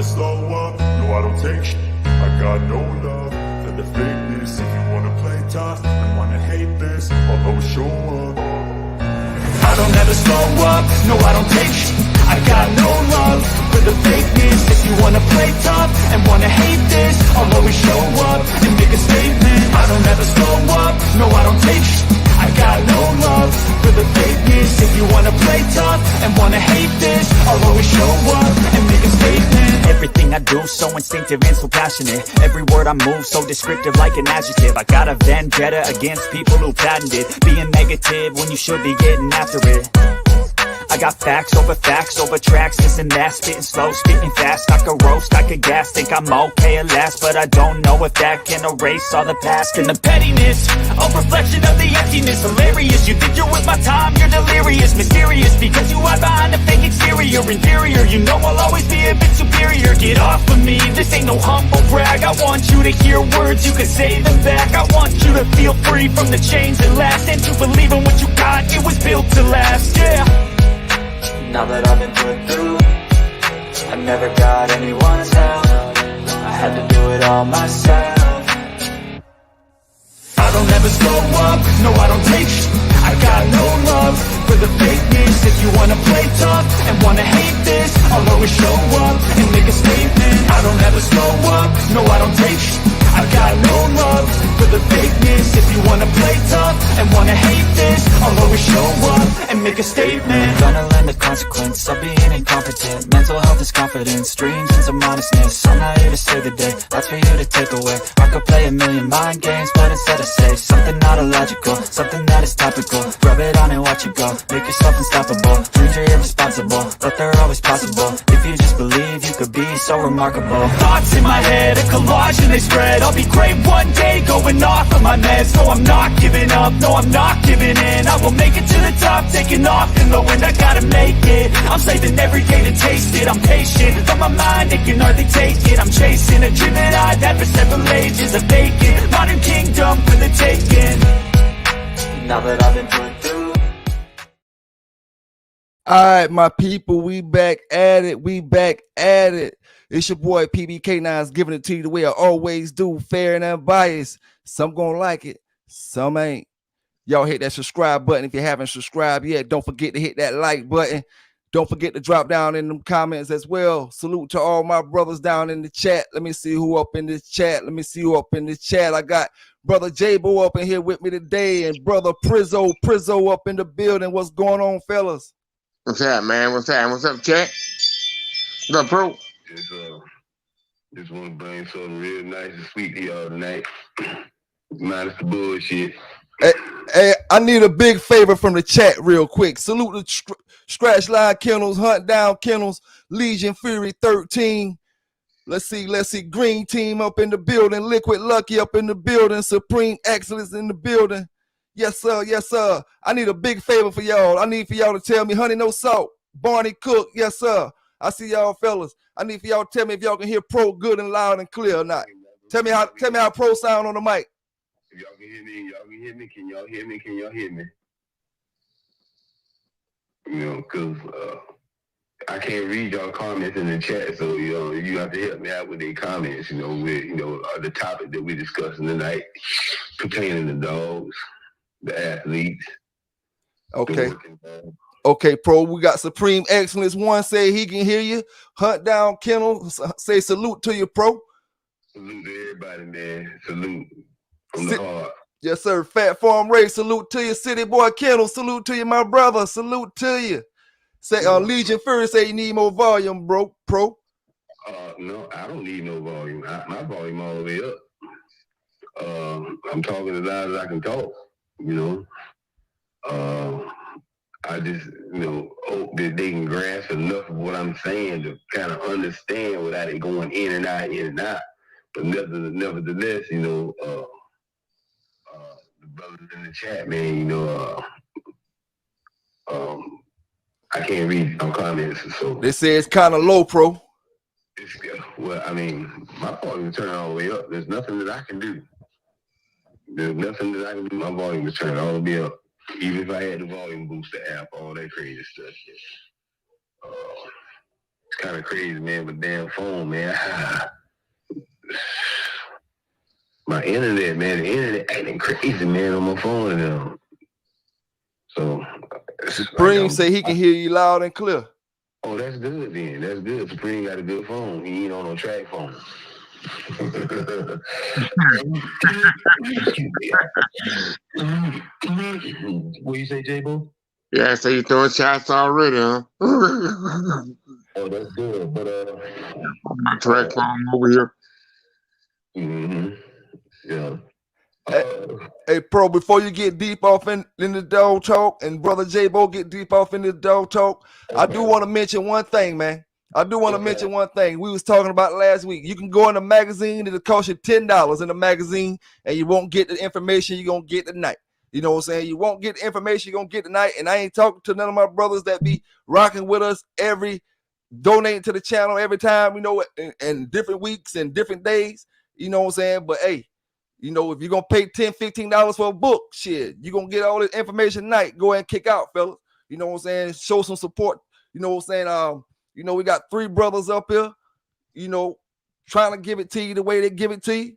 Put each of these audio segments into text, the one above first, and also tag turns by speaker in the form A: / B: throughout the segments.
A: never slow up, no I don't take shit. I got no love for the fakeness. If you wanna play tough and wanna hate this, I'll always show up. I don't ever slow up, no I don't take shit. I got no love for the fakeness. If you wanna play tough and wanna hate this, I'll always show up and make a statement. I don't ever slow up, no I don't take shit. I got no love for the fakeness. If you wanna play tough and wanna hate this, I'll always show up and make a statement.
B: Everything I do so instinctive and so passionate. Every word I move so descriptive like an adjective. I got a vendetta against people who patented being negative when you should be getting after it. I got facts over tracks, this and that. Spitting slow, spitting fast, I could roast, I could gas. Think I'm okay at last, but I don't know if that can erase all the past. And the pettiness, a reflection of the emptiness. Hilarious, you think you're with my time, you're delirious. Mysterious, because you hide behind a fake exterior. Inferior, you know I'll always be a bit superior. Get off of me, this ain't no humble brag. I want you to hear words, you can say them back. I want you to feel free from the chains that last, and to believe in what you got, it was built to last, yeah.
C: Now that I've been put through, I never got anyone's help. I had to do it all myself.
A: I don't ever slow up, no I don't take shit. I got no love for the fakeness. If you wanna play tough and wanna hate this, I'll always show up and make a statement. I don't ever slow up, no I don't take shit. I got no love for the fakeness. If you wanna play tough and wanna hate this, I'll always show up and make a statement.
C: Gonna learn the consequence of being incompetent. Mental health is confidence, dreams and some honestness. I'm not here to save the day, that's for you to take away. I could play a million mind games, but instead I say something not illogical, something that is topical. Rub it on and watch it go, make yourself unstoppable. Dreams are irresponsible, but they're always possible. If you just believe, you could be so remarkable.
A: Thoughts in my head, a collage and they spread. I'll be great one day, going off of my meds. No, I'm not giving up, no, I'm not giving in. I will make it to the top, taking off in the wind. I gotta make it, I'm saving every day to taste it. I'm patient, but my mind, it can hardly take it. I'm chasing a dream that I've had for several ages. A vacant, modern kingdom for the taking.
C: Now that I've been put through.
D: All right, my people, we back at it. It's your boy PBK9's giving it to you the way I always do, fair and unbiased. Some gonna like it, some ain't. Y'all hit that subscribe button if you haven't subscribed yet. Don't forget to hit that like button. Don't forget to drop down in them comments as well. Salute to all my brothers down in the chat. Let me see who up in this chat. I got brother J-Bo up in here with me today, and brother Prizzo up in the building. What's going on, fellas?
E: What's up, man? What's up, chat? What's up, bro?
F: Just want to bring something real nice and sweet to y'all tonight. Minus the bullshit.
D: Hey, I need a big favor from the chat real quick. Salute to Scratch Line Kennels, Hunt Down Kennels, Legion Fury 13. Let's see. Green Team up in the building. Liquid Lucky up in the building. Supreme Excellence in the building. Yes, sir. I need a big favor for y'all. I need for y'all to tell me Honey No Salt, Barney Cook. Yes, sir. I see y'all fellas. I need for y'all to tell me if y'all can hear Pro good and loud and clear or not. Tell me how Pro sound on the mic.
F: If y'all can hear me, can y'all hear me? You know, because I can't read y'all comments in the chat, so you have to help me out with their comments, with the topic that we're discussing tonight pertaining to dogs, the athletes.
D: Okay, Pro, we got Supreme Excellence 1 say he can hear you. Hunt Down Kennel say salute to you, Pro.
F: Salute to everybody, man. Salute from the heart.
D: Yes, sir. Fat Farm Ray, salute to you. City Boy Kennel, salute to you, my brother. Salute to you. Say Legion Fury say you need more volume, bro. Pro.
F: No, I don't need no volume. My volume all the way up. I'm talking as loud as I can talk, I just, hope that they can grasp enough of what I'm saying to kind of understand without it going in and out. But nevertheless, the brothers in the chat, man, I can't read no comments. So
D: they say it's kind of low, Pro.
F: Well, I mean, my volume is turning all the way up. There's nothing that I can do. My volume is turning all the way up. Even if I had the volume booster app, all that crazy stuff. kind of crazy, man. But damn phone, man. My internet, man. The internet acting crazy, man, on my phone now. So
D: Supreme say he can hear you loud and clear.
F: Oh, that's good then. That's good. Supreme got a good phone. He ain't on no track phone. What you say, J-Bo?
E: Yeah, so you throwing shots already, huh?
F: Oh, that's good. But
E: my track phone over here.
F: Mm-hmm. Yeah.
D: Hey, Pro, before you get deep off in the dog talk and Brother J-Bo get deep off in the dog talk, I do want to mention one thing, man. I do want to mention one thing. We was talking about last week. You can go in the magazine, it'll cost you $10 in the magazine, and you won't get the information you're going to get tonight. You know what I'm saying? You won't get the information you're going to get tonight, and I ain't talking to none of my brothers that be rocking with us donating to the channel every time, you know, in different weeks and different days. You know what I'm saying? But, hey, you know, if you're going to pay $10, $15 for a book, shit, you're going to get all this information tonight. Go ahead and kick out, fellas. You know what I'm saying? Show some support. You know what I'm saying? You know, we got 3 brothers up here, you know, trying to give it to you the way they give it to you.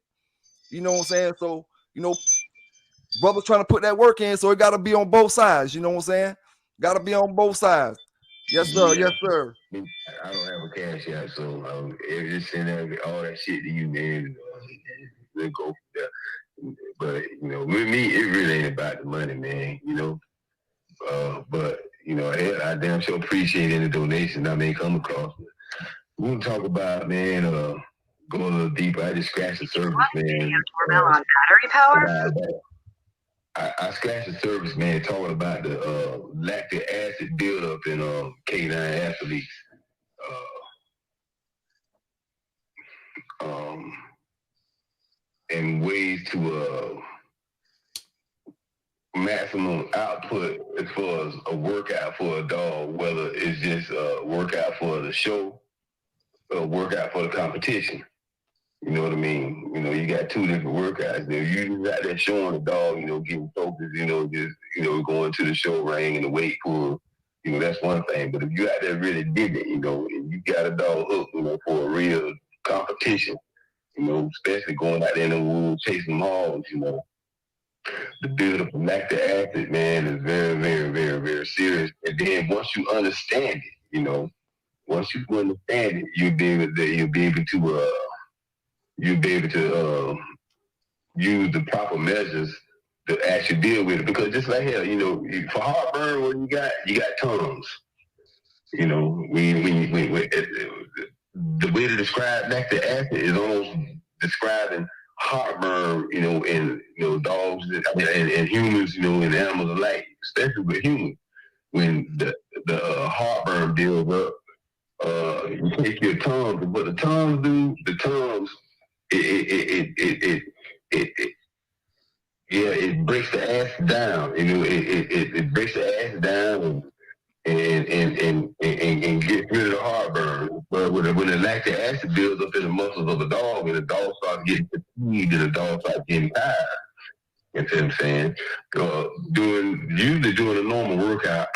D: You know what I'm saying? So, you know, brothers trying to put that work in, so it got to be on both sides. You know what I'm saying? Got to be on both sides. Yes, sir. Yes, sir.
F: I don't have a cash out, so just send all that shit to you, man. Then go from there. But, you know, with me, it really ain't about the money, man, you know. But, you know, I damn sure appreciate any donation I may come across. We can talk about, man, going a little deeper. I just scratched the surface, man.
G: On battery power?
F: I scratched the surface, man, talking about the lactic acid buildup in canine athletes. And ways to maximum output as far as a workout for a dog, whether it's just a workout for the show or a workout for the competition. You know what I mean? You know, you got 2 different workouts. There, you got that showing the dog, you know, getting focused, you know, just, you know, going to the show ring and the weight pool. You know, that's one thing. But if you out there really dig it, you know, and you got a dog hooked, you know, for a real competition, you know, especially going out there in the woods, chasing hogs, you know, the buildup of lactic acid, man, is very, very, very, very serious. And then once you understand it, you know, once you understand it, you'll be able to use the proper measures to actually deal with it. Because just like hell, you know, for heartburn, what you got Tums. You know, the way to describe lactic acid is almost describing heartburn, you know, in, you know, dogs, and humans, you know, and animals alike, especially with humans. When the heartburn builds up, you take your Tums, and what the Tums do, it breaks the acid down. You know, it breaks the acid down and get rid of the heartburn. But when the lactic acid builds up in the muscles of the dog, and the dog starts getting fatigued, and the dog starts getting tired. You know what I'm saying? Usually doing a normal workout,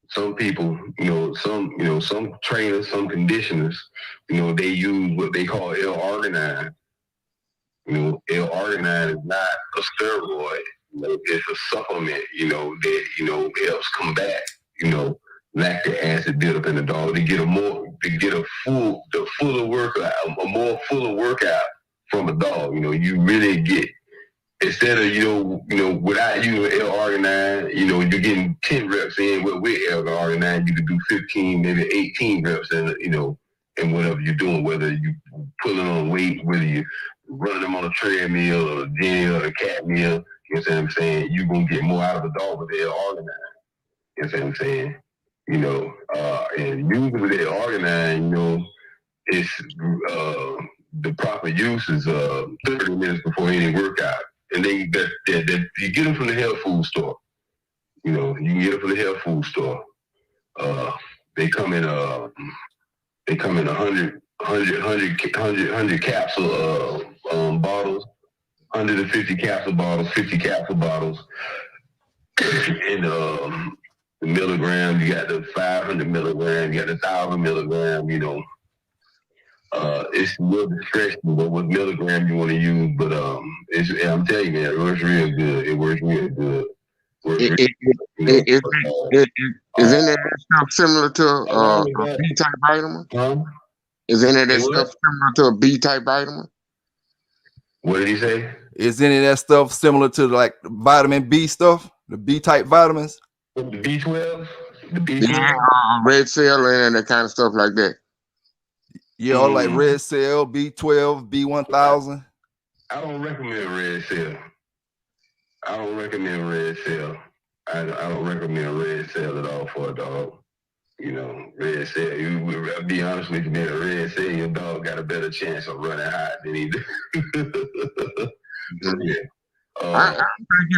F: some people, some trainers, some conditioners, you know, they use what they call L-arginine. You know, L-arginine is not a steroid. You know, it's a supplement, you know, that, you know, helps combat, you know, lactic acid buildup in the dog. They get a more fuller workout from a dog. You know, you really get, instead of, you know, without using L-arginine, you know, you're getting 10 reps in. With L-arginine, you could do 15, maybe 18 reps in, you know, in whatever you're doing, whether you pulling on weight, whether you running them on a treadmill or a gym or a cat meal. You know what I'm saying? You're going to get more out of the dog with the L-arginine. You know what I'm saying? You know, and usually with the L-arginine, you know, it's the proper use is 30 minutes before any workout. And then you get them from the health food store. You know, you can get them from the health food store. They come in 100 capsule bottles, 150 capsule bottles, 50 capsule bottles, and the milligram, you got the 500 milligram, you got the 1,000 milligram, you know. It's a little discretionable what milligram you want to use, but I'm telling you, man, it works real good. It works real good.
E: Is any of that stuff similar to a B-type vitamin? Is any of that stuff similar to a B-type vitamin?
F: What did he say?
D: Is any of that stuff similar to like vitamin B stuff, the B-type vitamins?
F: The B12? The B12?
E: Yeah, red cell and that kind of stuff like that.
D: Yeah, like red cell, B12, B1000.
F: I don't recommend red cell. I don't recommend red cell. I don't recommend red cell at all for a dog. You know, red cell. I'll be honest with you, man. Red cell, your dog got a better chance of running hot than he do. Yeah.
E: I think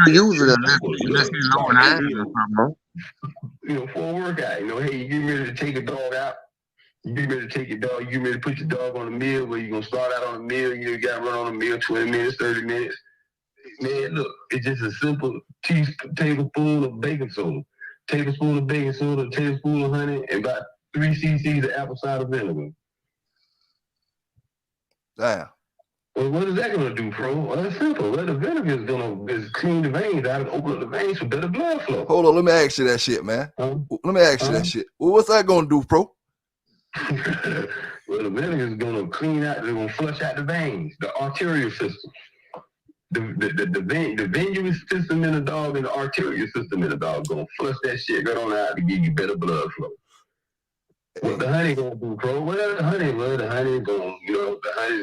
E: you'll use it unless he's low in iron or something.
F: You know, for a workout, you know, hey, you get ready to take a dog out. You get ready to take your dog. You get ready to put your dog on a meal where you're going to start out on a meal. You got to run on a meal 20 minutes, 30 minutes. Man, look, it's just a simple tablespoon of baking soda, tablespoon of baking soda, tablespoon of honey, and about 3 cc's of apple cider vinegar.
D: Damn.
F: Well, what is that going to do, bro? Well, that's simple. Well, the vinegar is going to clean the veins out and open up the veins for better blood flow.
D: Hold on, let me ask you that shit, man. Let me ask you that shit. Well, what's that going to do, bro?
F: Well, the vinegar is going to clean out, they're going to flush out the veins, the arterial system. The venous system in the dog and the arterial system in the dog going to flush that shit right on out to give you better blood flow. What the honey going to do, bro? Well, the honey is going to, you know, the honey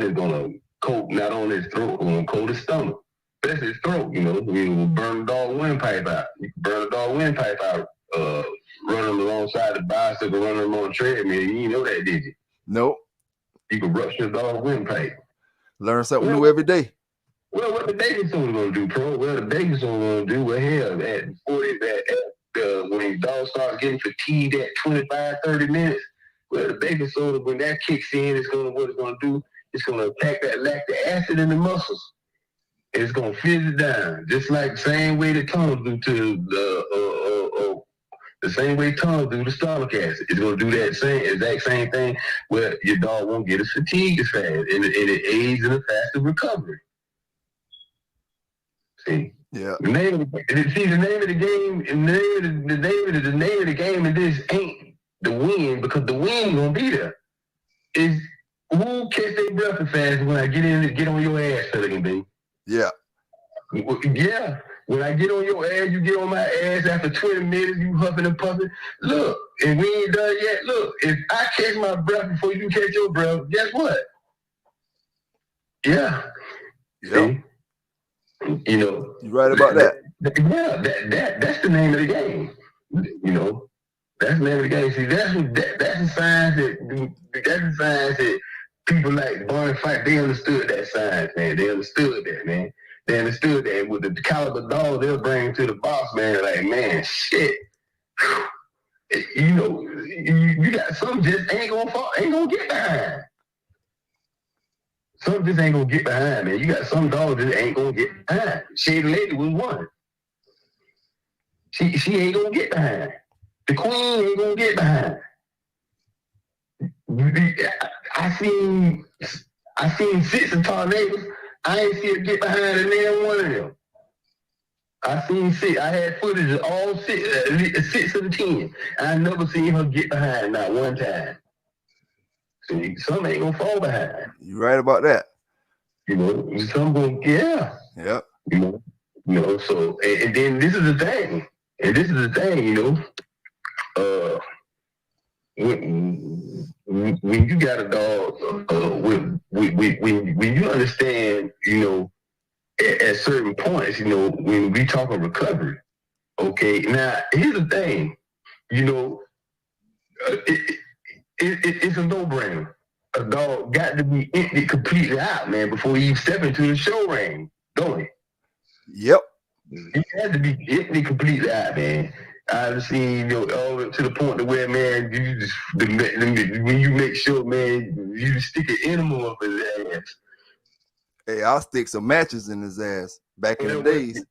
F: is going to coat not only his throat, going to coat his stomach. That's his throat, you know. We will burn the dog windpipe out. You can burn the dog windpipe out, running alongside the bicycle, running on a treadmill. You didn't know that, did you?
D: Nope.
F: You can rupture the dog windpipe.
D: Learn something new every day.
F: Well, what the baking soda going to do, bro? Well, the baking soda going to do, well, hell, when the dog starts getting fatigued at 25, 30 minutes, well, the baking soda, when that kicks in, what it's going to do, it's going to attack that lactic acid in the muscles. And it's going to fizz it down, just like the same way the tongue do to the same way tongue do the stomach acid. It's going to do that exact same thing where your dog won't get as fatigued as fast, and it aids in a faster recovery. See? Yeah. The name of the game, the name of the game in this ain't the win, because the win gonna be there. Is who catch their breath as fast when I get on your ass, Pelican, baby. Yeah. Yeah. When I get on your ass, you get on my ass after 20 minutes, you huffing and puffing. Look, and we ain't done yet. Look, if I catch my breath before you catch your breath, guess what? Yeah. See? You know. You're right about that. That's the name of the game. You know. That's the name of the game. See, that's the science that people like Barney Fife, they understood that science, man. They understood that, man. They understood that with the caliber dog they'll bring to the boss, man. Like, man, shit. You know, you got some just ain't gonna get behind. Some just ain't gonna get behind, man. You got some dogs that ain't gonna get behind. Shady Lady was one. She ain't gonna get behind. The queen ain't gonna get behind. I seen 6 of tornadoes. I ain't see her get behind a damn one of them. I seen 6. I had footage of all 6 of the 10. I never seen her get behind not one time. See, some ain't gonna fall behind. You right about that. You know, some gonna Yep. You know. So and then this is the thing. You know. When you got a dog, when you understand, you know, at certain points, you know, when we talk of recovery, okay. Now here's the thing, you know, it's a no-brainer. A dog got to be empty completely out, man, before he step into the show ring, don't he? Yep. He had to be empty completely out, man. I've seen, you know, all to the point to where, man, you just when you make sure, man, you stick an animal up his ass. Hey, I'll stick some matches in his ass back in the days.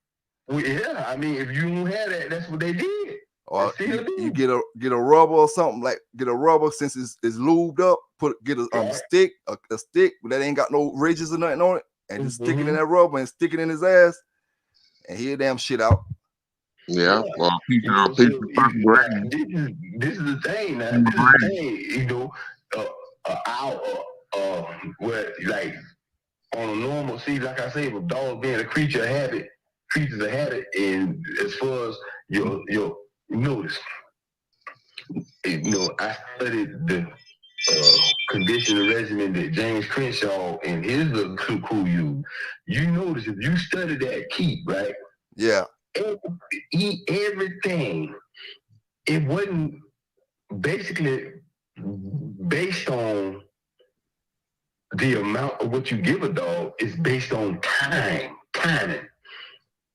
F: Well, yeah, I mean, if you don't have that, that's what they did.
D: Or you get a rubber or something, like get a rubber since it's lubed up. Get a stick, a stick that ain't got no ridges or nothing on it, and just stick it in that rubber and stick it in his ass, and he'll damn shit out.
E: Yeah. Well,
F: this is the thing. Now, this is the thing. You know, where like on a normal, see, like I say, with dogs being a creatures of habit, and as far as your notice, you know, I studied the conditioning regimen that James Crenshaw and his little crew use. You notice if you study that keep, right?
D: Yeah.
F: Eat everything. It wasn't basically based on the amount of what you give a dog. It's based on time.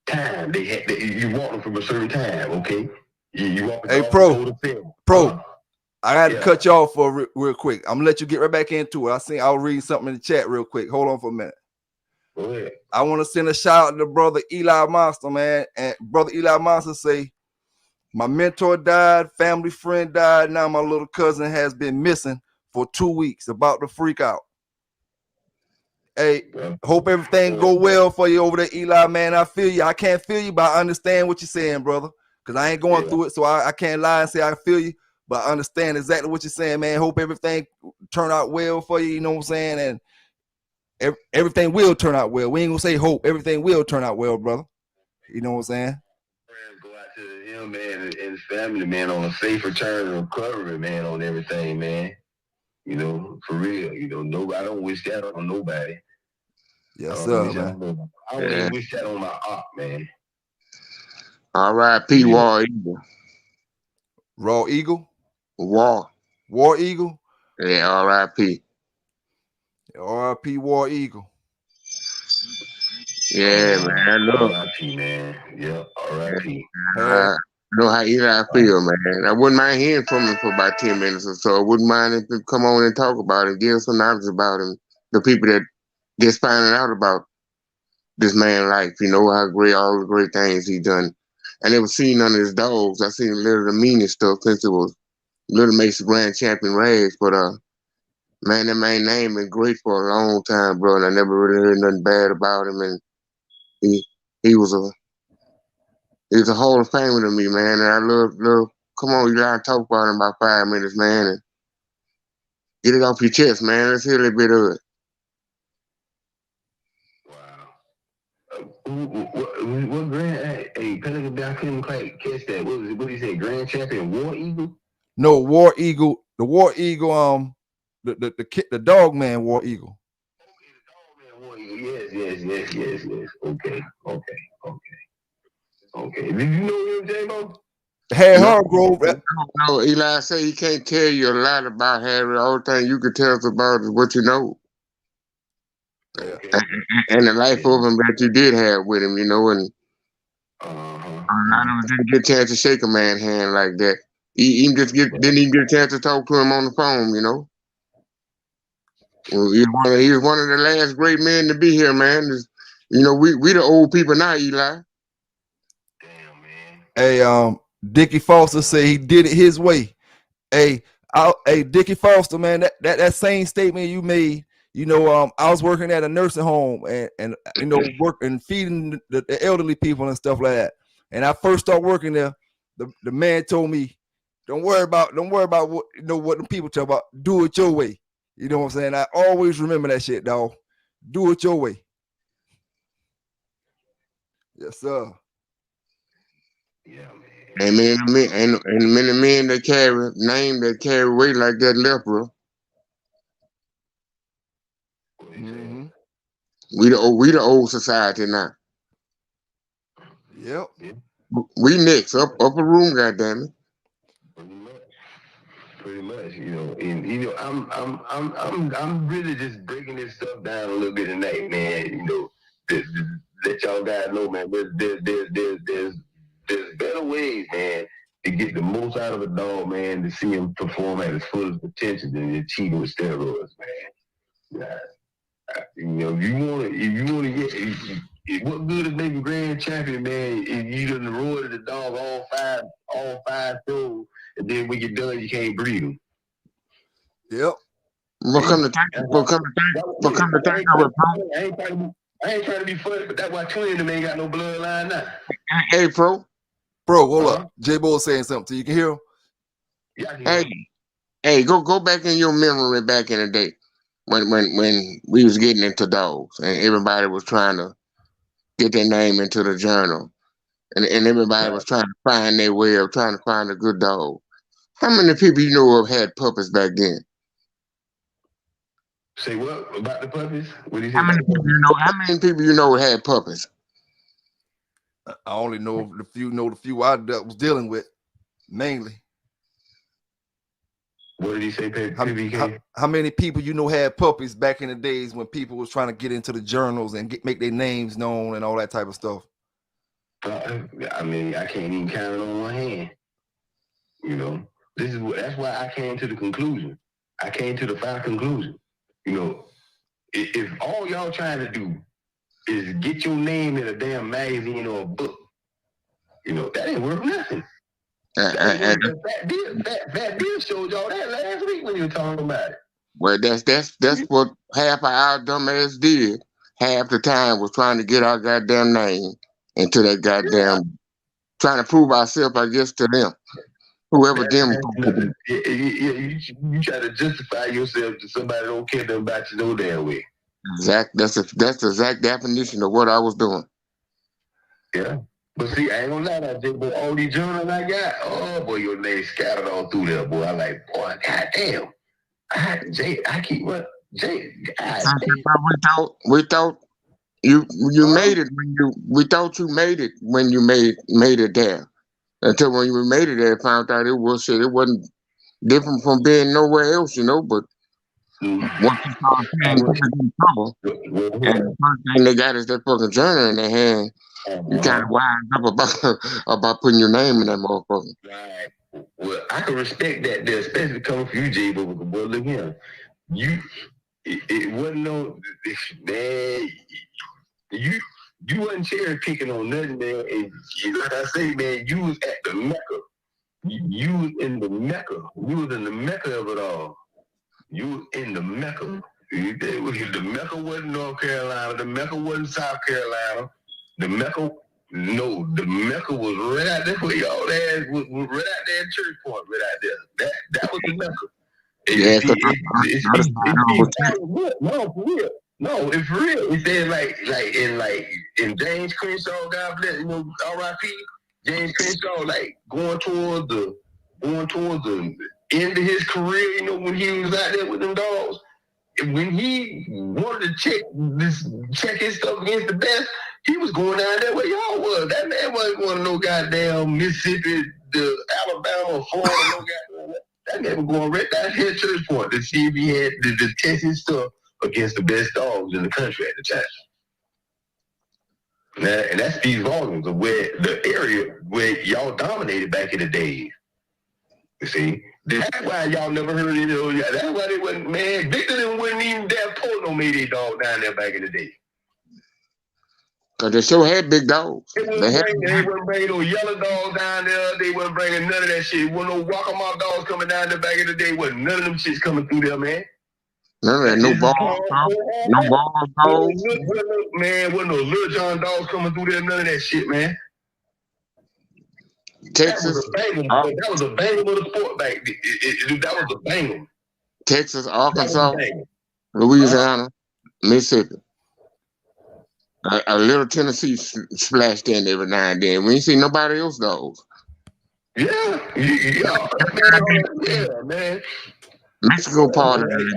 F: You want them from a certain time, okay? You want the dog
D: Pro. I had to cut you off for real quick. I'm gonna let you get right back into it. I'll read something in the chat real quick. Hold on for a minute.
F: Go ahead.
D: I want to send a shout out to brother Eli Monster, man. And brother Eli Monster say, my mentor died, family friend died. Now my little cousin has been missing for 2 weeks, about to freak out. Hey, hope everything go well for you over there, Eli, man. I feel you. I can't feel you, but I understand what you're saying, brother. Because I ain't going through it, so I can't lie and say I feel you. But I understand exactly what you're saying, man. Hope everything turn out well for you, you know what I'm saying? And everything will turn out well. We ain't gonna say hope. Everything will turn out well, brother. You know what I'm saying?
F: Prayers go out to him, man, and his family, man, on a safe return and recovery, man, on everything, man. You know, for real. You know, I don't wish that on nobody.
D: Yes, sir, man.
F: I don't even wish that on my aunt, man.
E: R.I.P. War Eagle.
D: Raw Eagle?
E: War
D: Eagle?
E: Yeah, R.I.P.
D: R.I.P. War Eagle.
E: Yeah, man.
F: R.I.P. man. Yeah, R.I.P.
E: I know how Eli feel, man. I wouldn't mind hearing from him for about 10 minutes or so. I wouldn't mind if he come on and talk about it, give some knowledge about him. The people that just finding out about this man's life, you know, how great, all the great things he done. I never seen none of his dogs. I seen a little of the meanest stuff since it was Little Mason Grand Champion race, but man, that man name been great for a long time, bro, and I never really heard nothing bad about him. And he was a Hall of Famer to me, man. And I love. Come on, you gotta talk about him about 5 minutes, man, and get it off your chest, man. Let's hear a little bit of it.
F: What grand? Hey, Pelican, I couldn't quite catch that. What was it? What did he say? Grand Champion War Eagle?
D: No, War Eagle. The War Eagle. The dog man War Eagle.
F: Okay, the dog man War Eagle. Yes. Okay. Did you know him, J-Mo?
D: Harry Hargrove.
E: No, Eli say he can't tell you a lot about Harry. The only thing you can tell us about is what you know.
F: Okay.
E: And the life of him that you did have with him, you know, and I never didn't get a chance to shake a man's hand like that. He didn't even get a chance to talk to him on the phone, you know. He was one of the last great men to be here, man. You know, we the old people now, Eli.
F: Damn, man.
D: Hey, Dickie Foster say he did it his way. Hey, Dickie Foster, man, that same statement you made. You know, I was working at a nursing home and you know, working feeding the elderly people and stuff like that. And I first started working there. The man told me, don't worry about what what the people talk about. Do it your way. You know what I'm saying? I always remember that shit, dog. Do it your way. Yes, sir.
F: Yeah, man.
E: And many men that carry weight like that leper.
D: Mm-hmm.
E: We the old society now.
D: Yep.
E: We next upper room, goddamn it.
F: Pretty much, you know, and you know, I'm really just breaking this stuff down a little bit tonight, man. You know, let y'all guys know, man. There's better ways, man, to get the most out of a dog, man, to see him perform at his fullest potential than achieving with steroids, man. You know, if you want to What good is making grand champion, man? If you done roared the dog all five shows, and then when you're done, you can't breathe them.
D: Yep.
E: What come to think of it, bro?
F: I ain't trying to be funny, but that's why Twin them ain't got no bloodline now.
E: Hey, bro,
D: hold up. J-Bo saying something to you. Can hear him?
F: Yeah, I can hear
E: hey, go back in your memory back in the day when we was getting into dogs and everybody was trying to get their name into the journal and everybody was trying to find their way of trying to find a good dog. How many people you know of had puppies back then?
F: Say what about the puppies? What do you say?
E: How many people you know had puppies?
D: I only know the few I was dealing with mainly.
F: What did he say,
D: how many people you know had puppies back in the days when people was trying to get into the journals and make their names known and all that type of stuff?
F: I mean, I can't even count it on one hand. You know, that's why I came to the conclusion. I came to the final conclusion. You know, if all y'all trying to do is get your name in a damn magazine or a book, you know, that ain't worth nothing. Fat Bill showed y'all that last week when you were talking about it.
E: Well, that's what half of our dumb ass did. Half the time was trying to get our goddamn name into that goddamn, trying to prove ourselves, I guess, to them. Whoever them.
F: You try to justify yourself to somebody that don't care nothing about you no damn way.
E: Exact. That's the exact definition of what I was doing.
F: Yeah. But see, I ain't gonna lie to you, but all these journals I got, oh boy, your name scattered all through there, boy. I like, boy, goddamn. I keep what? Jay,
E: we thought you made it we thought you made it when you made it there. Until when you made it there, found out it wasn't different from being nowhere else, you know, but once you start paying in trouble, and the first thing they got is that fucking journal in their hand, you kind of wise up about putting your name in that motherfucker.
F: Right. Well, I can respect that there, especially coming from you, Jay, but look here. It wasn't no, man, you wasn't cherry picking on nothing, man. And like I say, man, you was at the Mecca. You was in the Mecca. You was in the Mecca of it all. You was in the Mecca. The Mecca wasn't North Carolina. The Mecca wasn't South Carolina. The Mecca was right out there for y'all. Was right out there in Church Point, right out there. That was the Mecca. No, for real. No, it's for real. It said in James Crenshaw, God bless, you know, R.I.P. James Crenshaw, like going towards the end of his career, you know, when he was out there with them dogs. When he wanted to check his stuff against the best, he was going down there where y'all was. That man wasn't going to no goddamn Mississippi, the Alabama, Florida, no goddamn. That man was going right down here to Church Point to see if he had to test his stuff against the best dogs in the country at the time. And that speaks volumes of where the area where y'all dominated back in the days. You see? That's why y'all never heard it. That's why they wasn't, man. Victor them wasn't even that poor no made a dog down there back in the day.
E: Because they still had big dogs.
F: They wouldn't bring no yellow dogs down there. They wasn't bringing none of that shit. Wasn't no Walkmart dogs coming down there back in the day. Wasn't none of them shits coming through there, man.
E: None of that. No balls, dogs.
F: Man, wasn't no Little John dogs coming through there. None of that shit, man.
E: Texas.
F: That was a bang with a sport back. That was a bang.
E: Texas, Arkansas, Louisiana, Mississippi. A little Tennessee splashed in every now and then. We ain't see nobody else dogs.
F: Yeah, man.
E: Mexico part of
F: it.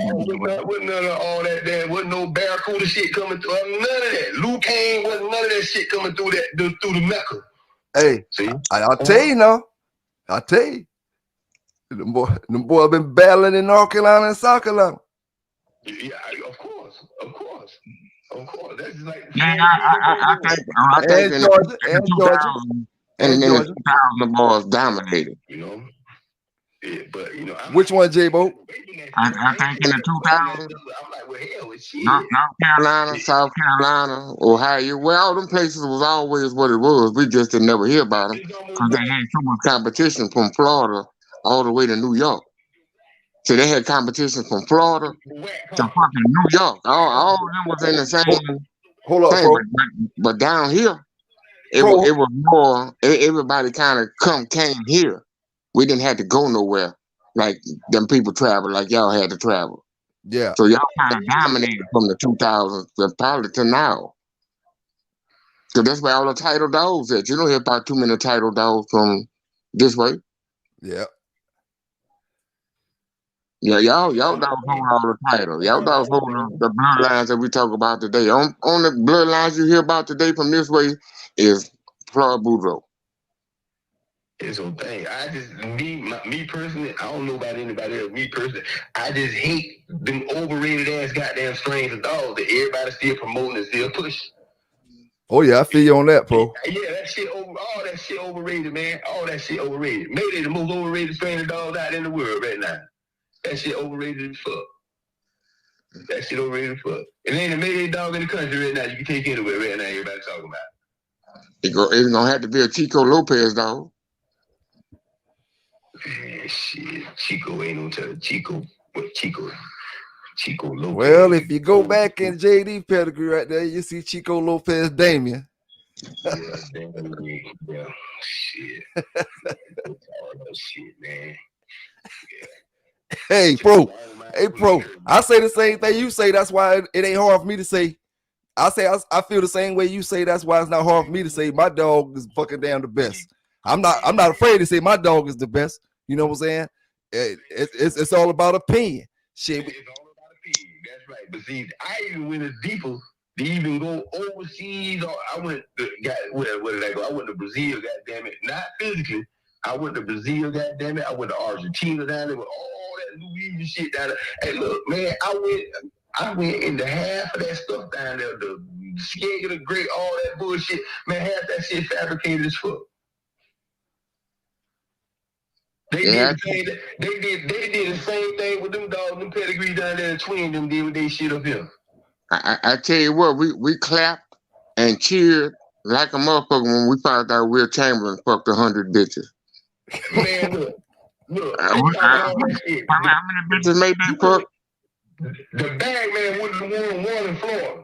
F: Wasn't none of all that there. Wasn't no Barracuda shit coming through. None of that. Luke Kane wasn't none of that shit coming through through the Mecca.
D: Hey, see? I'll tell you now. I'll tell you. Them boy been battling in North Carolina and South Carolina.
F: Yeah, of course. That's like
E: I think in Georgia. And then the 2000 boys dominated.
F: You know? Yeah, but you know,
D: which one, J-Bo?
E: I think in the 2000s.
F: I'm like, well, hell with shit.
E: North Carolina, South Carolina, Ohio. Well, all them places was always what it was. We just didn't never hear about them because they had so much competition from Florida all the way to New York. So they had competition from Florida to fucking New York. All of them was in the same
D: Hold up,
E: thing.
D: bro.
E: But down here, it
D: Bro.
E: was more. Everybody kind of came here. We didn't have to go nowhere like them people travel, like y'all had to travel.
D: Yeah.
E: So y'all kind of dominated from the 2000s to probably to now. So that's where all the title dogs at. You don't hear about too many title dogs from this way.
D: Yeah.
E: Yeah, y'all dogs hold all the title. Y'all dogs hold the bloodlines that we talk about today. On the bloodlines you hear about today from this way is Florida Boudreaux.
F: It's a thing. I just me personally, I don't know about anybody else. Me personally, I just hate them overrated ass goddamn strains of dogs that everybody still promoting and still pushing.
D: Oh yeah, I feel you on that, bro.
F: Yeah, that shit all that shit overrated, man. All that shit overrated. Mayday the most overrated strain of dogs out in the world right now. That shit overrated as fuck. That shit overrated as fuck. It ain't a Mayday dog in the country right now you can take anywhere right now. Everybody talking about.
E: It's gonna have to be a Chico Lopez dog.
F: Man, shit, Chico ain't no telling Chico. What Chico Lopez.
D: Well, if you go back in JD pedigree right there, you see Chico Lopez Damien.
F: Yeah, yeah, shit. All that shit, man. Yeah.
D: Hey, bro. I say the same thing you say. That's why it ain't hard for me to say. I feel the same way you say. That's why it's not hard for me to say my dog is fucking damn the best. I'm not afraid to say my dog is the best. You know what I'm saying? It's all about opinion. Shit.
F: It's all about opinion. That's right. But see, I even went as deeper to even go overseas. Or I went to where did I go? I went to Brazil. God damn it! Not physically. I went to Brazil. God damn it! I went to Argentina down there with all that Louisiana shit down there. Hey, look, man, I went into half of that stuff down there. The skeg of the great, all that bullshit. Man, half that shit fabricated as fuck. They did the same thing with them dogs, them pedigree down there, twin them did with they shit up here.
E: I tell you what, we clapped and cheered like a motherfucker when we found out Will Chamberlain fucked 100 bitches.
F: Man, look.
E: How many bitches made that fuck?
F: The bag man wouldn't have won one in Florida.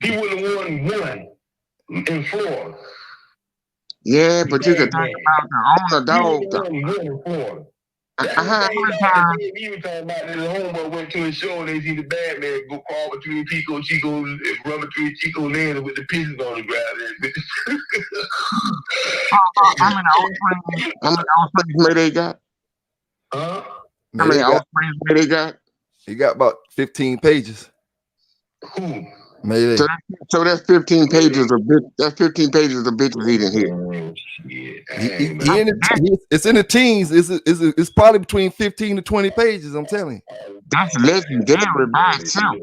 F: He wouldn't have won one in Florida.
E: Yeah, but you could talk about the owner dog.
F: How many times? He was talking about that his homeboy went to a show and they see the bad man go crawl between Chico and run between Chico legs with the pieces on the ground.
E: How many offsprings Mayday got?
F: Huh?
E: How many offsprings Mayday got?
D: He got about 15 pages.
F: Who?
D: Mayday.
E: So that's 15 pages of bitches he didn't hit.
D: It's in the teens. It's probably between 15 to 20 pages. I'm telling you.
E: That's legendary by itself.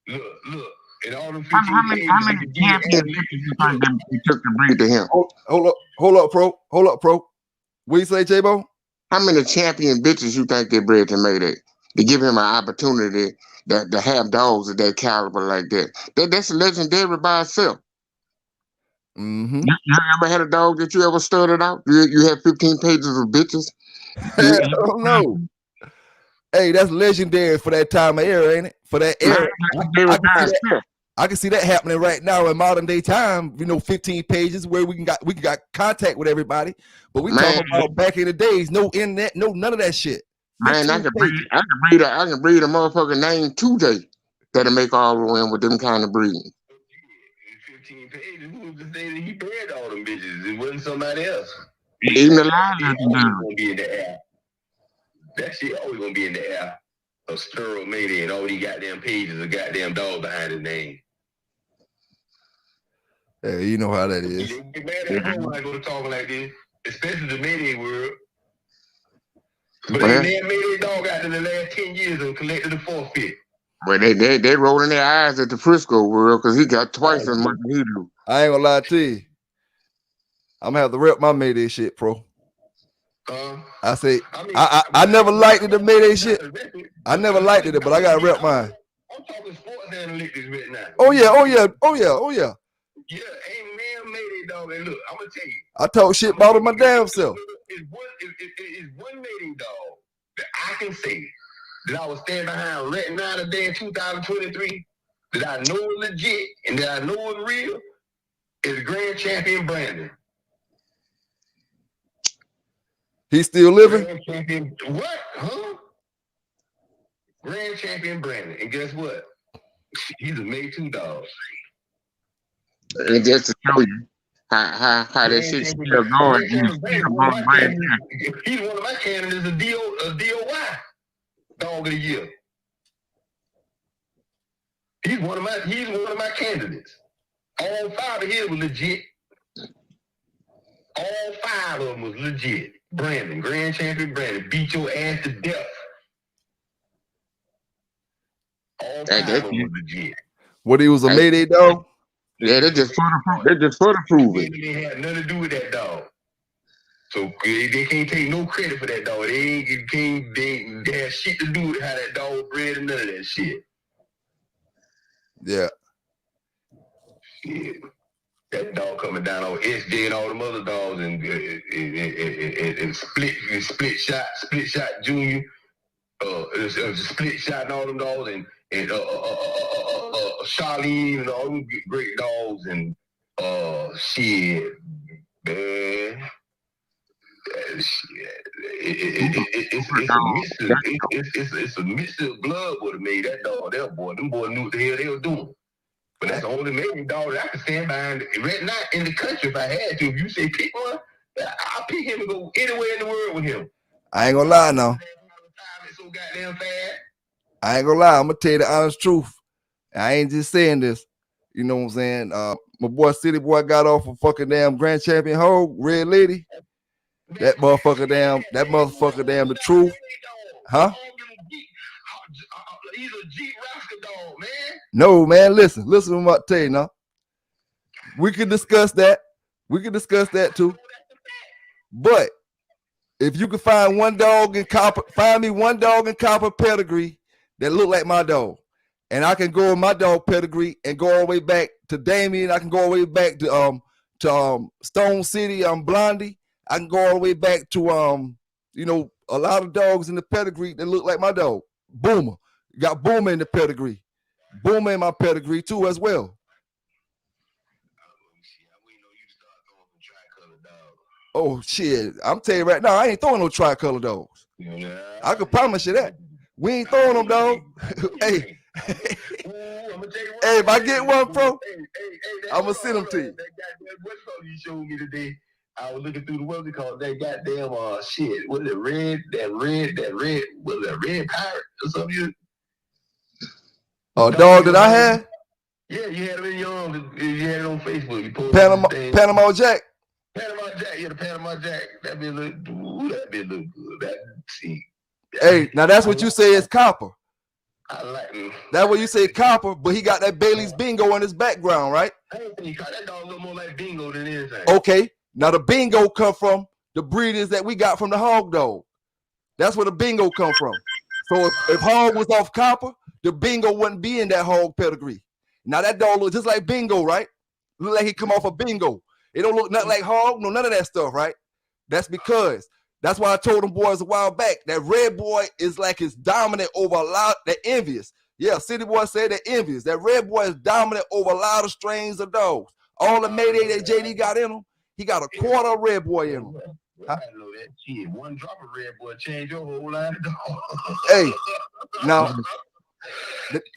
F: Look. And all them
E: how many champion bitches you think them took to breed to him?
D: Hold up, pro. What you say, J-Bo?
E: How many champion bitches you think they bred to Mayday to give him an opportunity to have dogs of that caliber like that? That's legendary by itself.
D: Mm-hmm.
E: You ever had a dog that you ever started out? You had 15 pages of bitches?
D: I don't know. Hey, that's legendary for that time of era, ain't it? For that era. I can see that happening right now in modern day time. 15 pages where we got contact with everybody. But we talking about back in the days, no internet, no none of that shit.
E: Man, I can breed a motherfucking name today that'll make all the way with them kind of breeding.
F: 15 pages. Who was to say that he bred all them bitches? It wasn't somebody else.
E: Even the line
F: gonna be in the air. That shit always gonna be in the air. A sterile Mayday and all these goddamn pages of goddamn dogs behind his name.
D: Hey, you know how that is.
F: You get mad at home when I go to talking like this, especially the Mayday world. But they made a dog out in the last 10 years and collected the forfeit.
E: But they rolling their eyes at the Frisco world because he got twice as much as he do.
D: I ain't gonna lie to you. I'm gonna have to rep my Mayday shit, pro. I say I never liked it to Mayday shit. I never liked it, but I gotta rep mine.
F: I'm talking sports analytics right now.
D: Oh yeah.
F: Yeah, ain't man Mayday dog. And look, I'm gonna tell you.
D: I talk shit about my damn self.
F: It's one Mayday dog that I can say that I was standing behind right now today in 2023 that I know is legit and that I know is real is Grand Champion Brandon.
D: He's still living?
F: Grand Champion, what? Huh? Grand Champion Brandon. And guess what? He's a May 2 dog.
E: And just to show you how that shit's still going.
F: He's one of my candidates, a DOY dog of the year. He's one of my candidates. All 5 of his were legit. All 5 of them was legit. Brandon, Grand Champion Brandon, beat your ass to death. All 5 of them was legit.
D: What, he was a Mayday dog?
E: Yeah, they just for the prove it.
F: They had nothing to do with that dog. So they can't take no credit for that dog. They had shit to do with how that dog was bred and none of that shit.
D: Yeah.
F: Shit. That dog coming down on SJ and all them other dogs and split shot junior, split shot and all them dogs and Charlene and all them great dogs and shit, man. It's a mix of blood would have made that dog there, boy. Them boys knew what the hell they were doing. But that's the only Mayday dog that I can stand behind right now in the country if I had to. If you say pick one, I'll pick him and go anywhere in the world with him.
D: I ain't gonna lie now.
F: So goddamn fast.
D: I ain't gonna lie. I'm gonna tell you the honest truth. I ain't just saying this. You know what I'm saying? My boy City Boy got off a fucking damn Grand Champion Hogue, Red Lady. That motherfucker damn, the truth. Huh?
F: He's a G Rascal dog, man.
D: No, man, listen what I'm about to tell you now. We could discuss that. Too. But if you can find one dog in copper, find me one dog in copper pedigree that look like my dog. And I can go in my dog pedigree and go all the way back to Damien. I can go all the way back to Stone City, Blondie. I can go all the way back to a lot of dogs in the pedigree that look like my dog. Boomer. Got Boomer in the pedigree. Boomer in my pedigree too as well. Oh shit. I'm telling you right now, I ain't throwing no tricolor dogs.
F: Yeah.
D: I can promise you that. We ain't throwing them, dog. Hey. If I get one, bro, I'm gonna send them to you.
F: What song you showed me today? I was looking through the web because that goddamn shit. Was it red? Was it red pirate or something?
D: Dog that I had?
F: Yeah, you had it in your own. You had it on Facebook. You posted
D: Panama Jack.
F: Panama Jack, yeah, the Panama Jack. That be look good.
D: Hey, now that's what you say is copper.
F: I like him.
D: That's what you say copper, but he got that Bailey's Bingo in his background, right?
F: I ain't think that dog look more like Bingo than anything.
D: Okay, now the Bingo come from the breeders that we got from the Hog Dog. That's where the Bingo come from. So if Hog was off copper, the Bingo wouldn't be in that Hog pedigree. Now that dog looks just like Bingo, right? Look like he come off a Bingo. It don't look nothing like Hog, no, none of that stuff, right? That's because that's why I told them boys a while back that Red Boy is like his dominant over a lot. They're envious. Yeah, City Boy said they're envious. That Red Boy is dominant over a lot of strains of dogs. All the Mayday that JD got in him, he got a quarter of Red Boy in him.
F: Huh? I know that shit. One drop of Red Boy change your whole line of dogs.
D: Hey,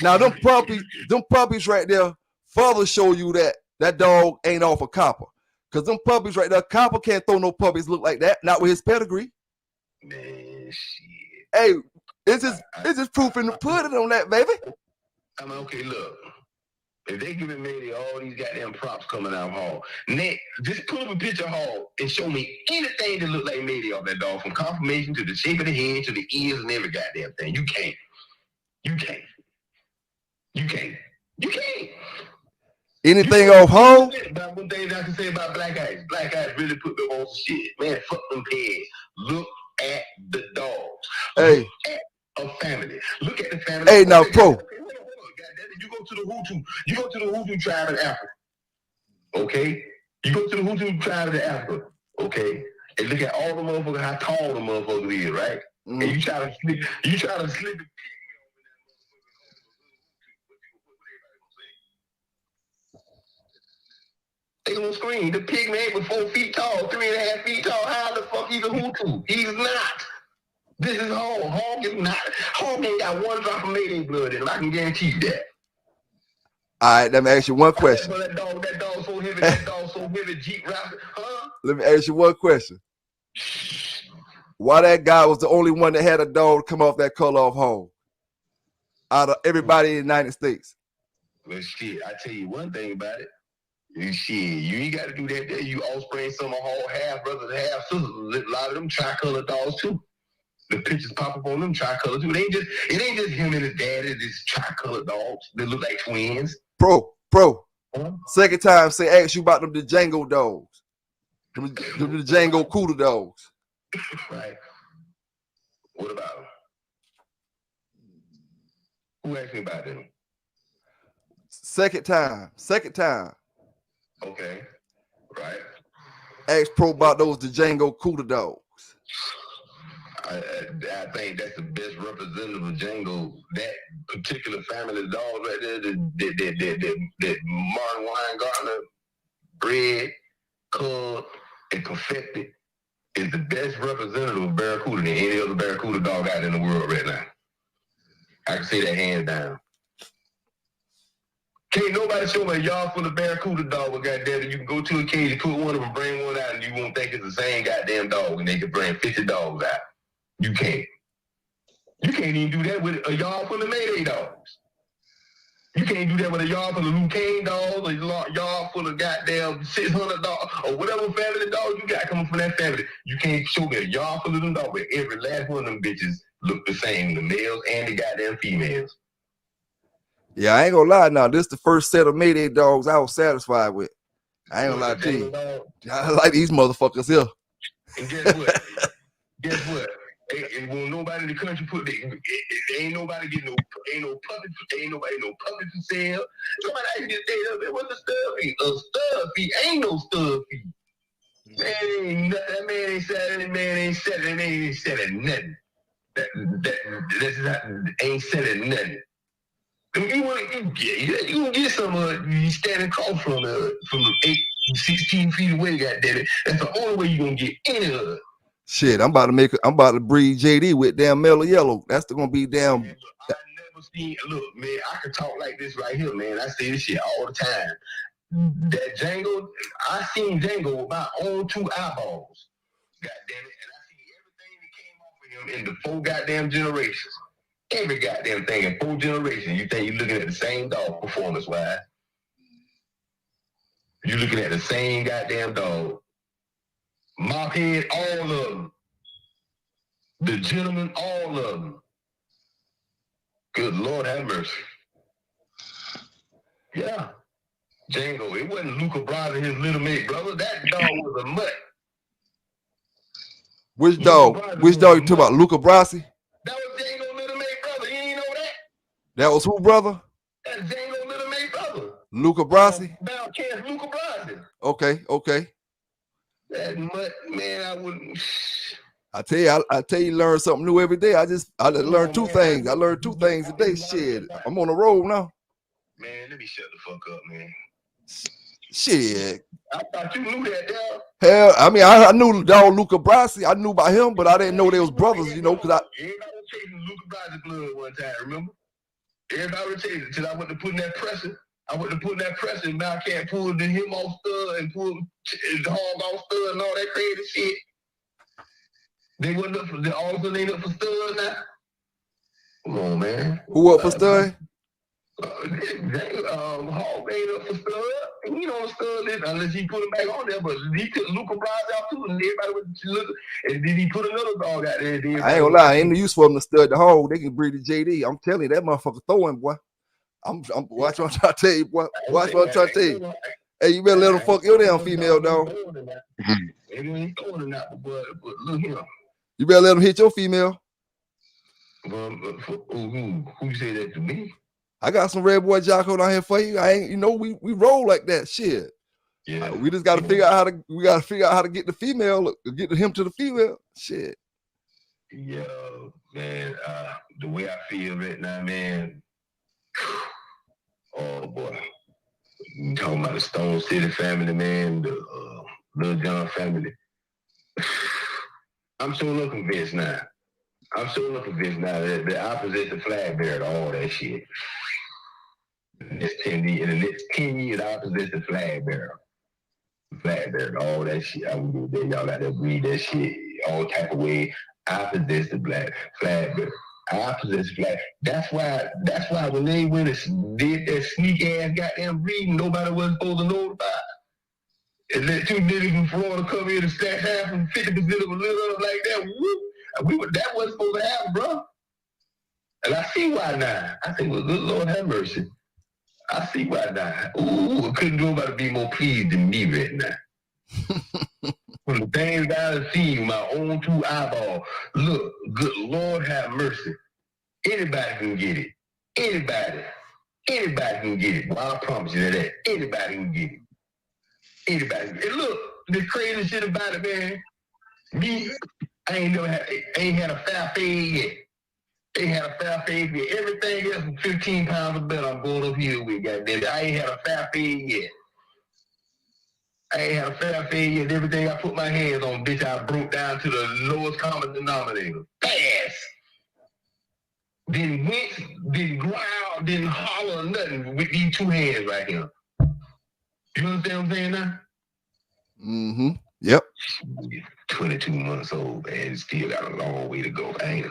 D: now them puppies right there further show you that dog ain't off a copper. Because them puppies right there, copper can't throw no puppies look like that, not with his pedigree.
F: Man, shit.
D: Hey, it's just proof in the pudding on that, baby.
F: I mean, okay, look. If they giving Mayday all these goddamn props coming out of Hall, Nick, just put up a picture of Hall and show me anything that look like Mayday off that dog, from conformation to the shape of the head to the ears and every goddamn thing. You can't.
D: Anything off Hall?
F: About one thing I can say about Black Ice. Black Ice really put them on some shit. Man, fuck them pigs. Look at the dogs.
D: Hey.
F: Look at a family. Look at the family.
D: Hey, now, pro.
F: Hold on. You go to the Hutu. You go to the Hutu tribe in Africa. Okay? You go to the Hutu tribe in Africa. Okay? And look at all the motherfuckers, how tall the motherfucker is, right? And you try to slip the pig over that motherfucker. They gonna scream. The pig man was 4 feet tall, 3.5 feet tall. How the fuck he's a Hutu? He's not. This is Hog. Hog is not. Hog ain't got one drop of mating blood in him. I can guarantee you that.
D: All right, let me ask you one question.
F: That dog so heavy, that dog so heavy, Jeep Raptor, huh?
D: Let me ask you one question. Why that guy was the only one that had a dog come off that color of Hog out of everybody in the United States?
F: Well, shit, I tell you one thing about it. You ain't got to do that there. You offspring some of Hog, half brothers, half sisters. A lot of them tricolor dogs too. The pictures pop up on them tricolor too. It ain't just him and his daddy. It's tricolor dogs. They look like twins.
D: Pro. Second time, say ask you about them the Django dogs. Them the Django Cooler dogs.
F: Right. What about them? Who asked me about them?
D: Second time.
F: Okay. Right.
D: Ask Pro about those the Django Cooler dogs.
F: I think that's the best representative of Django. That particular family of dogs right there, that Martin Weingartner bred, culled, and perfected, is the best representative of Barracuda than any other Barracuda dog out in the world right now. I can say that hands down. Can't nobody show me a yard full of Barracuda dog, but goddamn it, you can go to a cage and put one of them, bring one out, and you won't think it's the same goddamn dog, and they can bring 50 dogs out. You can't. You can't even do that with a yard full of Mayday dogs. You can't do that with a yard full of Luke Kane dogs, or a yard full of goddamn 600 dogs, or whatever family dogs you got coming from that family. You can't show me a yard full of them dogs, but every last one of them bitches look the same, the males and the goddamn females.
D: Yeah, I ain't gonna lie now. This is the first set of Mayday dogs I was satisfied with. I ain't gonna lie to you. I like these motherfuckers here.
F: And guess what? Guess what? And when nobody in the country ain't nobody getting no puppets to sell. Somebody asked me today, what's a stud fee? A stud fee ain't no stud fee. Man ain't nothing. That man ain't selling nothing. That's not, ain't selling nothing. You can get some you standing across from 16 feet away, goddamn it. That's the only way you gonna get any of it.
D: Shit, I'm about to breed JD with damn Mellow Yellow. That's gonna be damn.
F: Man, look, I never seen. Look, man, I can talk like this right here, man. I say this shit all the time. That Django, I seen Django with my own 2 eyeballs. Goddamn it, and I seen everything that came off of him in the 4 goddamn generations. Every goddamn thing in 4 generations. You think you're looking at the same dog performance-wise? You're looking at the same goddamn dog. Mophead, all of them. The gentleman, all of them. Good Lord have mercy. Yeah. Django, it wasn't Luca Brasi and his little mate brother. That dog was a mutt.
D: Which dog you talking about? Luca Brasi?
F: That was Django's little mate brother. You ain't know that?
D: That was who, brother?
F: That's Django's little mate brother.
D: Luca Brasi?
F: Bound Chance Luca Brasi.
D: Okay.
F: That mutt, man, I wouldn't.
D: I tell you, learn something new every day. I learned 2 things. I learned 2 things today. Shit, I'm on the road now.
F: Man, let me shut the fuck up, man.
D: Shit.
F: I thought you knew that, dog.
D: Hell, I mean, I knew dog Luca Brasi. I knew about him, but I didn't know they was brothers, you know, because
F: everybody was chasing Luca Brasi blood one time, remember? Everybody was chasing until I went to put in that pressure. Now I can't pull him off stud and pull the hog off stud and all that crazy shit. They wasn't up for the all of a sudden ain't up for stud now. Come on, man.
D: Who up for stud?
F: Hog ain't up for stud. He don't stud it unless he put him back on there. But he took Luca Brasi out too, and everybody was looking. And then he put another dog out there.
D: I ain't gonna lie, ain't no use for them to stud the hog. They can breed the JD. I'm telling you, that motherfucker throwing, boy. Watch what I'm trying to tell you, boy. Watch what I'm trying to tell you. Hey, you better let him fuck your damn female, dog.
F: Maybe he ain't throwing it out, but look here.
D: You better let him hit your female.
F: Who said that to me?
D: I got some red boy Jocko down here for you. I ain't, you know, we roll like that shit.
F: Yeah.
D: We just gotta figure out how to get the female, get him to the female. Shit.
F: Yeah, man. The way I feel right now, man. Oh boy. You talking about the Stone City family, man, the Lil Jon family. I'm so convinced now. That the opposition flag bearer to all that shit. In the next 10 years, the opposition flag bearer to all that shit. I would do that. Y'all got to read that shit all type of way. I possess the black flag bearer. I possess flag. That's why when they went and did that sneak ass goddamn reading, nobody was supposed to know about it. And let two niggas from Florida come in and stack half and 50% of a little up like that. Whoop. That wasn't supposed to happen, bro. And I see why now. I think, well, good Lord have mercy. I see why now. Ooh, couldn't nobody be more pleased than me right now. From the things I have seen with my own two eyeballs, look, good Lord have mercy. Anybody can get it. Anybody can get it. Well, I promise you that. Anybody can get it. Anybody. And look, the crazy shit about it, man. Me, I ain't had a fair fade yet. They had a fair fade yet. Everything else was 15 pounds or better. I'm going up here with, goddamn it. I ain't had a fair fade yet. Everything I put my hands on, bitch, I broke down to the lowest common denominator. Fast. Didn't wince, didn't growl, didn't holler, nothing with these two hands right here. You understand what I'm saying now?
D: Mm-hmm. Yep.
F: 22 months old, man. Still got a long way to go. Can't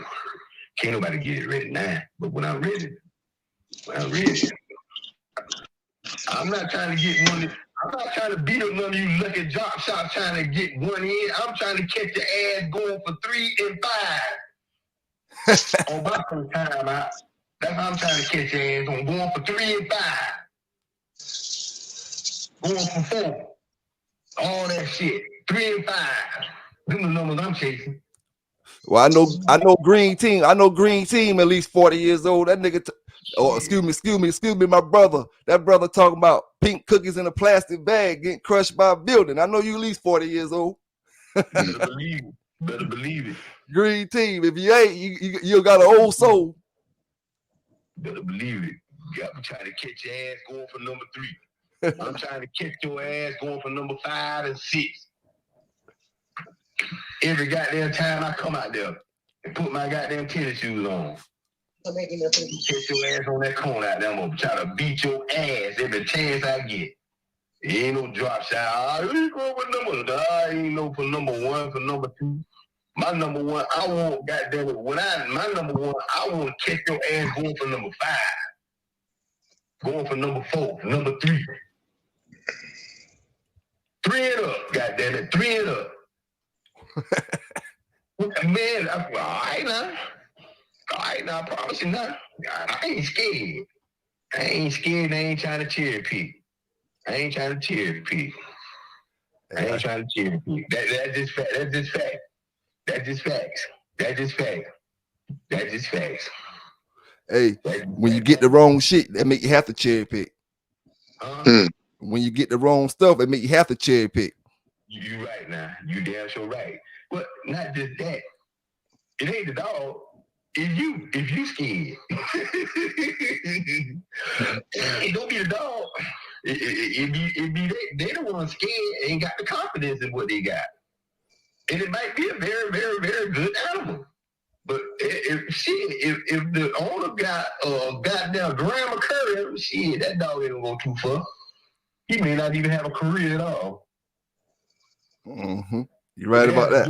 F: nobody get it ready now. But when I'm ready, I'm not trying to get one. I'm not trying to beat up none of you lucky drop shots trying to get one in. I'm trying to catch your ass going for 3 and 5. On my first time out. That's how I'm trying to catch your ass on. Going for 3 and 5. Going for 4. All that shit. 3 and 5. Them the numbers I'm chasing.
D: Well, I know Green Team. I know Green Team at least 40 years old. That nigga, excuse me, my brother. That brother talking about pink cookies in a plastic bag getting crushed by a building. I know you at least 40 years old.
F: Better believe it.
D: Green Team. If you ain't, you got an old soul.
F: Better believe it. I'm trying to catch your ass going for number 3. I'm trying to catch your ass going for number 5 and 6. Every goddamn time I come out there and put my goddamn tennis shoes on. Catch your ass on that corner out there. I'm gonna try to beat your ass every chance I get. It ain't no drop shot. You go with number. I ain't no for number 1, for number 2. My number 1, I want goddamn it. My number 1, I want to catch your ass going for number 5. Going for number 4, number 3. 3 it up, goddamn it. 3 it up. Man, all right now, I promise you now. I ain't scared. I ain't trying to cherry pick. That's just facts.
D: Hey, when you get the wrong shit, that make you have to cherry pick. When you get the wrong stuff, it make you have to cherry pick.
F: You right now. You damn sure right. But not just that. It ain't the dog. It's you. If you scared. It don't be the dog. It be they the ones scared and ain't got the confidence in what they got. And it might be a very, very, very good animal. But if the owner got goddamn grandma curry, shit, that dog ain't gonna go too far. He may not even have a career at all.
D: Mm-hmm. You're right about that.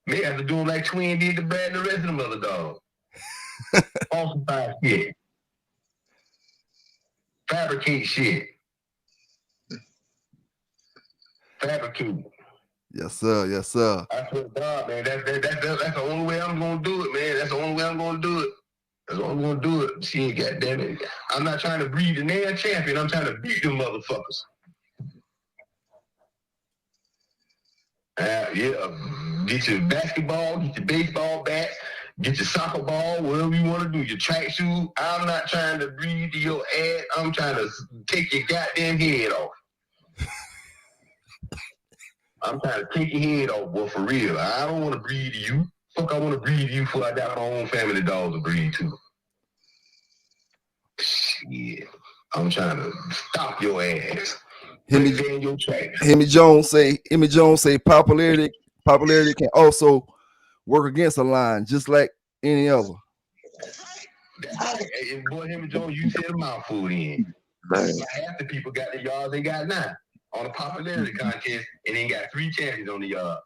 F: May have to do him like Twin did to Brad and the rest of them other dogs. Falsified shit. Fabricate shit. Fabricate.
D: Yes, sir.
F: I swear to God, man. That's the only way I'm gonna do it, man. That's the only way I'm gonna do it. Shit, goddamn it. I'm not trying to breed the damn champion. I'm trying to beat them motherfuckers. Yeah, get your basketball, get your baseball bat, get your soccer ball, whatever you want to do, your track shoe. I'm not trying to breathe to your ass. I'm trying to take your goddamn head off. I'm trying to take your head off, boy, for real. I don't want to breathe to you. Fuck, I want to breathe to you before I got my own family dogs to breathe to. Shit. I'm trying to stop your ass.
D: Hemi Jones say popularity can also work against a line just like any other.
F: And boy, Hemi Jones, you said a mouthful in. Half the people got the yards they got now on a popularity contest, and they got 3 champions on the yard.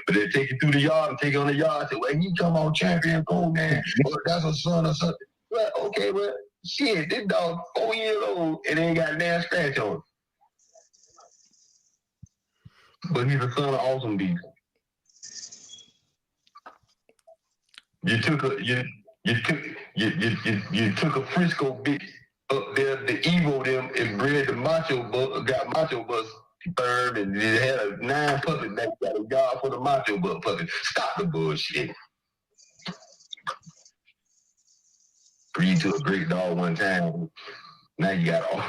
F: But they take you through the yard and take you on the yard. Say, well, you come on champion, go, man. Well, that's a son or something. Well, okay, well, shit, this dog 4 years old and ain't got a damn scratch on him. But he's a son of awesome beef. You took a Frisco bitch up there, the Evo them, and bred the Macho Bus, got Macho Bus sperm, and they had a 9 puppet that got a yard for the Macho Bus puppet. Stop the bullshit. Breed to a great dog one time. Now you got all.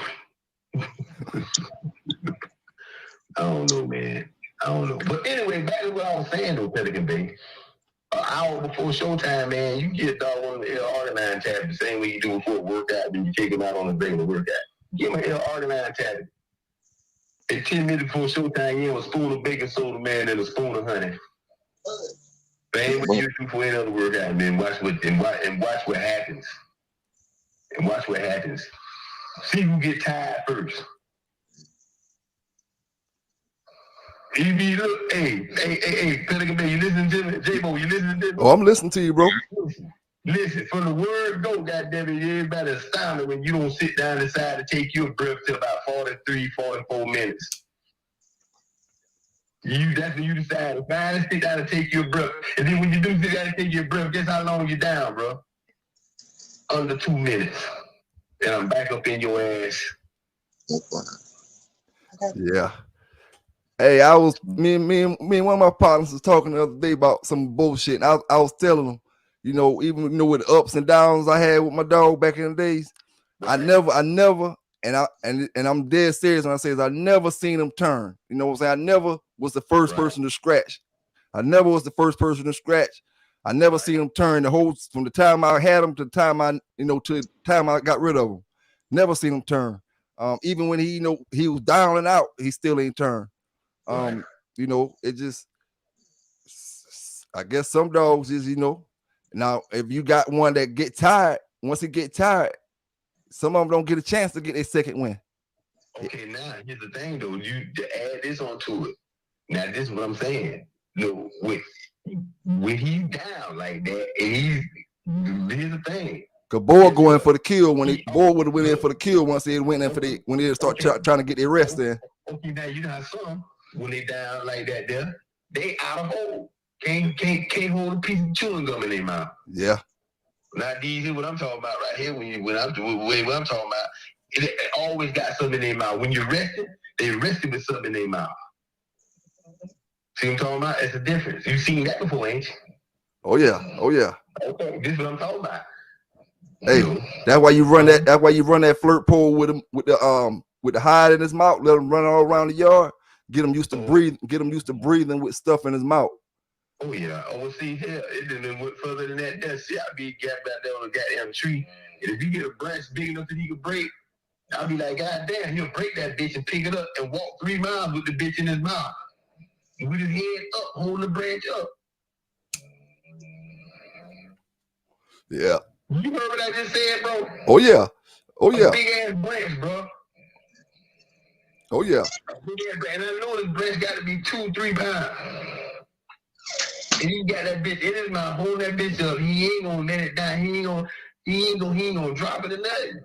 F: I don't know, man. I don't know. But anyway, back to what I was saying though, Pelican Bay. An hour before showtime, man, you get a dog on the L-arginine tablet the same way you do before a workout, then you take him out on a regular workout. Give him an L-arginine tablet. At 10 minutes before showtime, you have a spoon of baking soda, man, and a spoon of honey. Same what you do for any other workout, man. Watch what happens. And watch what happens. See who get tired first. Hey, Pelican Bay, you listening to me? J-Bo, you listening to me?
D: Oh, I'm listening to you, bro.
F: Listen, from the word go, goddammit, everybody astounded when you don't sit down and decide to take your breath to about 43, 44 minutes. That's when you decide to finally sit down and take your breath. And then when you do sit down and take your breath, guess how long you're down, bro? Under 2 minutes. And I'm back up in your ass.
D: Yeah. Hey, me and one of my partners was talking the other day about some bullshit. And I was telling them, even with the ups and downs I had with my dog back in the days, I never, and I'm dead serious when I say this, I never seen him turn. You know what I'm saying? I never was the first person to scratch. I never seen him turn from the time I had him to the time to the time I got rid of him. Never seen him turn. Even when he was down and out, he still ain't turned. It just, I guess some dogs is, now if you got one that get tired, once he get tired, some of them don't get a chance to get their second win.
F: Okay, now here's the thing though, you to add this onto it. Now this is what I'm saying. When he's down like that, and here's the thing.
D: Cause Boy going for the kill Boy would have went in for the kill once he went in when they start trying to get their rest in.
F: Okay, now you know how some when they down like that, they out of hold. Can't hold a piece of chewing gum in their mouth.
D: Yeah.
F: Now these is what I'm talking about right here. What I'm talking about, it always got something in their mouth. When you're resting, they rested with something in their mouth. See what I'm talking about? It's a difference. You've seen that before, ain't you?
D: Oh yeah.
F: Okay, this is what I'm talking about.
D: Hey, that's why you run that. That's why you run that flirt pole with the hide in his mouth. Let him run all around the yard. Get him used to breathe. Get him used to breathing with stuff in his mouth.
F: Oh yeah. Oh, see here, it didn't went further than that. See, I'll be gapped out there on a goddamn tree, and if you get a branch big enough that he can break, I'll be like, God damn, he'll break that bitch and pick it up and walk 3 miles with the bitch in his mouth, with his head up, holding the branch up.
D: Yeah.
F: You heard what I just said, bro?
D: Oh yeah.
F: A big ass branch, bro.
D: Oh yeah.
F: And I know this branch got to be 2-3 pounds. And he got that bitch in his mouth, holding that bitch up. He ain't gonna let it down. He ain't gonna drop it or nothing.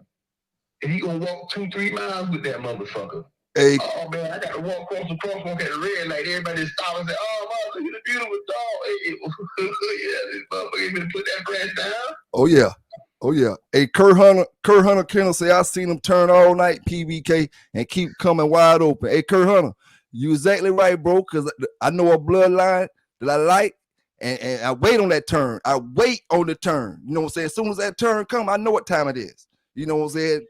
F: And he gonna walk 2-3 miles with that motherfucker.
D: Hey.
F: Oh man, I gotta walk across the crosswalk at the red light. Everybody stop and say, "Oh man, look at the beautiful dog." Hey, yeah, this motherfucker gonna put that branch down.
D: Oh yeah. Hey, Kurt Hunter Kennels say I seen him turn all night PBK and keep coming wide open. Hey, Kurt Hunter, You exactly right, bro. Because I know a bloodline that I like, and I wait on that turn. I wait on the turn. You know what I'm saying? As soon as that turn come, I know what time it is. You know what I'm saying?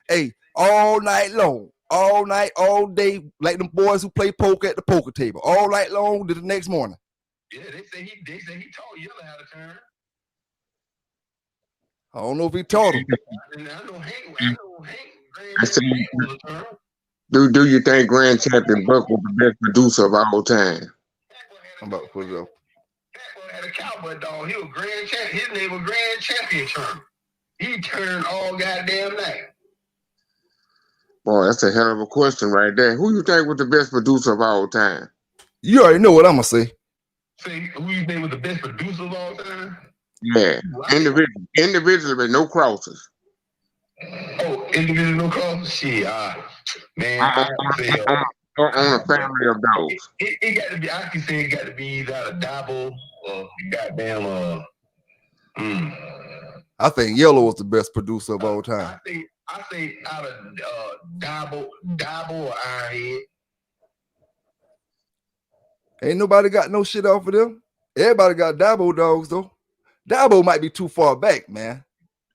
D: Hey, all night long, all night, all day, like them boys who play poker at the poker table, all night long to the next morning.
F: Yeah, they say he taught Yellow how to turn.
D: I don't know if he taught him.
F: And I know Hank.
E: I say, do you think Grand Champion Buck was the best producer of all time?
D: I'm about to put it up.
F: That boy had a cowboy dog. He was Grand Champion. His name was Grand Champion Turn. He turned all goddamn night.
E: Boy, that's a hell of a question right there. Who you think was the best producer of all time?
D: You already know what I'm gonna say.
F: Say who you think was the best producer of all time?
E: Yeah, individually, but no crosses.
F: Oh, individual no crosses? Shit, man, I say
E: on a family of those.
F: It got to be. I can say it got to be either out of Dabo or goddamn.
D: I think Yellow was the best producer of all time.
F: I say out of Dabo or Ironhead.
D: Ain't nobody got no shit off of them. Everybody got Dabo dogs though. Dabo might be too far back, man.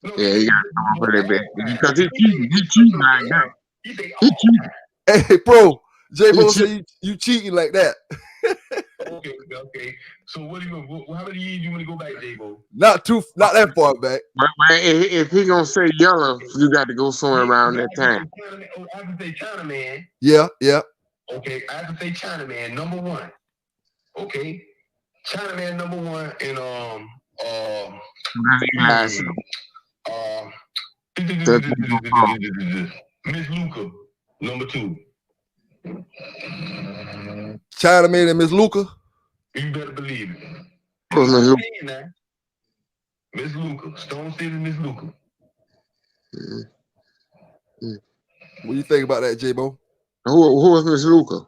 E: Yeah, he got to come up with it because he cheating like that. He cheating.
D: Hey, bro, J-Bo said you cheating like that.
F: Okay. So what do you? How many years you want to go back, J-Bo?
D: Not that far back.
E: But if he gonna say Yellow, you got to go somewhere around that time.
F: I have to say China Man.
D: Yeah.
F: Okay, I have to say China Man number one. Okay, China Man number one, and Miss Luca number two.
D: China Man and Miss Luca.
F: You better believe it. Miss Luca, Stone City, Miss Luca.
D: What do you think about that, J-Bo?
E: Who was Miss Luca?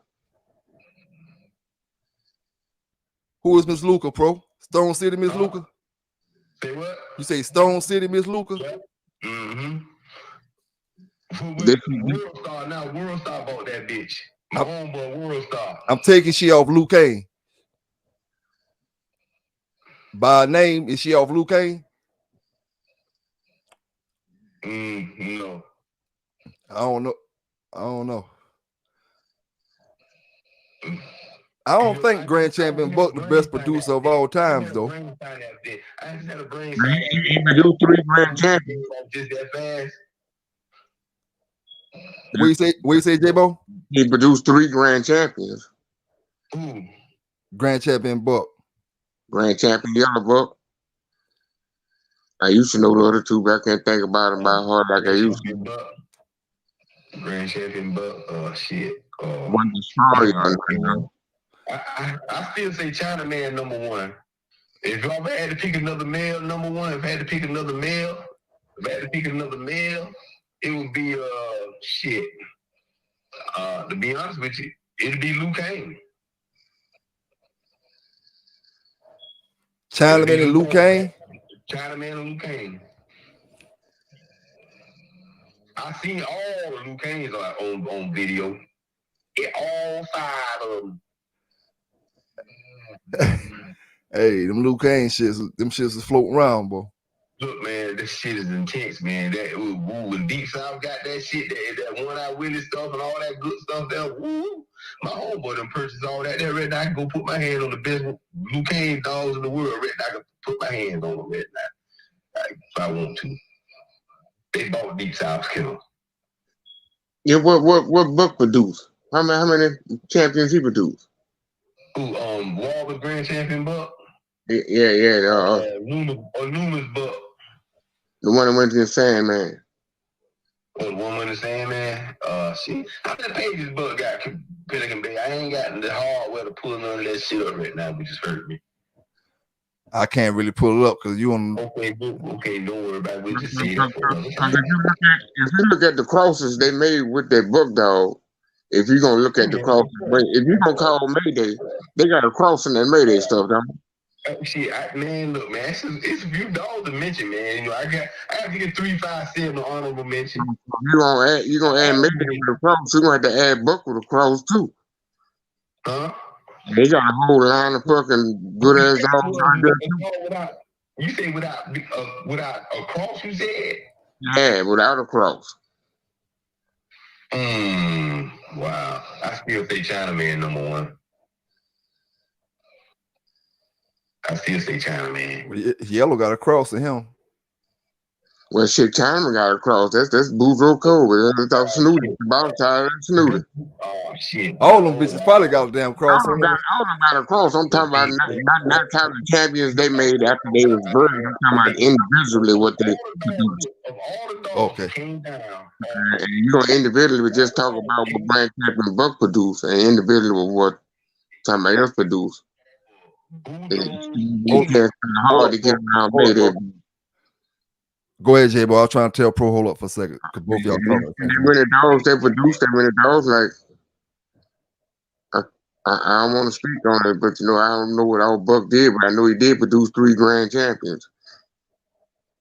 D: Who is Miss Luca, pro? Stone City, Miss Luca?
F: Say what?
D: You say Stone City, Miss Luca?
F: Mm-hmm. World Star now. World Star bought that bitch. My homeboy World Star.
D: I'm taking she off Luke Kane. By name, is she off Luke Kane?
F: No.
D: I don't know. I don't think Grand Champion Buck the best producer of all times, though.
F: I just had a brain.
E: He produced 3 Grand Champions.
F: Just that fast.
D: What you say, J-Bo?
E: He produced 3 Grand Champions.
F: Ooh.
D: Grand Champion Buck.
E: Grand Champion Yellow Buck. I used to know the other 2, but I can't think about them by heart like I used to.
F: Grand Champion Buck. Shit.
E: One destroyer.
F: I still say China Man number one. If I had to pick another male number one, if I had to pick another male, it would be shit. To be honest with you, it'd be Luke Kane.
D: China Man and Luke Kane?
F: China Man and Luke Kane. I seen all the Luke Kanes on video. All 5 of them.
D: Hey, them Luke Kane shits is floating around, bro.
F: Look, man, this shit is intense, man. That when Deep South got that shit, that One Eye Willie stuff and all that good stuff there, my homeboy done purchased all that there right now. I can go put my hand on the best Luke Kane dogs in the world right now. I can put my hands on them right now if I want to. They bought Deep South's kennel.
E: Yeah, what Buck produced? How many champions he produced?
F: Walter's Grand Champion Buck.
E: Yeah.
F: Numa's Buck.
E: The one that went to the Sandman.
F: Oh, the one with the Sandman? Shit. How many pages Buck got Pelican Bay? I ain't got the hardware to pull none of that shit up right now, which just hurt me.
D: I can't really pull it up because you on.
F: Okay, don't worry about it. We just see it.
E: If you look at the crosses they made with that Buck dog, if you're gonna look at the crosses, if you're gonna call Mayday, they got a cross in that Mayday stuff, don't they?
F: Shit, man, look, man, it's a few dogs to mention, man. You know, I have to get 3, 5, 7 honorable mention.
E: You're gonna add Mayday with a cross. You're gonna have to add Buck with a cross too.
F: Huh?
E: They got a whole line of fucking good ass dogs out there.
F: You say without a cross, you said?
E: Yeah, without a cross.
F: Wow. I still say Chinaman #1. I still say Chinaman.
D: Yellow got a cross in him.
E: Well, shit, China got a cross. That's Boudreaux Cole. That's off Snooty. About time, Snooty.
F: Oh shit!
D: All them bitches probably got a damn cross on them.
E: All of them got a cross. I'm talking about not counting the champions they made after they was birthed. I'm talking about individually what they produced.
D: Okay.
E: And you know, individually just talk about what Grand Champion Buck produced, and individually what somebody else produced. It's hard to get around that.
D: Go ahead, J-Bo. I was trying to tell Pro hold up for a second because both of y'all talking.
E: Many dogs they produced, that many dogs, like I don't want to speak on it, but you know, I don't know what our Buck did, but I know he did produce 3 grand champions.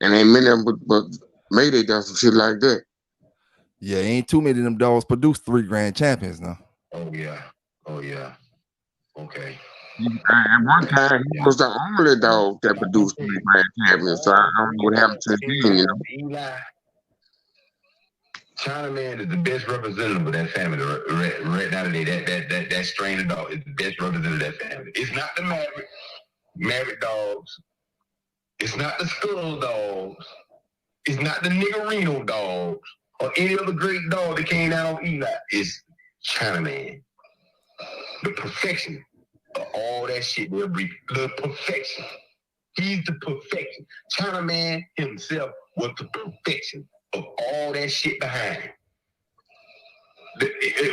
E: And ain't many of them but Mayday done some shit like that.
D: Yeah, ain't too many of them dogs produced 3 grand champions now.
F: Oh yeah. Okay.
E: At one time, he was the only dog that produced 3 grand champions. So I don't know what happened to him, you know.
F: Chinaman is the best representative of that family right now today. That strain of dog is the best representative of that family. It's not the Maverick dogs. It's not the Skull dogs. It's not the Niggerino dogs or any other great dog that came out on Eli. It's Chinaman. The perfection of all that shit they'll bring. The perfection. He's the perfection. Chinaman himself was the perfection of all that shit behind him.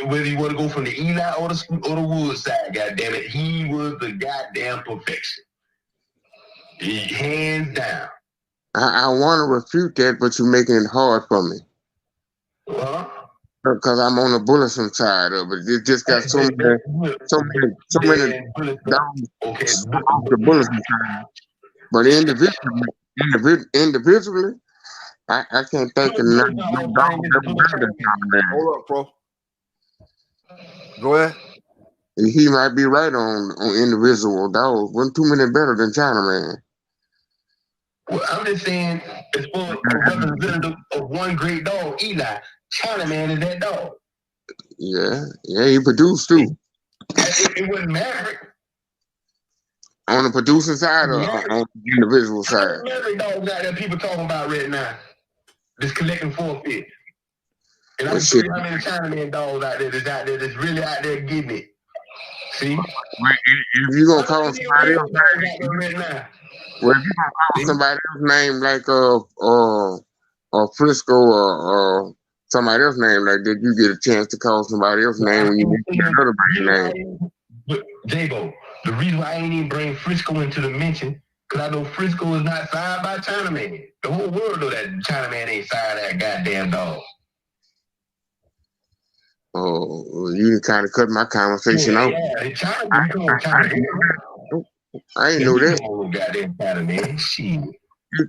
F: Whether you want to go from the Eli or the Wood side, goddamn it, he was the goddamn perfection. Hands down.
E: I want to refute that, but you're making it hard for me.
F: Huh?
E: Because I'm on the Bullison side of it. It just got so many dogs off the Bullison side. But individually, I can't think of no dog ever better than Chinaman.
D: Hold up, Pro. Go ahead.
E: He might be right on individual dogs. Wasn't too many better than Chinaman.
F: Well, I'm just saying, as far as a representative of one great dog, Eli, Chinaman is that dog.
E: Yeah, he produced too.
F: It wasn't Maverick.
E: On the producing side or on the individual side?
F: Maverick dogs out there people talking about right now. Just collecting forfeit. And I'm sure how many Chinaman dogs out there that's really out there getting it. See?
E: Well, if you're gonna call somebody else right now. Well, if you're gonna call somebody else's name like Frisco or somebody else's name like that, you get a chance to call somebody else's name when you get another name.
F: But J-Bo, the reason why I ain't even bring Frisco into the mention, because I know Frisco is not signed by Chinaman. The whole world know that Chinaman ain't signed that goddamn dog.
E: Oh, you kind of cut my conversation out. I ain't know that.
F: Goddamn Chinaman, shit.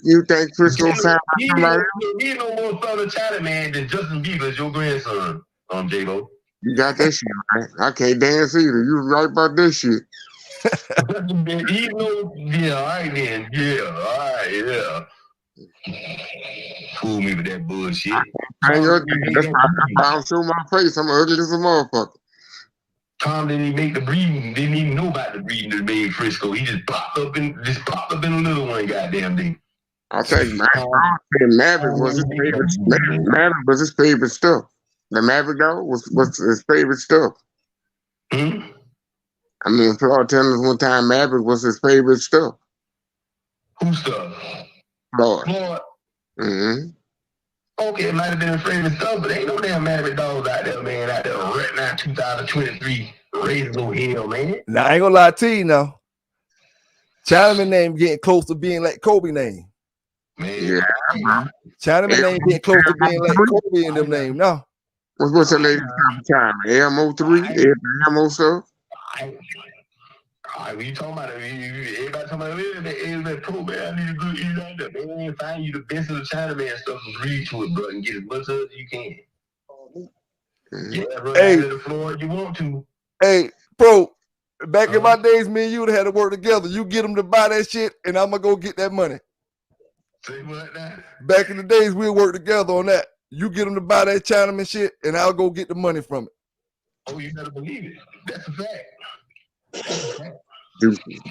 E: You think Frisco signed by somebody else?
F: You no more Southern Chinaman than Justin Bieber is your grandson, J-Bo.
E: You got that shit right. I can't dance either. You right about this shit.
F: Yeah, all right then. Yeah, all right, yeah. Fool me with that bullshit.
E: That's why I'll show my face. I'm ugly as a motherfucker.
F: Tom didn't even make the breeding. Didn't even know about the breeding that made Frisco. He just popped up in a little one goddamn thing.
E: I think Maverick was his favorite. Maverick was his favorite stuff. The Maverick dog was his favorite stuff.
F: Mm-hmm.
E: I mean, Florida telling us one time Maverick was his favorite stuff.
F: Who stuff?
E: Floyd.
F: Mm-hmm. Okay, it might have been his favorite stuff, but ain't no damn Maverick dogs out there, man. Out there right now, 2023, raising no hell, man.
D: Now I ain't gonna lie to you now. Chinaman name getting close to being like Kobe name.
F: Man,
E: yeah.
D: Chinaman name getting close to being like Kobe in them name now.
E: What's the latest time? AMO3? AMO stuff?
F: What you talking about? Everybody talking about everybody pro, man. I need a good eat out there. Man, find you the best of the Chinaman stuff and read to it, bro, and get as much of it as you can. Yeah, run out of the floor if you want to.
D: Hey, Bro, back in my days, me and you had to work together. You get them to buy that shit, and I'm gonna go get that money.
F: Say what now?
D: Back in the days, we'd work together on that. You get them to buy that Chinaman shit, and I'll go get the money from it.
F: Oh, you better believe it. That's a fact. That's a fact.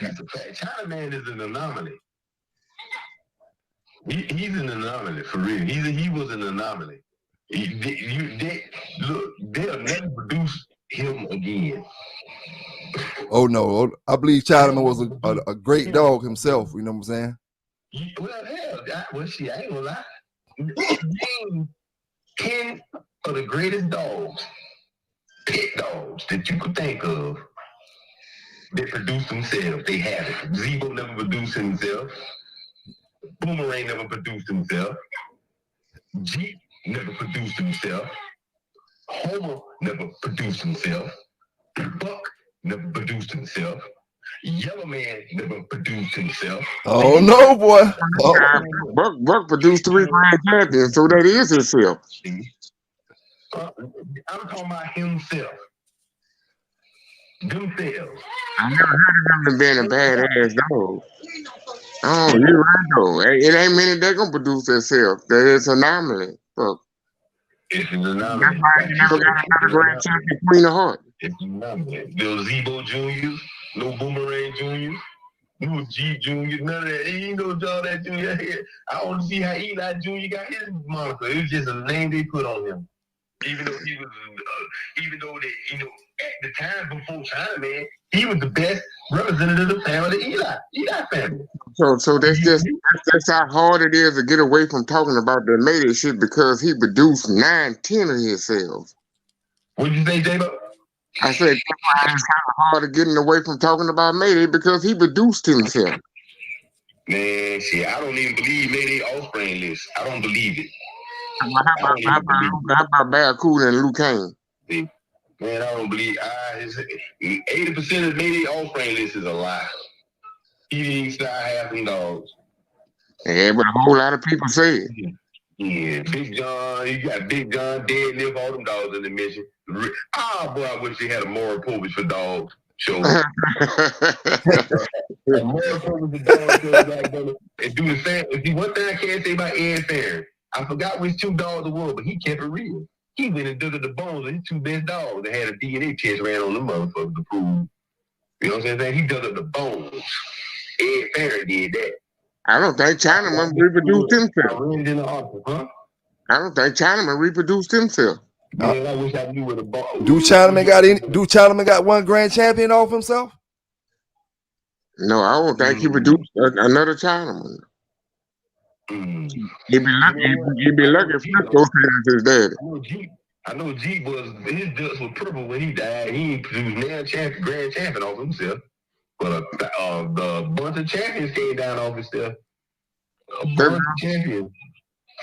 F: That's a fact. Chinaman is an anomaly. He's an anomaly for real. He was an anomaly. Look, they'll never produce him again.
D: Oh no, I believe Chinaman was a great dog himself. You know what I'm saying?
F: Well, hell, shit, I ain't gonna lie. Name 10 of the greatest dogs, pet dogs that you could think of that produce themselves. They have it. Zebo never produced himself. Boomerang never produced himself. Jeep never produced himself. Homer never produced himself. Buck never produced himself. Yellow Man never produced himself.
D: Oh no, boy.
E: Buck produced 3 grand champions, so that is himself.
F: I'm talking about himself. Themselves.
E: I never heard of him being a badass dog. Oh, you're right though. It ain't many that gonna produce themselves. That is an anomaly. Fuck.
F: It's an anomaly.
E: That's why you never got another grand champion Queen of Heart.
F: It's an anomaly. Little Zebo Jr., no Boomerang Jr., no G Jr., none of that. You know, all that Jr. I don't see how Eli Jr. got his moniker. It was just a name they put on him. Even though he was, at the time before Chinaman, he was the best representative of the family, Eli family.
E: So that's how hard it is to get away from talking about the Mayday shit because he produced 9-10 of himself.
F: What did you say, J-Lo?
E: I said that's why it's kind of hard to getting away from talking about Mayday because he produced himself.
F: Man, shit, I don't even believe Mayday offspring list. I don't believe it.
E: How about Barracuda and Luke Kane?
F: Man, I don't believe 80% of Mayday offspring list is a lie. He didn't start half them dogs.
E: Yeah, but a whole lot of people say it.
F: Yeah, Big John, you got Big John, Deadlift, all them dogs in the mission. Boy, I wish they had a moral Povich for dogs show. A moral Povich for dogs show back then. And do the same. See, one thing I can't say about Ed Farron, I forgot which 2 dogs it was, but he kept it real. He went and dug at the bones of his 2 best dogs. They had a DNA test ran on them motherfuckers to prove. You know what I'm saying? He dug at the bones. Ed Farron did that.
E: I don't think Chinaman reproduced himself.
F: Huh?
E: I don't think Chinaman reproduced himself.
F: Man, I wish I knew where the ball.
D: Do Chinaman got 1 grand champion off himself?
E: No, I don't think he produced another Chinaman. He'd be lucky if Frisco said his daddy.
F: I know Jeep was his guts was purple when he died. He ain't produced grand champion off himself. But the bunch of champions came down off himself. A bunch of champions.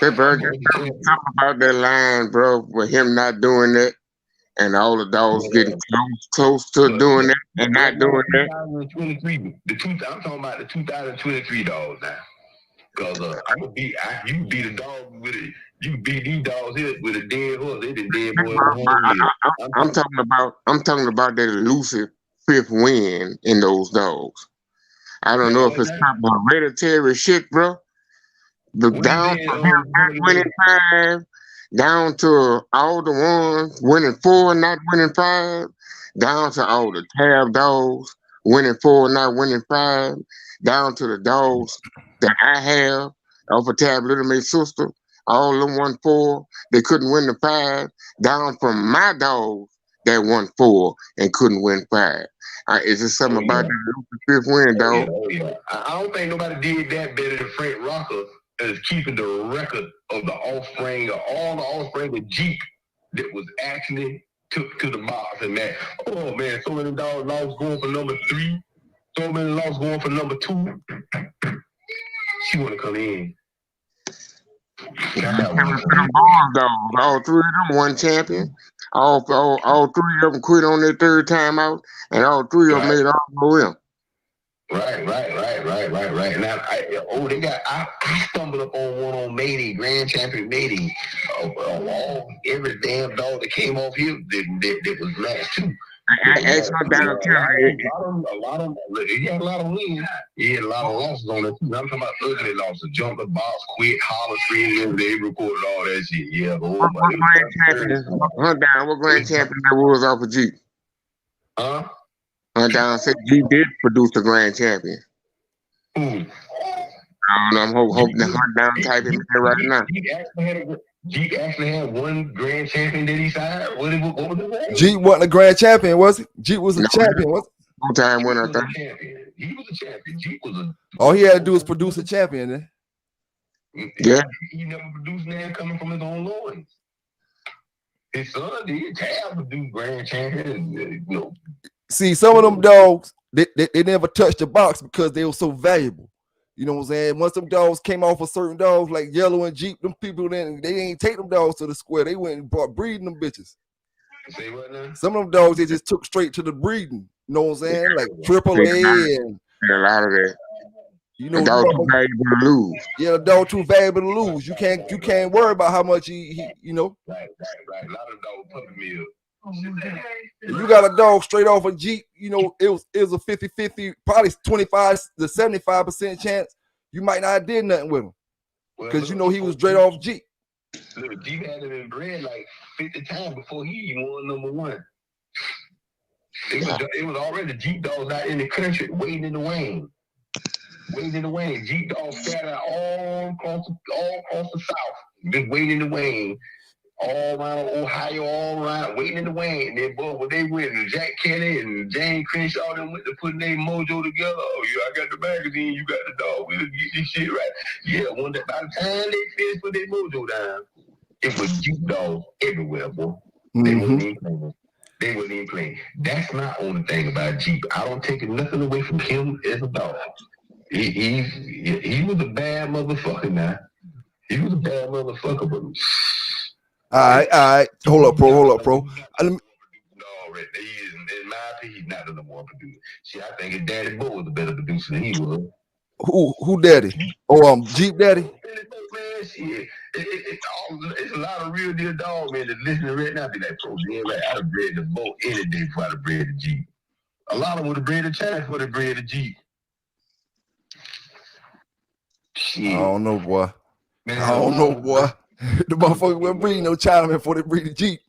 E: Hey, bro, something about that line, bro, with him not doing that and all the dogs getting close to doing that and not doing that.
F: 2023, I'm talking about the 2023 dogs now. Because you can beat a dog with it. You can beat these dogs here with a dead horse. They did dead boy.
E: I'm talking about that elusive 5th win in those dogs. I don't know if it's kind of hereditary shit, bro. But down from him not winning 5, down to all the ones winning 4, not winning 5, down to all the tab dogs winning 4, not winning 5, down to the dogs that I have off a tab little my sister, all them won 4, they couldn't win the 5, down from my dogs that won 4 and couldn't win 5. It's just something about the 5th win, dog.
F: I don't think nobody did that better than Frank Rocker is keeping the record of the offspring of all the offspring of Jeep that was actually took to the box and man, oh man, so many dogs lost going for number 3, so many lost going for number 2. She wanna come in.
E: All 3 of them won champion. All 3 of them quit on their 3rd time out, and all 3 of them made all the way.
F: Right. Now, I stumbled up on one on Mayday, Grand Champion Mayday. Every damn dog that came off here that was last 2.
E: I asked my down
F: a lot of he had a lot of wins. He had a lot of losses on it. I'm talking about ugly losses. Jump the box, quit, holler, scream, they recorded all that shit. Yeah,
E: What grand champion? Hunt down. What grand champion that was off of Jeep?
F: Huh?
E: Hunt down said Jeep did produce the grand champion.
F: Who?
E: I don't know. I'm hoping the Hunt down type in there right now.
F: Jeep actually had one grand champion that he signed. What was it?
D: Jeep wasn't a grand champion, was he? Jeep was a champion, was he?
E: Two-time winner, I think.
F: He was a champion. Jeep was a.
D: All he had to do was produce a champion, then.
E: Yeah.
F: He never produced none coming from his own loins. His son did. Tab produced grand champion. You know.
D: See, some of them dogs, they never touched the box because they were so valuable. You know what I'm saying? Once them dogs came off of certain dogs like Yellow and Jeep, them people then they ain't take them dogs to the square. They went and brought breeding them bitches.
F: Say what now?
D: Some of them dogs they just took straight to the breeding. You know what I'm saying? Like AAA and
E: a lot of that.
D: You know,
E: the dog too valuable to lose.
D: Yeah, the dog too valuable to lose. You can't worry about how much he you know.
F: Right. A lot of dog puppy meal.
D: If you got a dog straight off a Jeep, you know, it was a 50-50, probably 25 to 75% chance you might not have did nothing with him. Because you know he was straight off Jeep.
F: Look, Jeep had him in bred like 50 times before he even won number one. It was already Jeep dogs out in the country waiting in the wing. Jeep dogs scattered all across the South, just waiting in the wing. All around Ohio, all around, waiting in the wing. And then, boy, when they went, and Jack Kenny and James Crenshaw, them went to put their mojo together. Oh, yeah, I got the magazine, you got the dog. We'll get this shit right. Yeah, by the time they finished put their mojo down, it was Jeep dogs everywhere, boy. They wasn't even playing. That's not the only thing about Jeep. I don't take nothing away from him as a dog. He was a bad motherfucker now. He was a bad motherfucker, but...
D: All right. Hold up, bro.
F: In my opinion, he's not the number one producer. See, I think his daddy Bo was a better producer than he was.
D: Who daddy? Oh, Jeep daddy?
F: Man, shit. It's a lot of real deal dog, man, that's listening right now. Be like, bro, yeah, right. I'd have bred the Bo any day before I'd have bred the Jeep. A lot of them would have bred the China before they bred the Jeep. Shit.
D: I don't know, boy. The motherfucker wouldn't breed no Chinaman before they breed the Jeep.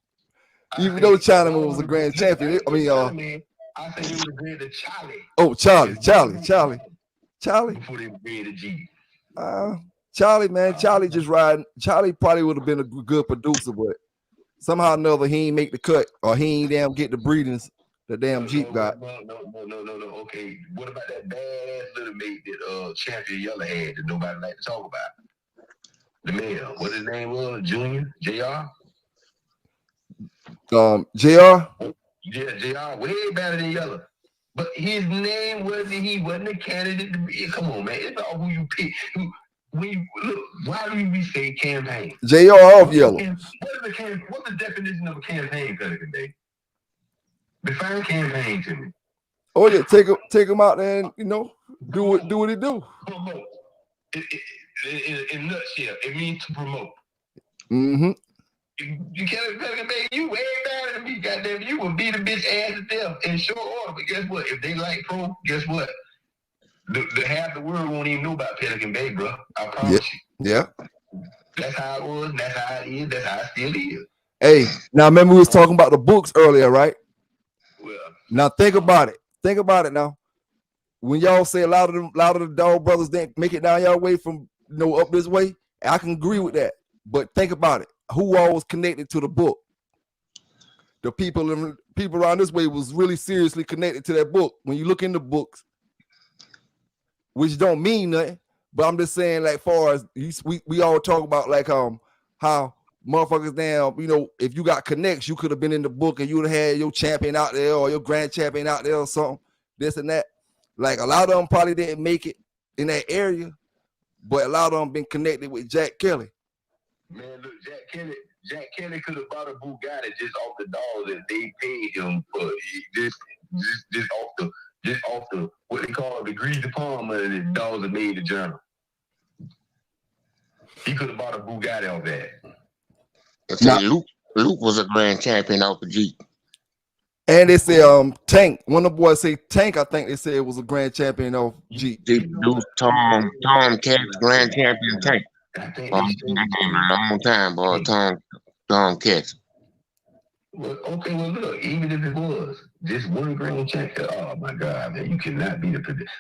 D: Even though Chinaman was a grand champion. I think
F: he would have bred the Charlie.
D: Oh, Charlie.
F: Before they bred the Jeep.
D: Charlie, man. Charlie just riding. Charlie probably would have been a good producer, but somehow or another he ain't make the cut or he ain't damn get the breedings the damn Jeep got.
F: No. Okay, what about that badass little mate that Champion Yellow had that nobody like to talk about? The male, what his name was? Junior? JR?
D: JR?
F: Yeah, JR, way better than Yellow. But his name wasn't a candidate to be. Come on, man. It's all who you pick. Why do we say campaign?
D: JR off Yellow.
F: What's the definition of a campaign, Pelican Day? Define campaign to me.
D: Oh yeah, take him out there and do what he do.
F: Promote. In a nutshell, it means to promote.
D: Mm-hmm.
F: You can't you way better than me, goddamn. You will beat a bitch ass to death in short order. But guess what? If they like pro, guess what? The half the world won't even know about Pelican Bay, bro. I promise you.
D: Yeah.
F: That's how it was. That's how it is. That's how it still is.
D: Hey, now remember we was talking about the books earlier, right?
F: Well,
D: now think about it. Think about it now. When y'all say a lot of the dog brothers didn't make it down y'all way from up this way, I can agree with that. But think about it. Who all was connected to the book? The people around this way was really seriously connected to that book. When you look in the books, which don't mean nothing, but I'm just saying, like, far as we all talk about, like, how motherfuckers down, if you got connects, you could have been in the book and you would have had your champion out there or your grand champion out there or something, this and that. Like, a lot of them probably didn't make it in that area, but a lot of them been connected with Jack Kelly.
F: Man, look, Jack Kelly could have bought a Bugatti just off the dollars that they paid him for. Just off the what they call the greasy palm money that dollars that made the journal. He could have bought a Bugatti off that.
E: Luke was a grand champion off the Jeep.
D: And they say Tank. One of the boys say Tank. I think they said it was a grand champion of G.
E: Deep Deuce, Tom Catch, Grand Champion Tank.
F: I think
E: Oh,
F: they
E: I've
F: should.
E: seen that game a long time, boy. Tom Catch.
F: Well, okay, well, look, even if it was just one grand check, oh my God, man, you cannot be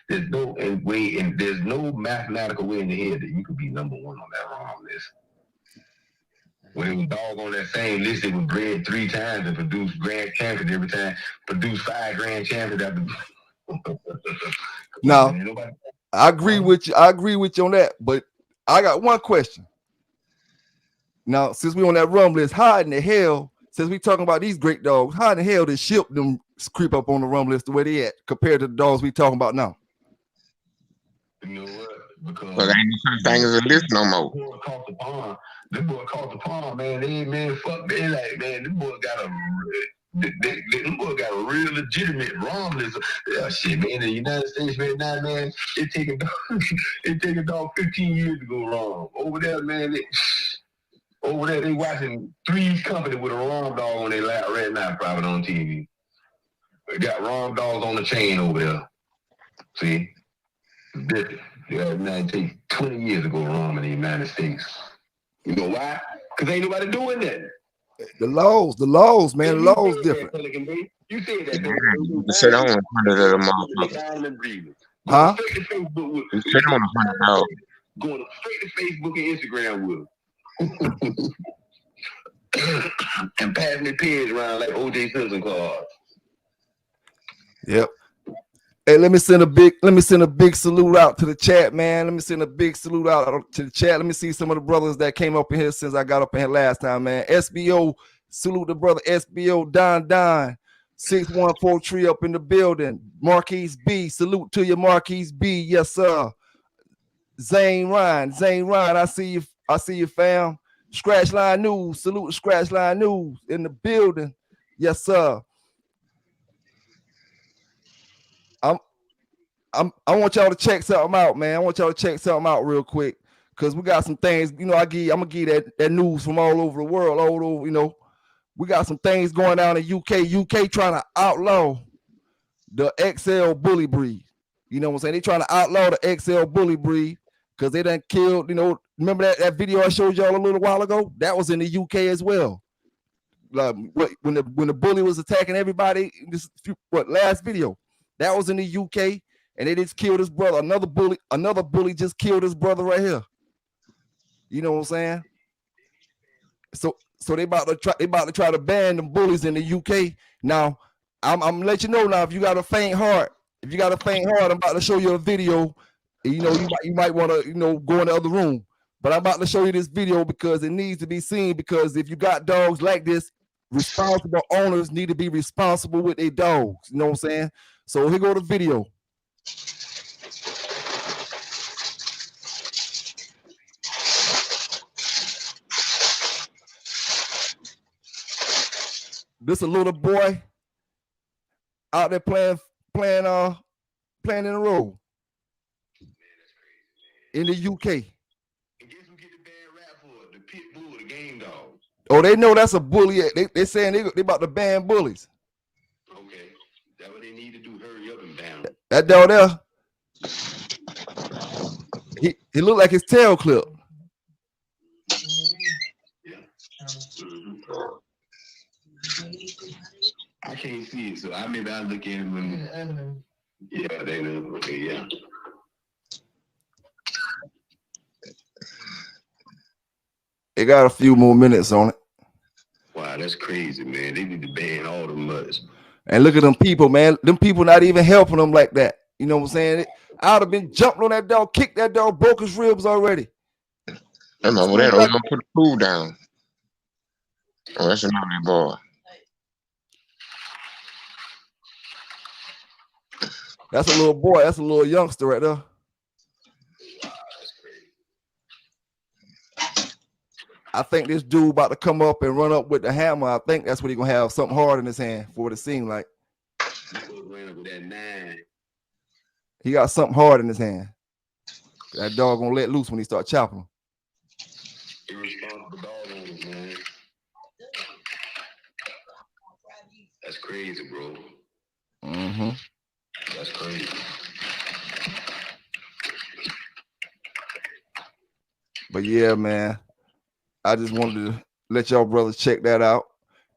F: there's no way, and there's no mathematical way in the head that you could be number one on that wrong list. When it was dog on that same list, it was bred 3 times and produced grand champions every time, produced 5 grand champions after.
D: Now, I agree with you. I agree with you on that. But I got one question. Now, since we on that rum list, how in the hell, since we talking about these great dogs, how in the hell did Ship them creep up on the rum list the way they at compared to the dogs we talking about now?
F: You know what? Because
E: ain't no such thing as a list no more.
F: This boy caught the palm, man. Fuck, they like, man, this boy got a real legitimate wrong list. Yeah, shit, man. In the United States right now, man, it take a dog 15 years to go wrong. Over there, man, they watching Three's Company with a wrong dog on their lap right now, probably on TV. They got wrong dogs on the chain over there. See? Different. Yeah, man, it takes 20 years to go wrong in the United States. You know why? Because ain't nobody doing that.
D: The laws, man. The laws different.
F: You say that.
E: You sit on in front of the motherfucker.
D: Huh?
E: You sit on in front of the dog.
F: Going straight to Facebook and Instagram with them. And passing their pigs around like O.J. Simpson cards.
D: Yep. Hey, let me send a big salute out to the chat, man. Let me send a big salute out to the chat. Let me see some of the brothers that came up in here since I got up in here last time, man. SBO, salute the brother SBO, Don, 614 up in the building. Marquise B, salute to you, Marquise B. Yes, sir. Zane Ryan, I see you, fam. Scratch Line News, salute to Scratch Line News in the building. Yes, sir. I want y'all to check something out, man. I want y'all to check something out real quick, because we got some things, I'm gonna give you that news from all over the world, all over, we got some things going down in UK trying to outlaw the XL bully breed. You know what I'm saying? They trying to outlaw the XL bully breed because they done killed, remember that video I showed y'all a little while ago? That was in the UK as well. When the bully was attacking everybody, last video, that was in the UK. And they just killed his brother. Another bully just killed his brother right here. You know what I'm saying? So they about to try to ban them bullies in the UK. Now, I'm gonna let you know now, if you got a faint heart, I'm about to show you a video. You might want to, go in the other room. But I'm about to show you this video because it needs to be seen, because if you got dogs like this, responsible owners need to be responsible with their dogs. You know what I'm saying? So here go the video. This a little boy out there playing in a row in the UK.
F: And guess who get the bad rap for it? The pit bull, the game dog.
D: Oh, they know that's a bully. They saying they about to ban bullies.
F: Okay, that's what they need to do. Hurry up and ban them.
D: That dog there, he looked like his tail clip.
F: Yeah. I can't see it, so maybe I'll look at it when. Yeah, they know. Okay, yeah.
D: It got a few more minutes on it.
F: Wow, that's crazy, man. They need to ban all the mutts.
D: And look at them people, man. Them people not even helping them like that. You know what I'm saying? I'd have been jumping on that dog, kicked that dog, broke his ribs already.
E: I'm over there. We're gonna put the food down. Oh, that's another boy.
D: That's a little boy. That's a little youngster right there. I think this dude about to come up and run up with the hammer. I think that's what he's gonna have, something hard in his hand for what it seemed like. He got something hard in his hand. That dog gonna let loose when he start chopping him.
F: Irresponsible dog owners, man. That's crazy, bro.
D: Mm-hmm.
F: That's crazy.
D: But yeah, man, I just wanted to let y'all brothers check that out.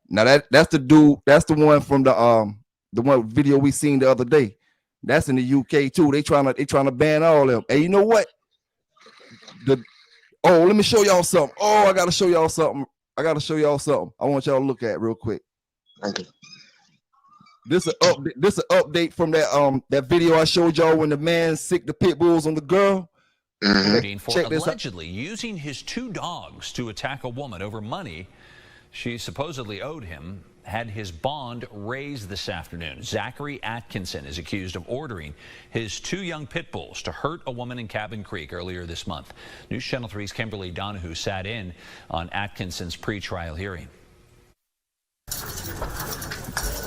D: Now that's the dude. That's the one from the one video we seen the other day. That's in the UK too. They trying to ban all of them. And you know what? Let me show y'all something. Oh, I gotta show y'all something. I want y'all to look at real quick.
E: Okay.
D: This an update from that video I showed y'all when the man sicked the pit bulls on the girl.
H: For allegedly using his 2 dogs to attack a woman over money she supposedly owed him, had his bond raised this afternoon. Zachary Atkinson is accused of ordering his 2 young pit bulls to hurt a woman in Cabin Creek earlier this month. News Channel 3's Kimberly Donahue sat in on Atkinson's pretrial hearing.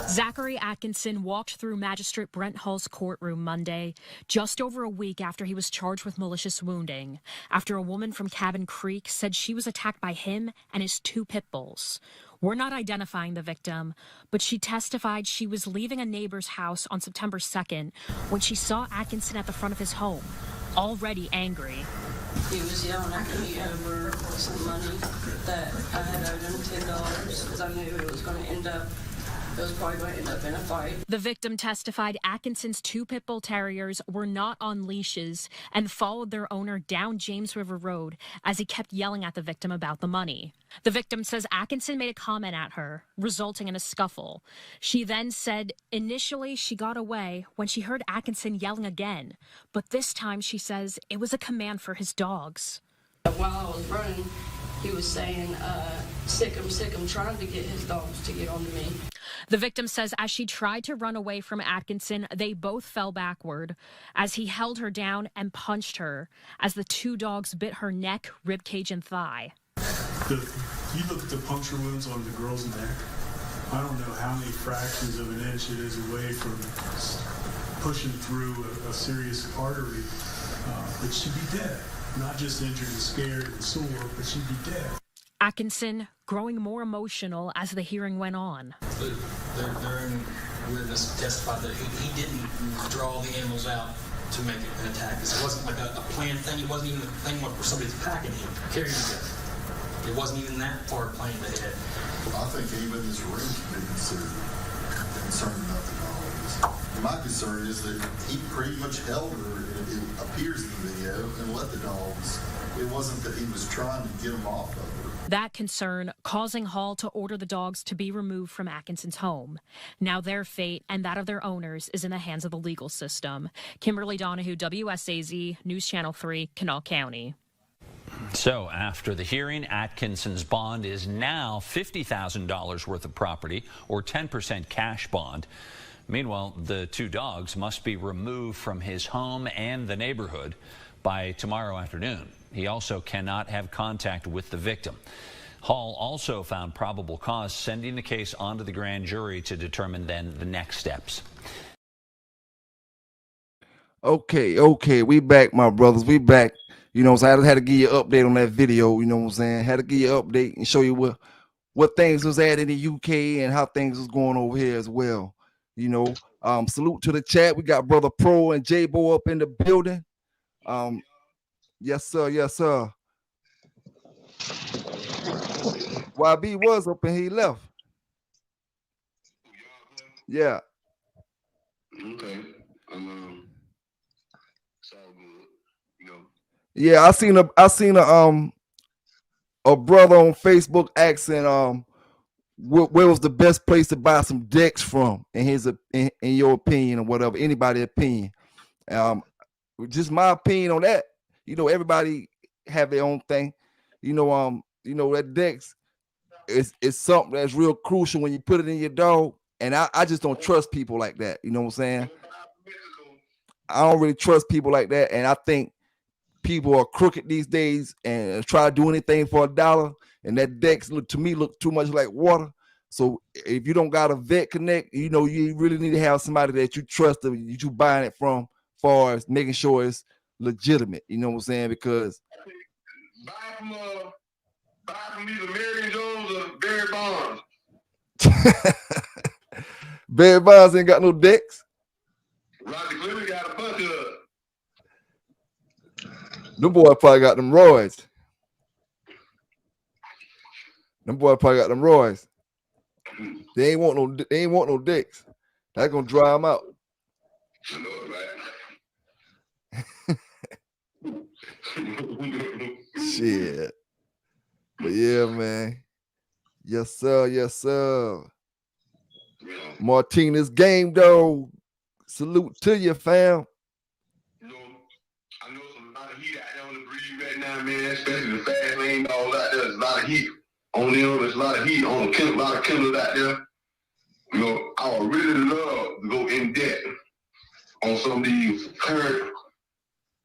I: Zachary Atkinson walked through Magistrate Brent Hull's courtroom Monday, just over a week after he was charged with malicious wounding, after a woman from Cabin Creek said she was attacked by him and his 2 pit bulls. We're not identifying the victim, but she testified she was leaving a neighbor's house on September 2nd when she saw Atkinson at the front of his home, already angry.
J: He was yelling at me over some money that I had owed him $10 because I knew it was going to end up. It was probably going to end up in a fight.
I: The victim testified Atkinson's 2 pit bull terriers were not on leashes and followed their owner down James River Road as he kept yelling at the victim about the money. The victim says Atkinson made a comment at her, resulting in a scuffle. She then said initially she got away when she heard Atkinson yelling again, but this time she says it was a command for his dogs.
J: While I was running, he was saying, sick him, trying to get his dogs to get onto me.
I: The victim says as she tried to run away from Atkinson, they both fell backward as he held her down and punched her as the 2 dogs bit her neck, ribcage, and thigh.
K: You look at the puncture wounds on the girl's neck. I don't know how many fractions of an inch it is away from pushing through a serious artery, but she'd be dead. Not just injured and scared and sore, but she'd be dead.
I: Atkinson growing more emotional as the hearing went on.
L: Their witness testified that he didn't draw the animals out to make an attack. It wasn't like a planned thing. It wasn't even a thing where somebody's attacking him, carrying him. It wasn't even that far planned ahead.
M: I think anybody in this room can be concerned about the dogs. My concern is that he pretty much held her, it appears in the video, and let the dogs. It wasn't that he was trying to get them off of her.
I: That concern causing Hall to order the dogs to be removed from Atkinson's home. Now their fate and that of their owners is in the hands of the legal system. Kimberly Donahue, WSAZ, News Channel 3, Kanawha County.
H: So after the hearing, Atkinson's bond is now $50,000 worth of property or 10% cash bond. Meanwhile, the 2 dogs must be removed from his home and the neighborhood by tomorrow afternoon. He also cannot have contact with the victim. Hall also found probable cause, sending the case on to the grand jury to determine then the next steps.
D: Okay, we back, my brothers. We back. You know, so I had to give you an update on that video. You know what I'm saying? Had to give you an update and show you what things was at in the UK and how things was going over here as well. You know, salute to the chat. We got Brother Pro and J-Bo up in the building. Yes, sir. YB was up and he left. Yeah.
F: Okay. It's all good. You know.
D: Yeah, I seen a brother on Facebook asking where was the best place to buy some decks from in your opinion or whatever, anybody's opinion. Just my opinion on that. You know, everybody have their own thing. You know, that decks is something that's real crucial when you put it in your dog. And I just don't trust people like that. You know what I'm saying? I don't really trust people like that. And I think people are crooked these days and try to do anything for $1. And that decks look too much like water. So if you don't got a vet connect, you know, you really need to have somebody that you trust that you buying it from, far as making sure it's legitimate. You know what I'm saying? Because
F: buy from either Marion Jones or Barry Bonds.
D: Barry Bonds ain't got no decks.
F: Roger Clemens got a bunch of.
D: Them boy probably got them roids. Them boy probably got them roids. They ain't want no dicks. That's gonna dry them out.
F: I know it, right?
D: Shit. But yeah, man. Yes, sir. Yes, sir. Martinez game though. Salute to you, fam.
F: You know, I know there's a lot of heat out there on the breeze right now, man. Especially the fast lane dogs out there. There's a lot of heat on them. There's a lot of heat on a lot of killers out there. You know, I would really love to go in depth on some of these current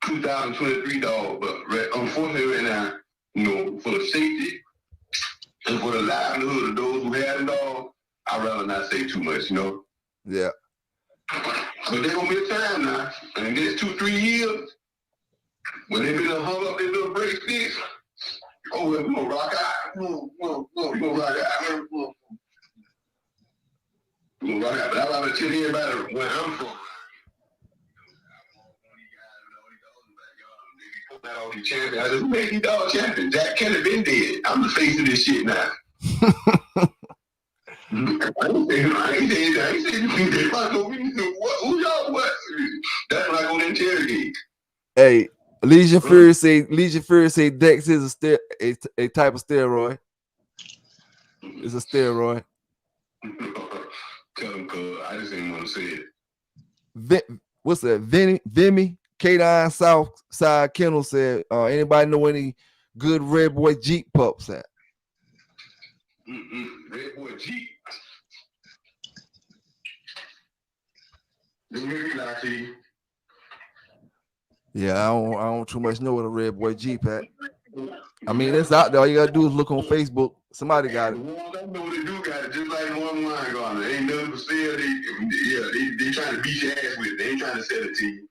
F: 2023 dogs, but unfortunately right now, you know, for the safety and for the livelihood of those who have the dog, I'd rather not say too much, you know.
D: Yeah.
F: But there's gonna be a time now, and in this 2-3 years, when they been hung up their little break sticks, oh, we're gonna rock out. We're gonna rock out. We're gonna rock out. But I'd rather tell everybody where I'm from. All these champions. I just made these dog champions. Jack Kelly been dead. I'm the face of this shit now. I ain't saying who y'all what? That's when I go to interrogate.
D: Hey, Legion Fury say Dex is a type of steroid. It's a steroid.
F: Tell him, cuz I just ain't want to say it.
D: What's that? Vimy K9 Southside Kennel said, anybody know any good Red Boy Jeep pups at?
F: Red Boy Jeep.
D: Yeah, I don't too much know what a Red Boy Jeep at. I mean, it's out there. All you gotta do is look on Facebook. Somebody got it.
F: I know they do got it, just like one line going. They ain't nothing for sale. They trying to beat your ass with it. They ain't trying to sell it to you.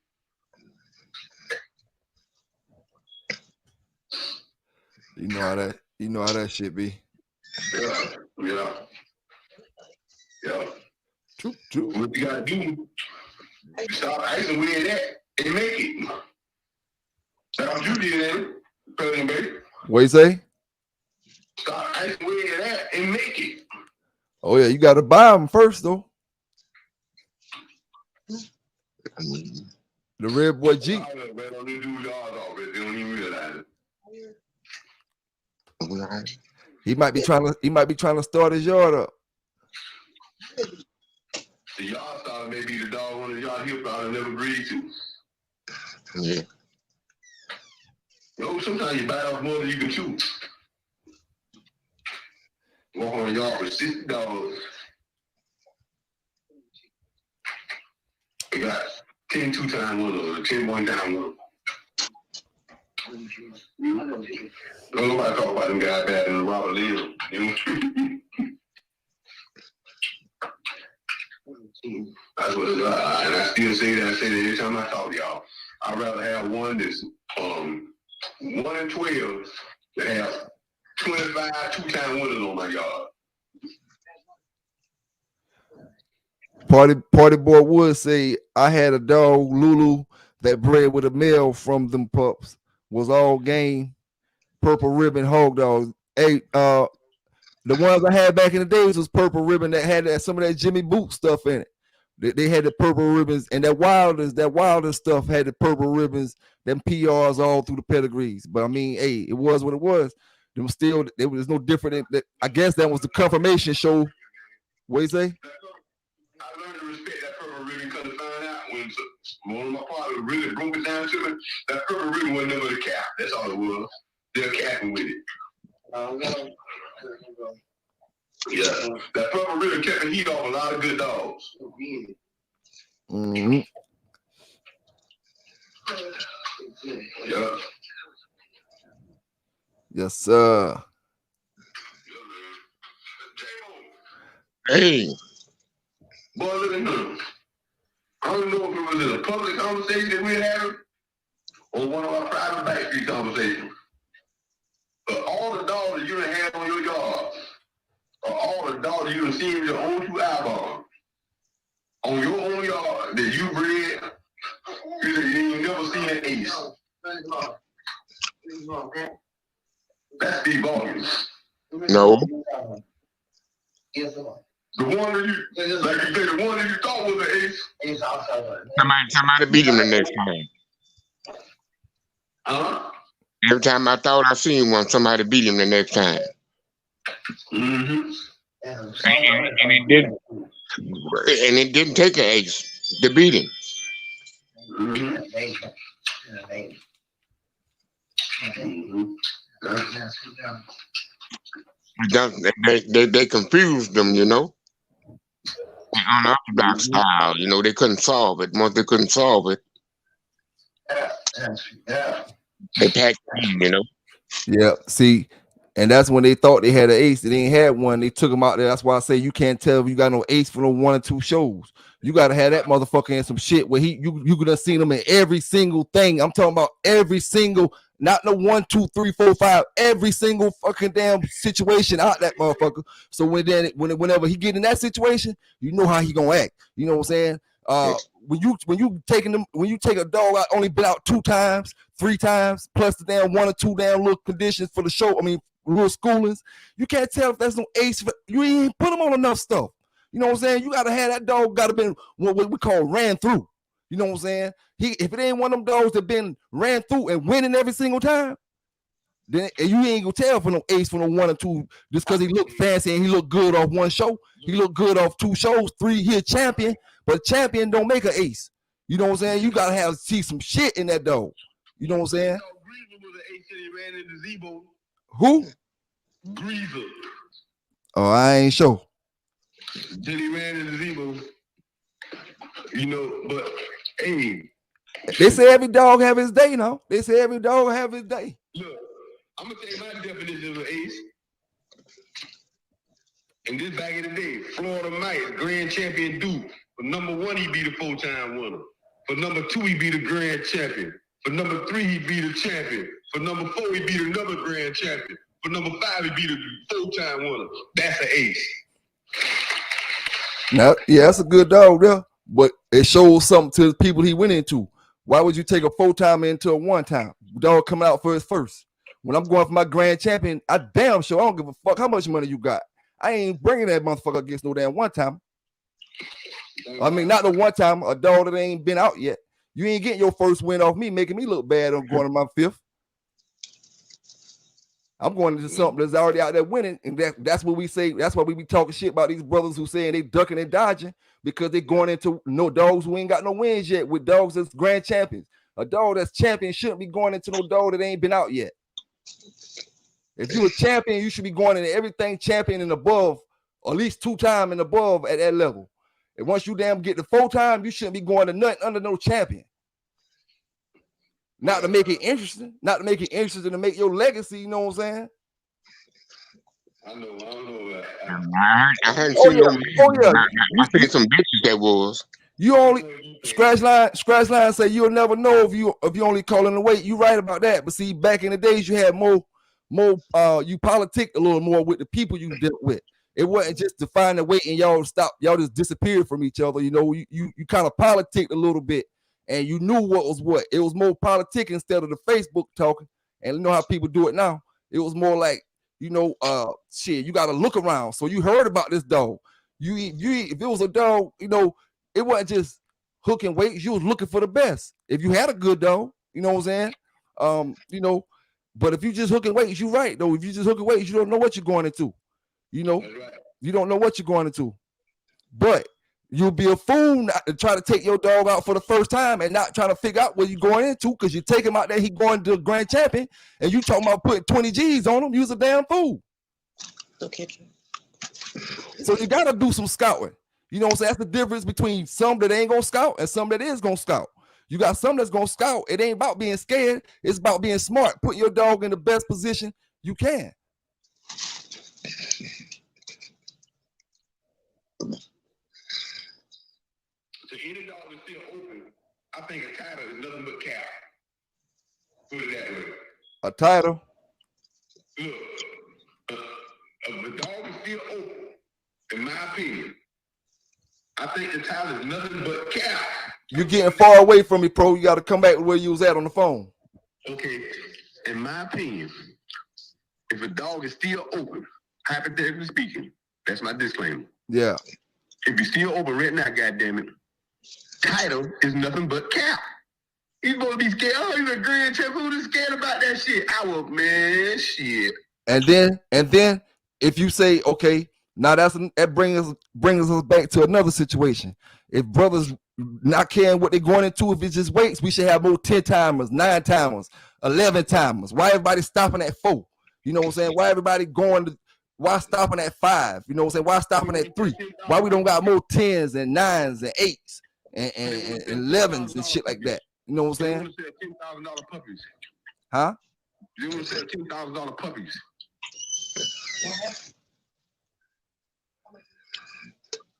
D: You know how that shit be.
F: Yeah. What you gotta do? Stop icing with that and make it. That's what you did, ain't it? Pelican, baby.
D: What you say?
F: Stop icing with that and make it.
D: Oh yeah, you gotta buy them first though. The Red Boy Jeep.
F: They don't even realize it.
D: He might be trying to start his yard up.
F: The yard starter may be the dog one of the yard he'll probably never breed to.
E: Yeah.
F: You know, sometimes you bite off more than you can chew. Walk on the yard with 60 dogs. We got 10 2-time winners, 10 1-time winners. Don't nobody talk about them guys bad in the Robert Lee, you know? That's what it's like. And I still say that. I say that every time I talk to y'all. I'd rather have one that's 1 in 12 that have 25 2-time winners on my yard.
D: Party Boy Wood say, I had a dog, Lulu, that bred with a male from them pups. Was all game, purple ribbon hog dogs. Hey, the ones I had back in the days was purple ribbon that had some of that Jimmy Boot stuff in it. They had the purple ribbons, and that wilder stuff had the purple ribbons, them PRs all through the pedigrees. But I mean, hey, it was what it was. Them still, there was no different. I guess that was the confirmation show. What you say?
F: I learned to respect that purple ribbon because to find out when one of my partners really broke it down to me, that purple ribbon wasn't never the cap. That's all it was. They're capping with it. Yeah, that purple ribbon kept the heat off a lot of good dogs.
D: Mm-hmm.
F: Yeah.
D: Yes, sir.
E: Hey.
F: Boy, look at him. I don't know if it was in a public conversation that we're having or one of our private backstreet conversations. But all the dogs that you done had on your yard, or all the dogs you done seen with your own 2 eyeballs, on your own yard that you bred, you ain't never seen an ace. That's Steve Ballmer.
E: No.
F: The one that you, like you said, the one that you thought was an ace.
E: Somebody beat him the next time. Every time I thought I seen one, somebody beat him the next time.
F: Mm-hmm.
E: And it didn't take an ace to beat him.
F: Mm-hmm.
E: They confused them, you know. Unorthodox style, you know, they couldn't solve it. Once they couldn't solve it, they packed it in, you know.
D: Yeah, see, and that's when they thought they had an ace. They didn't have one. They took him out there. That's why I say you can't tell if you got no ace for no 1 or 2 shows. You got to have that motherfucker in some shit where you could have seen him in every single thing. I'm talking about every single, not no 1, 2, 3, 4, 5, every single fucking damn situation out that motherfucker. So whenever he get in that situation, you know how he gonna act. You know what I'm saying? When you take a dog out, only been out 2 times, 3 times, plus the damn 1 or 2 damn little conditions for the show. I mean, little schoolings. You can't tell if that's no ace. You ain't put him on enough stuff. You know what I'm saying? You gotta have that dog. Gotta been what we call ran through. You know what I'm saying? If it ain't one of them dogs that been ran through and winning every single time, then you ain't gonna tell for no ace for no 1 or 2 just because he looked fancy and he looked good off 1 show. He looked good off 2 shows, 3. He a champion, but a champion don't make an ace. You know what I'm saying? You gotta see some shit in that dog. You know what I'm saying? Who?
F: Griever.
D: Oh, I ain't sure.
F: Till he ran in the Zebo. You know, but hey.
D: They say every dog have his day, no? They say every dog have his day.
F: Look, I'm gonna tell you my definition of an ace. And this back in the day, Florida Mike, grand champion Duke. For number 1, he be the 4-time winner. For number 2, he be the grand champion. For number 3, he be the champion. For number 4, he be another grand champion. For number 5, he be the 4-time winner. That's an ace.
D: Now, yeah, that's a good dog there, but it shows something to the people he went into. Why would you take a 4-timer into a 1-time? Dog coming out for his first. When I'm going for my grand champion, I damn sure I don't give a fuck how much money you got. I ain't bringing that motherfucker against no damn 1-timer. I mean, not the 1-timer, a dog that ain't been out yet. You ain't getting your first win off me, making me look bad on going to my 5th. I'm going into something that's already out there winning, and that's what we say. That's why we be talking shit about these brothers who saying they ducking and dodging because they going into no dogs who ain't got no wins yet with dogs that's grand champions. A dog that's champion shouldn't be going into no dog that ain't been out yet. If you're a champion, you should be going into everything champion and above, at least 2 times and above at that level. And once you damn get the 4 times, you shouldn't be going to nothing under no champion. Not to make it interesting, to make your legacy, you know what I'm saying?
F: I know.
E: I hadn't seen no. I seen some bitches that was.
D: You only scratch line say you'll never know if you only calling the weight. You right about that. But see, back in the days you had more you politic a little more with the people you dealt with. It wasn't just to find a weight and y'all just disappeared from each other. You know, you kind of politicked a little bit. And you knew what was what. It was more politic instead of the Facebook talking. And you know how people do it now. It was more like, you know, shit, you got to look around. So you heard about this dog. If it was a dog, you know, it wasn't just hooking weights. You was looking for the best. If you had a good dog, you know what I'm saying? You know, but if you just hooking weights, you're right, though. If you just hooking weights, you don't know what you're going into. You know, you don't know what you're going into. But you'll be a fool not to try to take your dog out for the first time and not trying to figure out what you're going into because you take him out there, he going to the grand champion, and you talking about putting 20 G's on him. You's a damn fool.
E: Okay.
D: So you got to do some scouting. You know what I'm saying? That's the difference between some that ain't going to scout and some that is going to scout. You got some that's going to scout. It ain't about being scared. It's about being smart. Put your dog in the best position you can.
F: So any dog is still open. I think a title is nothing but cap. Put it that way.
D: A title?
F: Look, the dog is still open. In my opinion, I think the title is nothing but cap.
D: You're getting far away from me, pro. You got to come back to where you was at on the phone.
F: Okay, in my opinion, if a dog is still open, hypothetically speaking, that's my disclaimer.
D: Yeah.
F: If he's still open right now, goddammit, title is nothing but cap. He's supposed to be scared. Oh, he's a grand champ. Who's scared about that shit? I will, man, shit.
D: And then, if you say, okay, now that brings us back to another situation. If brothers not caring what they're going into, if it's just weights, we should have more 10 timers, 9 timers, 11 timers. Why everybody stopping at 4? You know what I'm saying? Why everybody why stopping at 5? You know what I'm saying? Why stopping at 3? Why we don't got more 10s and 9s and 8s and 11s and shit like that? You know what I'm saying?
F: They want to sell $10,000 puppies.
D: Huh?
F: They want to sell $10,000 puppies.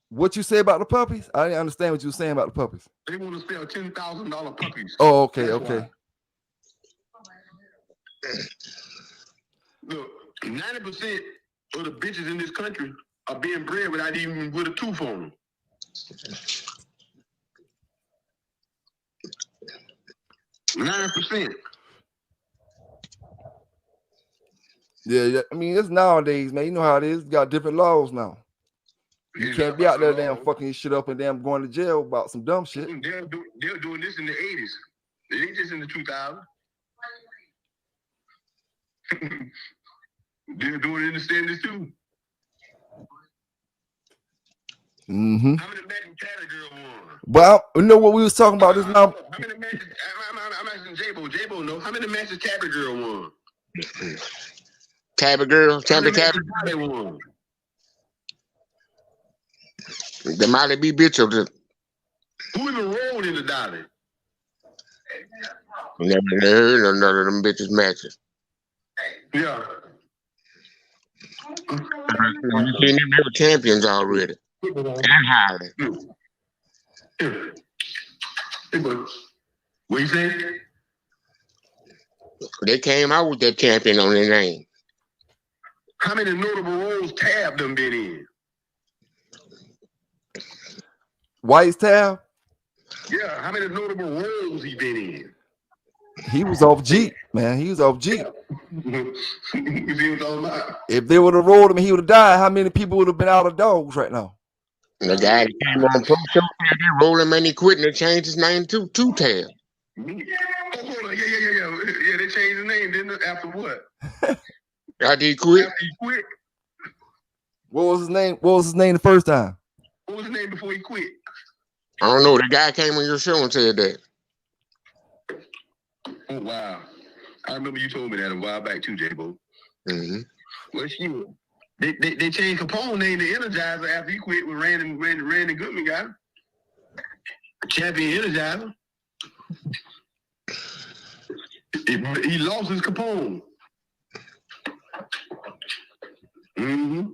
D: What you say about the puppies? I didn't understand what you were saying about the puppies.
F: They want to sell $10,000 puppies.
D: Oh, okay, okay.
F: Look, 90% of the bitches in this country are being bred without even with a tooth on them. %.
D: Yeah. I mean, it's nowadays, man. You know how it is. You got different laws now. You can't be out there damn fucking your shit up and damn going to jail about some dumb shit.
F: They're doing this in the 80s. It ain't just in the 2000s. They're doing it in the 70s too.
D: Mm-hmm.
F: How many matches Tabby Girl won?
D: Well, you know what we was talking about this now?
F: How many matches? I'm asking J-Bo. J-Bo know. How many matches Tabby Girl won?
E: Tabby Girl? Tabby
F: won?
E: The Molly B. bitch of the.
F: Who even rolled in the Dolly?
E: Never heard of none of them bitches matches.
F: Yeah.
E: You seen them, they were champions already. And highly.
F: What you say?
E: They came out with that champion on their name.
F: How many notable roles Tab them been in?
D: White's Tab?
F: Yeah, how many notable roles he been in?
D: He was off Jeep, man. He was off Jeep. If they would have rolled him, he would have died. How many people would have been out of dogs right now?
E: The guy that came on pro show, they rolled him and he quit and they changed his name to Two Tail.
F: Oh, hold on. Yeah, they changed the name, didn't they? After what?
E: After he quit?
F: After he quit.
D: What was his name? What was his name the first time?
F: What was his name before he quit?
E: I don't know. The guy came on your show and said that.
F: Oh, wow. I remember you told me that a while back too, J-Bo.
E: Mm-hmm.
F: Well, shoot. They changed Capone name to Energizer after he quit when Randy Goodman got him. Champion Energizer. He lost his Capone. Mm-hmm.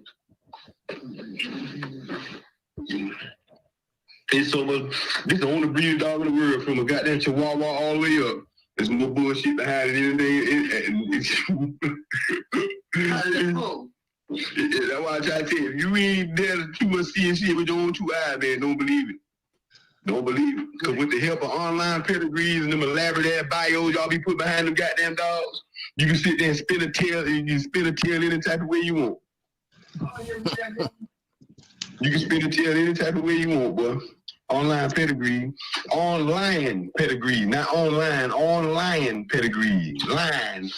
F: It's so much. This is the only breed dog in the world from a goddamn Chihuahua all the way up. There's more bullshit behind it anything. That's why I try to tell you. If you ain't there too much seeing shit with your own 2 eyes, man, don't believe it. Don't believe it. Because with the help of online pedigrees and them elaborate ass bios y'all be put behind them goddamn dogs, you can sit there and spin a tail, and you can spin a tail any type of way you want. You can spin a tail any type of way you want, boy. Online pedigree, not online, pedigree, line,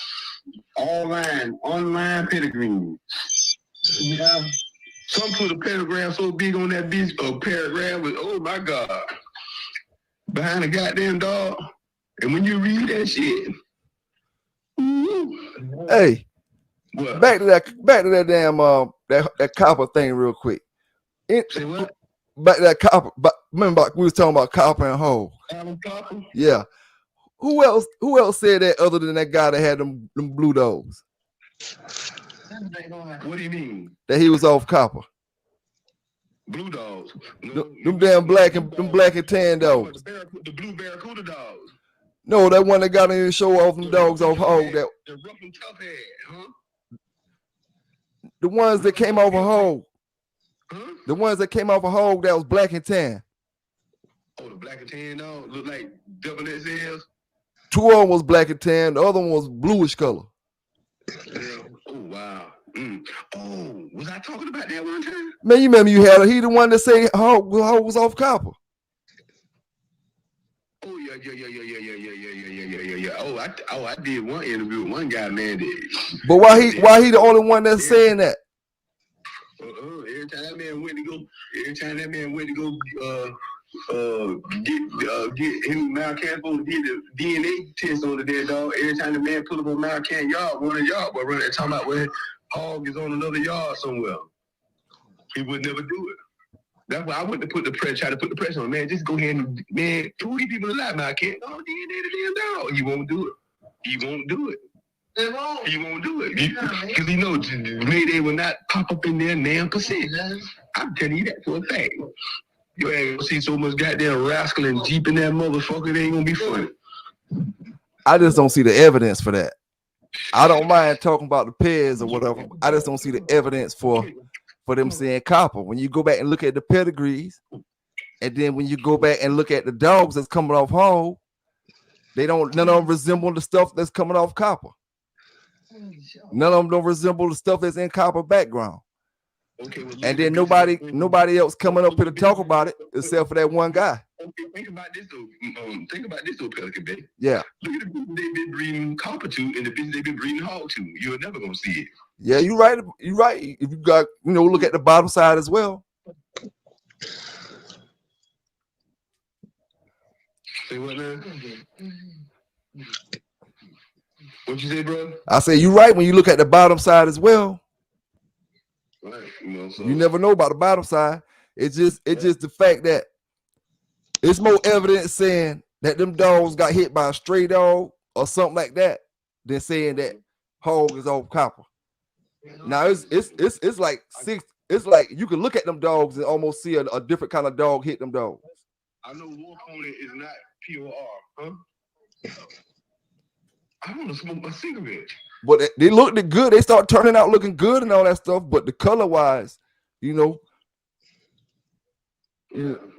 F: online pedigree. Yeah. Some put a paragraph so big on that bitch, a paragraph with, oh my God, behind a goddamn dog. And when you read that shit, ooh.
D: Hey,
F: what?
D: back to that damn that copper thing real quick.
F: Say what?
D: Back to that copper, but remember we was talking about Copper and Hole.
F: Copper?
D: Yeah. Who else said that other than that guy that had them blue dogs?
F: What do you mean?
D: That he was off Copper.
F: Blue dogs.
D: Them damn black and tan dogs.
F: The blue Barracuda dogs.
D: No, that one that got in the show off them dogs off Hole. That
F: the rough and tough head, huh?
D: The ones that came off of Hole.
F: Huh?
D: The ones that came off a hog that was black and tan.
F: Oh, the black and tan dog look like double XLs.
D: 2 of them was black and tan. The other one was bluish color.
F: Yeah. Oh wow. Oh, was I talking about that one time?
D: Man, you remember you had he the one that say hog was off copper.
F: Oh yeah. Oh, I did one interview with one guy, man.
D: But why he the only one that's saying that?
F: Every time that man went to go get him Malcan supposed to get the DNA test on the dead dog. Every time the man pull up on Malcan yard, one of the yard boy running talking about where hog is on another yard somewhere. He would never do it. That's why I went to try to put the pressure on, man. Just go ahead and, man, prove these people alive, Malcan. Oh, DNA the damn dog. He won't do it. He won't do it. He won't do it. Because he knows Mayday will not pop up in there damn percent. I'm telling you that for a fact. You ain't gonna see so much goddamn rascal and Jeep in that motherfucker, it ain't gonna be funny.
D: I just don't see the evidence for that. I don't mind talking about the pairs or whatever. I just don't see the evidence for them saying copper. When you go back and look at the pedigrees, and then when you go back and look at the dogs that's coming off hog, none of them resemble the stuff that's coming off copper. None of them don't resemble the stuff that's in copper background. Okay, well, and then nobody else coming up here to talk about it except for that one guy.
F: Okay, think about this though, Pelican Bay.
D: Yeah.
F: Look at the bitch they've been breeding copper to and the bitch they've been breeding hog to. You're never gonna see it.
D: Yeah, you're right. You're right. If you got, look at the bottom side as well.
F: Say what now? What you say, bro?
D: I say you're right when you look at the bottom side as well.
F: Right.
D: You never know about the bottom side. It's just the fact that it's more evidence saying that them dogs got hit by a stray dog or something like that than saying that hog is off copper. Now it's like six. It's like you can look at them dogs and almost see a different kind of dog hit them dogs.
F: I know War Pony is not POR, huh? I want to smoke my cigarette.
D: But they looked good. They start turning out looking good and all that stuff. But the color wise,
F: Yeah,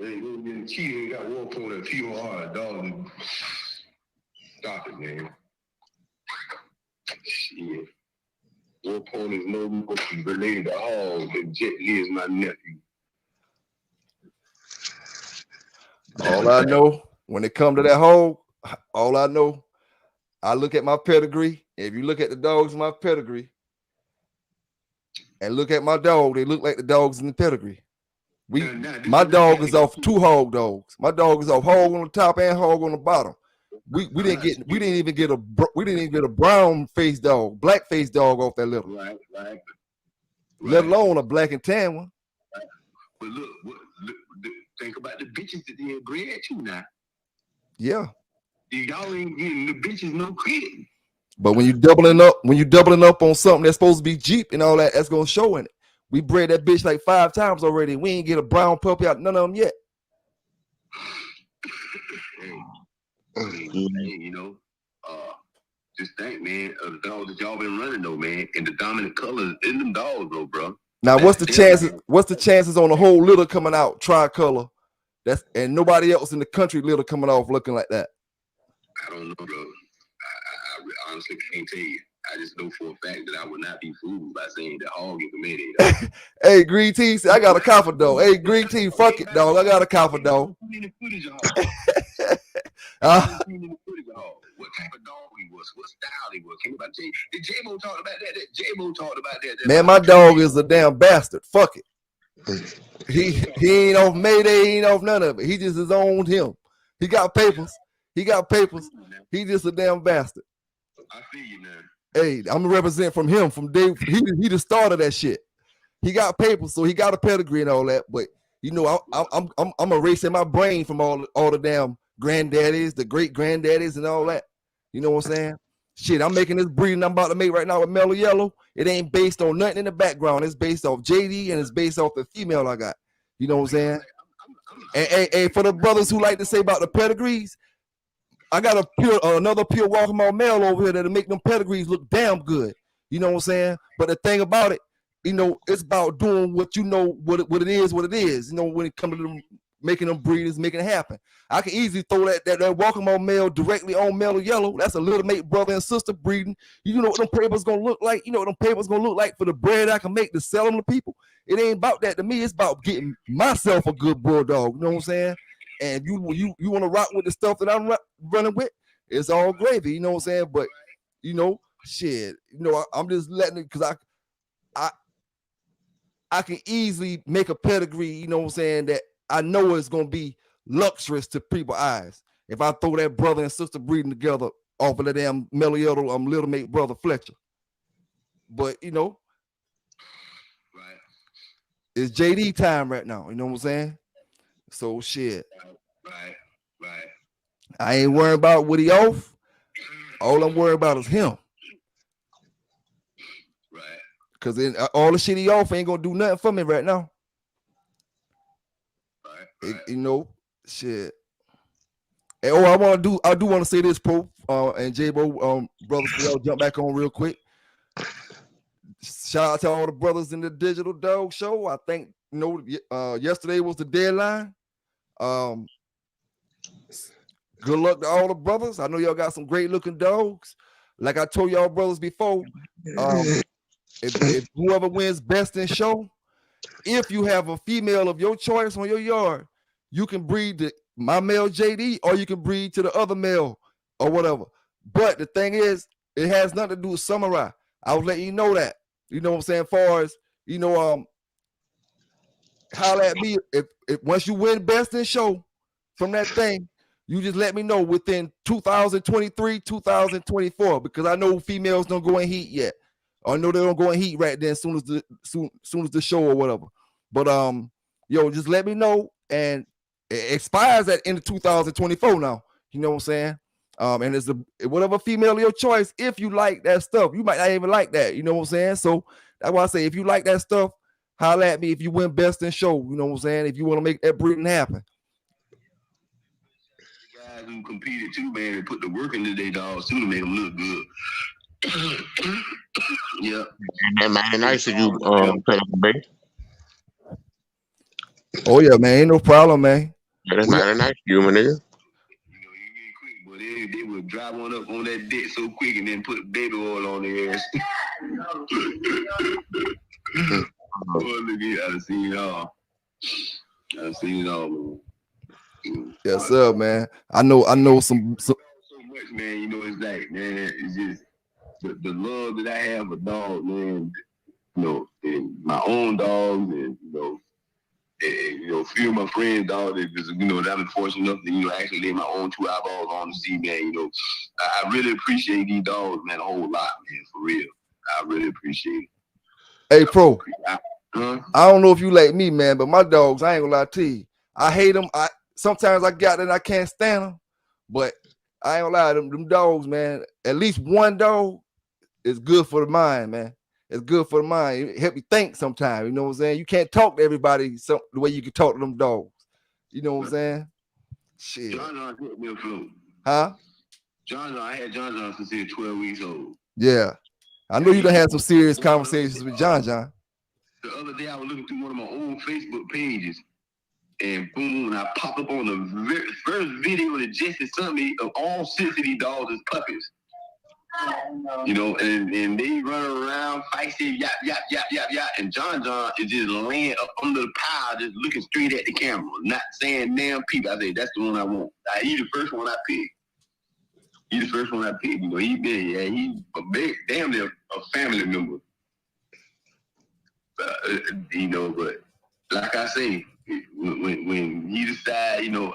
F: they cheating. Got War Pony POR dog. Stop it, man. Shit. War Pony is no more related to hog than Jet Li is my nephew.
D: All I know when it comes to that hog, all I know, I look at my pedigree. If you look at the dogs in my pedigree and look at my dog, they look like the dogs in the pedigree. My dog is off 2 hog dogs. My dog is off hog on the top and hog on the bottom. We didn't even get a brown faced dog, black faced dog off that litter.
F: Right.
D: Let alone a black and tan one.
F: Right. But look, think about the bitches that they bred to now.
D: Yeah.
F: Y'all ain't getting the bitches no credit.
D: But when you doubling up on something that's supposed to be Jeep and all that, that's gonna show in it. We bred that bitch like 5 times already. We ain't get a brown puppy out none of them yet.
F: Just think, man, of the dogs that y'all been running though, man, and the dominant colors in them dogs, though, bro.
D: Now, what's the chances on the whole litter coming out tricolor? And nobody else in the country litter coming off looking like that?
F: I don't know, bro. I honestly can't tell you. I just know for a fact that I would not be fooled by saying that hog is a Mayday.
D: Hey, Green Tea, I got a copper dog. Hey, Green Tea, fuck it, dog. I got a copper dog.
F: What type of dog he was? What style he was? Came about did J-Mo talk about that? J-Mo talked about that.
D: Man, my dog is a damn bastard. Fuck it. He ain't off Mayday. He ain't off none of it. He just is on him. He got papers. He just a damn bastard.
F: I feel you, man.
D: Hey, I'm gonna represent from him from day. He the starter that shit. He got papers, so he got a pedigree and all that. But I'm erasing my brain from all the damn granddaddies, the great granddaddies, and all that. You know what I'm saying? Shit, I'm making this breeding I'm about to make right now with Mellow Yellow. It ain't based on nothing in the background. It's based off JD and it's based off the female I got. You know what I'm saying? And for the brothers who like to say about the pedigrees, I got another pure Walkmore male over here that'll make them pedigrees look damn good. You know what I'm saying? But the thing about it, you know, it's about doing what you know what it is, you know, when it comes to them, making them breeders, making it happen. I can easily throw that welcome on male directly on Mellow Yellow. That's a little mate brother and sister breeding. You know what them papers gonna look like? You know what them papers gonna look like for the bread I can make to sell them to people? It ain't about that to me. It's about getting myself a good bulldog. You know what I'm saying? And you want to rock with the stuff that I'm running with, it's all gravy. You know what I'm saying? But you know, shit. You know, I'm just letting it because I can easily make a pedigree. You know what I'm saying? That I know it's gonna be luxurious to people's eyes if I throw that brother and sister breeding together off of the damn Mellow Yellow, little mate brother Fletcher. But you know,
F: right,
D: it's JD time right now. You know what I'm saying? So shit.
F: right.
D: I ain't worried about what he off. All I'm worried about is him.
F: Right.
D: Cause all the shit he off ain't gonna do nothing for me right now.
F: Right.
D: You know, shit. And I do want to say this, Pro, and J-Bo, brothers, y'all jump back on real quick. Shout out to all the brothers in the Digital Dog Show. I think, you know, yesterday was the deadline. Good luck to all the brothers. I know y'all got some great looking dogs. Like I told y'all brothers before, if whoever wins best in show, if you have a female of your choice on your yard, you can breed to my male JD or you can breed to the other male or whatever. But the thing is, it has nothing to do with samurai. I was letting you know that. You know what I'm saying? As far as, you know, holler at me if once you win best in show from that thing, you just let me know within 2023, 2024, because I know females don't go in heat yet. I know they don't go in heat right then as soon as the show or whatever. But yo, just let me know, and it expires at end of 2024 now. You know what I'm saying? And it's whatever female of your choice. If you like that stuff, you might not even like that. You know what I'm saying? So that's why I say if you like that stuff, holler at me if you win best in show. You know what I'm saying? If you want to make that breeding happen.
F: Guys who competed too, man, and put the work into their dogs too to make them look good. Yeah.
E: That mighty nice of you, Pelican Bay.
D: Oh yeah, man, ain't no problem, man.
E: Yeah, that's mighty nice of you, my nigga.
F: But they would drive one up on that dick so quick and then put baby oil on their ass. Boy, look at I've seen it all. I've seen it all, man.
D: Yes, sir, man. I know some
F: so much, man. You know, it's like, man, it's just the love that I have for dogs, man. You know, and my own dogs, and you know, a few of my friends' dogs that just, you know, that I'm fortunate enough to, you know, actually lay my own 2 eyeballs on to see, man. You know, I really appreciate these dogs, man, a whole lot, man, for real. I really appreciate it.
D: Hey, Pro. I don't know if you like me, man, but my dogs, I ain't gonna lie to you. I hate them. Sometimes I got that I can't stand them, but I ain't gonna lie, them dogs, man. At least one dog is good for the mind, man. It's good for the mind. It help you think sometimes. You know what I'm saying? You can't talk to everybody the way you can talk to them dogs. You know what I'm saying? Shit.
F: John hit me afloat.
D: Huh?
F: I had John since he was 12 weeks old.
D: Yeah. I know you done had some serious conversations with John.
F: The other day I was looking through one of my old Facebook pages, and boom, I popped up on the first video that Jesse sent me of all 6 of these dogs as puppies. You know, and they run around, fight, yap, yap, yap, yap, yap, and John is just laying up under the pile, just looking straight at the camera, not saying damn peep. I say, that's the one I want. He's the first one I picked. You know, he's a big, damn near a family member. You know, but like I say, when he decide, you know,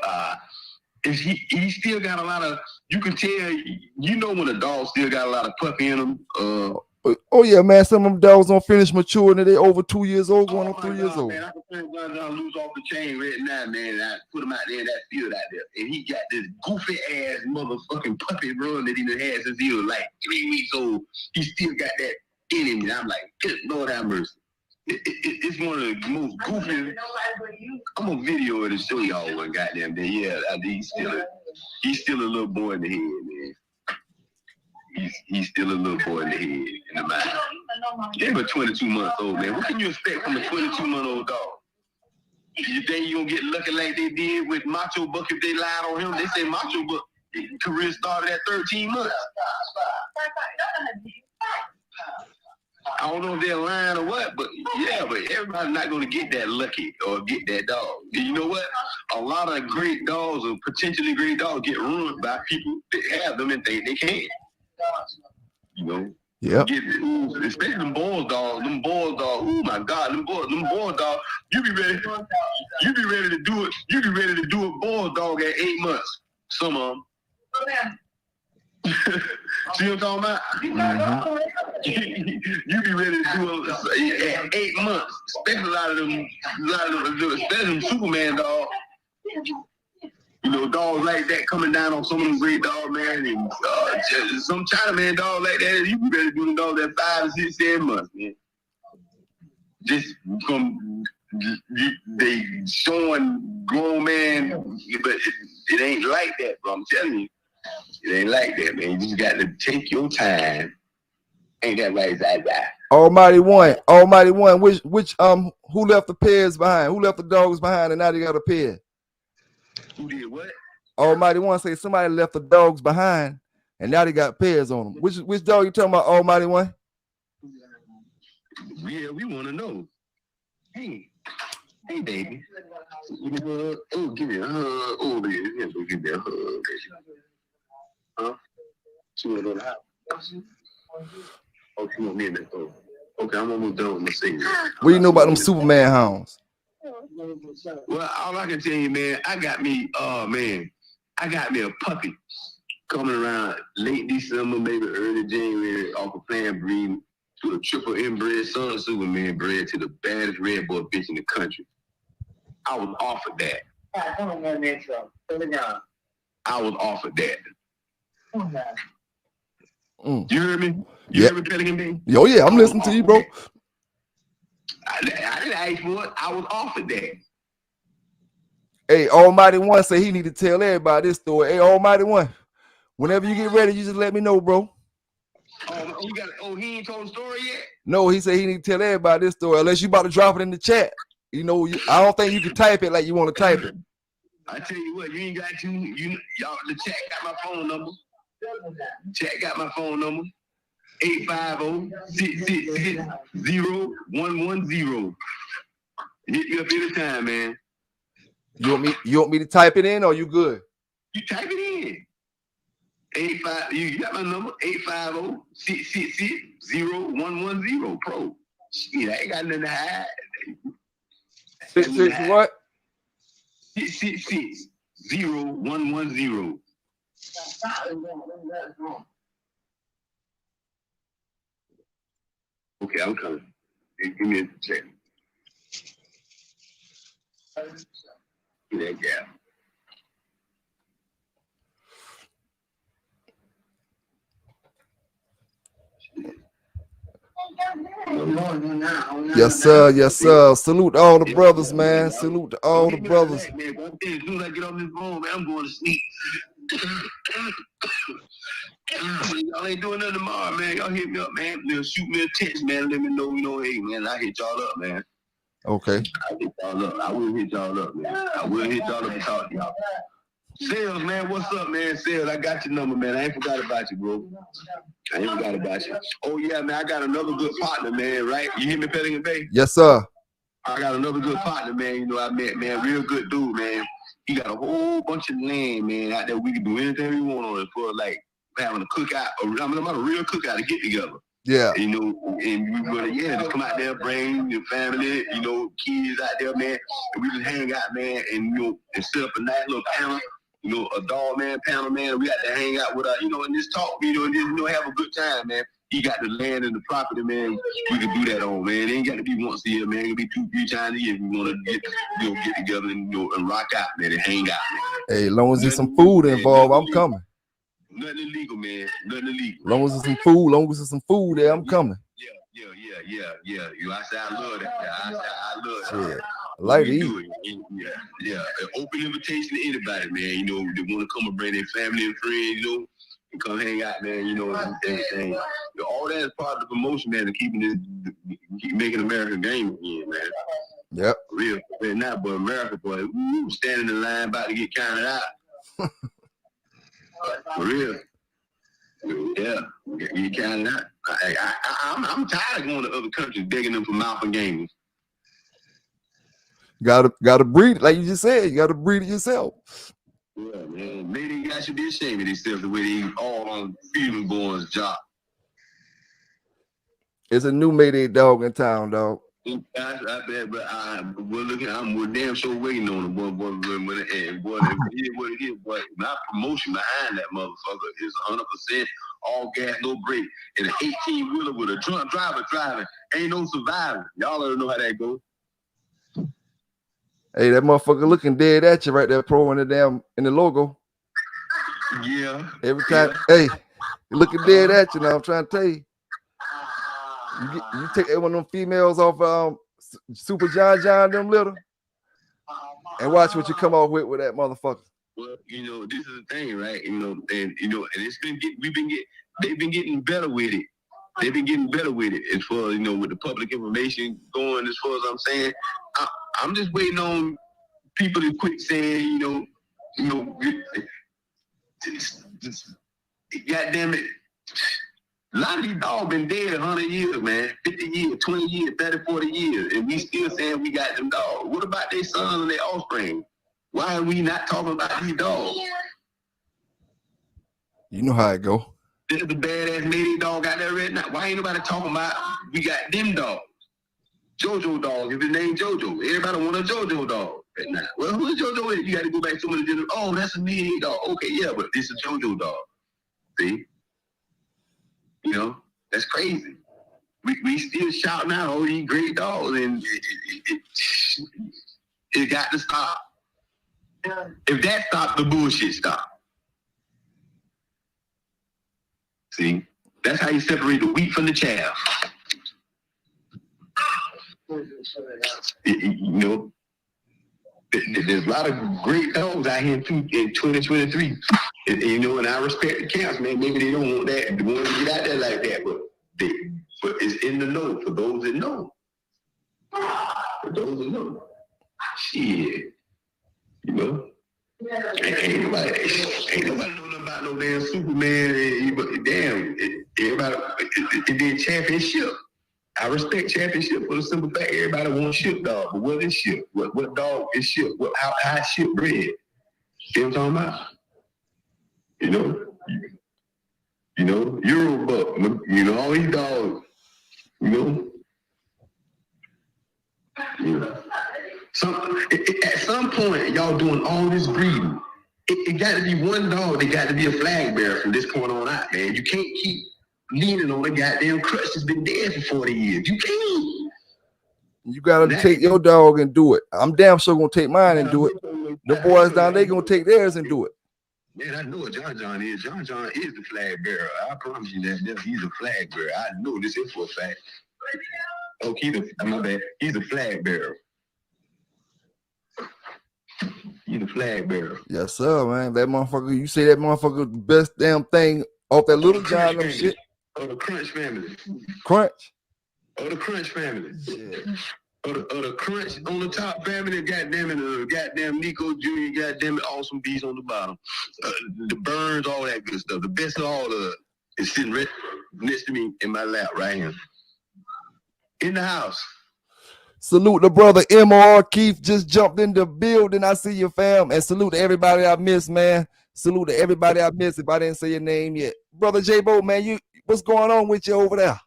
F: he still got a lot of, you can tell, you know, when a dog still got a lot of puppy in him.
D: Oh yeah, man. Some of them dogs don't finish maturing and they over 2 years old, going on 3 years old.
F: Man, I can John loose off the chain right now, man. I put him out there in that field out there, and he got this goofy ass motherfucking puppy run that he done had since he was like 3 weeks old. He still got that in him, and I'm like, good Lord have mercy. It's one of the most goofy. I'm gonna video it and show y'all one goddamn day. Yeah, he's still a little boy in the head, man. He's still a little boy in the head, in the mind. Yeah, but 22 months old, man. What can you expect from a 22-month-old dog? You think you gonna get lucky like they did with Macho Buck if they lied on him? They say Macho Buck career started at 13 months. I don't know if they're lying or what, but yeah, but everybody's not gonna get that lucky or get that dog. You know what? A lot of great dogs or potentially great dogs get ruined by people that have them and think they can. You know?
D: Yeah.
F: Especially them boys dogs. Oh my God, them boys dogs. You be ready to do it. You be ready to do a boy dog at 8 months. Some of them. See what I'm talking about? You be ready to do it at 8 months. Especially a lot of them, especially them Superman dogs. You know, dogs like that coming down on some of them great dogs, man, and some Chinaman dog like that. You be ready to do the dog at 5, 6, 7 months, man. Just from they showing grown man, but it ain't like that, bro. I'm telling you, it ain't like that, man. You just got to take your time. Ain't that right, Zai?
D: Almighty One. Which who left the pairs behind? Who left the dogs behind, and now they got a pair?
F: Who did what?
D: Almighty One say somebody left the dogs behind, and now they got pairs on them. Which dog you talking about, Almighty One?
F: Yeah, we want to know. Hey, baby. Oh, give me a hug. Oh, baby, give me a hug. Huh? She want to go to the house. Oh, she want me in that phone. Okay, I'm almost done with my singing.
D: What do you know about them Superman hounds?
F: Well, all I can tell you, man, I got me a puppy coming around late December, maybe early January, off a plan breeding to a triple inbred son of Superman bred to the baddest red boy bitch in the country. I was offered that. I was offered that. You heard me? You heard me, Pelican B?
D: Oh yeah, I'm listening to you, bro.
F: I didn't ask for it. I was offered that.
D: Hey, Almighty One say he need to tell everybody this story. Hey, Almighty One, whenever you get ready, you just let me know, bro.
F: He ain't told the story yet?
D: No, he said he need to tell everybody this story. Unless you about to drop it in the chat. You know, I don't think you can type it like you want to type it.
F: I tell you what, you ain't got to. Y'all, the chat got my phone number. Chat got my phone number. 850-666-0110. Hit me up anytime, man.
D: You want me to type it in, or you good?
F: You type it in. You got my number. 850-666-0110. Pro. Shit, I ain't got nothing to hide.
D: 66 what?
F: 666-0110. Okay, I'm coming. Give me a check. Give that gap.
D: Yes, sir. Yes, sir. Salute to all the brothers, man. Salute to all the brothers.
F: As soon as I get on this phone, man, I'm going to sleep. Y'all ain't doing nothing tomorrow, man. Y'all hit me up, man. Shoot me a text, man. Let me know, hey, man, I hit y'all up, man.
D: Okay.
F: I hit y'all up. I will hit y'all up, man. I will hit y'all up and talk to y'all. Sales, man, what's up, man? Sales, I got your number, man. I ain't forgot about you, bro. I ain't forgot about you. Oh, yeah, man, I got another good partner, man, right? You hear me, Pelican Bay?
D: Yes, sir.
F: I got another good partner, man. You know, I met, man, real good dude, man. He got a whole bunch of land, man, out there. We can do anything we want on it for, like, having a cookout. I'm about a real cookout to get together.
D: Yeah.
F: You know, and we gonna, just come out there, bring your family, you know, kids out there, man. And we just hang out, man, and, you know, and set up a nice little panel. You know, a dog man, panel man, we got to hang out with you know, and just talk, you know, and just, you know, have a good time, man. He got the land and the property, man. We can do that on, man. It ain't got to be once a year, man. It can be 2-3 times a year if we want to get together and, you know, and rock out, man, and hang out, man.
D: Hey, as long as there's some food involved, I'm coming.
F: Nothing illegal, man. Nothing illegal.
D: As long as there's some food, there, I'm coming.
F: Yeah. You, I say I love that. I love that.
D: Yeah. I like to eat.
F: Yeah. An open invitation to anybody, man. You know, they want to come and bring their family and friends, you know. and come hang out, man. You know, and all that is part of the promotion, man, and keep making America game again, man.
D: Yep.
F: Real, man, not but America, boy. Ooh, standing in line about to get counted out. For real. Yeah, get counted out. I'm tired of going to other countries begging them for mouth games.
D: Gotta breed it, like you just said. You gotta breed it yourself.
F: Yeah, man. Maybe you guys should be ashamed of themselves the way they all on Freedom Boys' job.
D: It's a new Mayday dog in town, dog.
F: I bet, but we're damn sure waiting on the boy. What it is, boy. My promotion behind that motherfucker is 100% all gas, no brake, and an 18-wheeler with a drunk driver driving. Ain't no surviving. Y'all already know how that goes.
D: Hey, that motherfucker looking dead at you right there, pro in the logo.
F: Yeah.
D: Every time, hey, looking dead at you now. I'm trying to tell you. You take one of them females off Super John them little, and watch what you come off with that motherfucker.
F: Well, you know, this is the thing, right? You know, and it's they've been getting better with it. They've been getting better with it as far as, you know, with the public information going, as far as I'm saying. I'm just waiting on people to quit saying, goddamn it. A lot of these dogs been dead 100 years, man. 50 years, 20 years, 30, 40 years. And we still saying we got them dogs. What about their sons and their offspring? Why are we not talking about these dogs?
D: You know how it go.
F: There's a badass lady dog out there right now. Why ain't nobody talking about we got them dogs? JoJo dog, if his name JoJo. Everybody want a JoJo dog right now. Well, who is JoJo? You got to go back to some of the general. Oh, that's a mean dog. Okay, yeah, but this is a JoJo dog. See? You know, that's crazy. We still shouting out all these great dogs, and it got to stop. If that stopped, the bullshit stopped. See? That's how you separate the wheat from the chaff. You know, there's a lot of great dogs out here in 2023. And, you know, and I respect the camps, man. Maybe they don't want that. They want to get out there like that, but it's in the know for those that know. For those that know. Shit. You know? Ain't nobody know nothing about no damn Superman. But damn, everybody, it did championship. I respect championship for the simple fact everybody wants ship dog. But what is ship? What dog is ship? How ship bred? You know what I'm talking about? You know, Eurobuck, you know, all these dogs, you know. At some point, y'all doing all this breeding. It got to be one dog. They got to be a flag bearer from this point on out, man. You can't keep leaning on the goddamn crutch that's been dead for 40 years. You can't.
D: You gotta take your dog and do it. I'm damn sure gonna take mine and do it. The boys down there gonna take theirs and do it.
F: Man, I know what John is. John is the flag bearer. I promise you that he's a flag bearer. I know this is for a fact. Okay, my bad. He's a flag bearer. He's a flag bearer.
D: Yes, sir, man. That motherfucker, you say that motherfucker the best damn thing off that little John them shit.
F: Oh, the Crunch family.
D: Crunch.
F: Oh, the Crunch family.
D: Yeah.
F: Oh, the Crunch on the top family, goddamn it, goddamn Nico Jr., goddamn it, Awesome Beast on the bottom. The Burns, all that good stuff. The best of all is sitting right next to me in my lap right here. In the house.
D: Salute the brother M.R. Keith just jumped in the building. I see you, fam. And salute to everybody I missed, man. Salute to everybody I missed if I didn't say your name yet. Brother J-Bo, man, what's going on with you over there?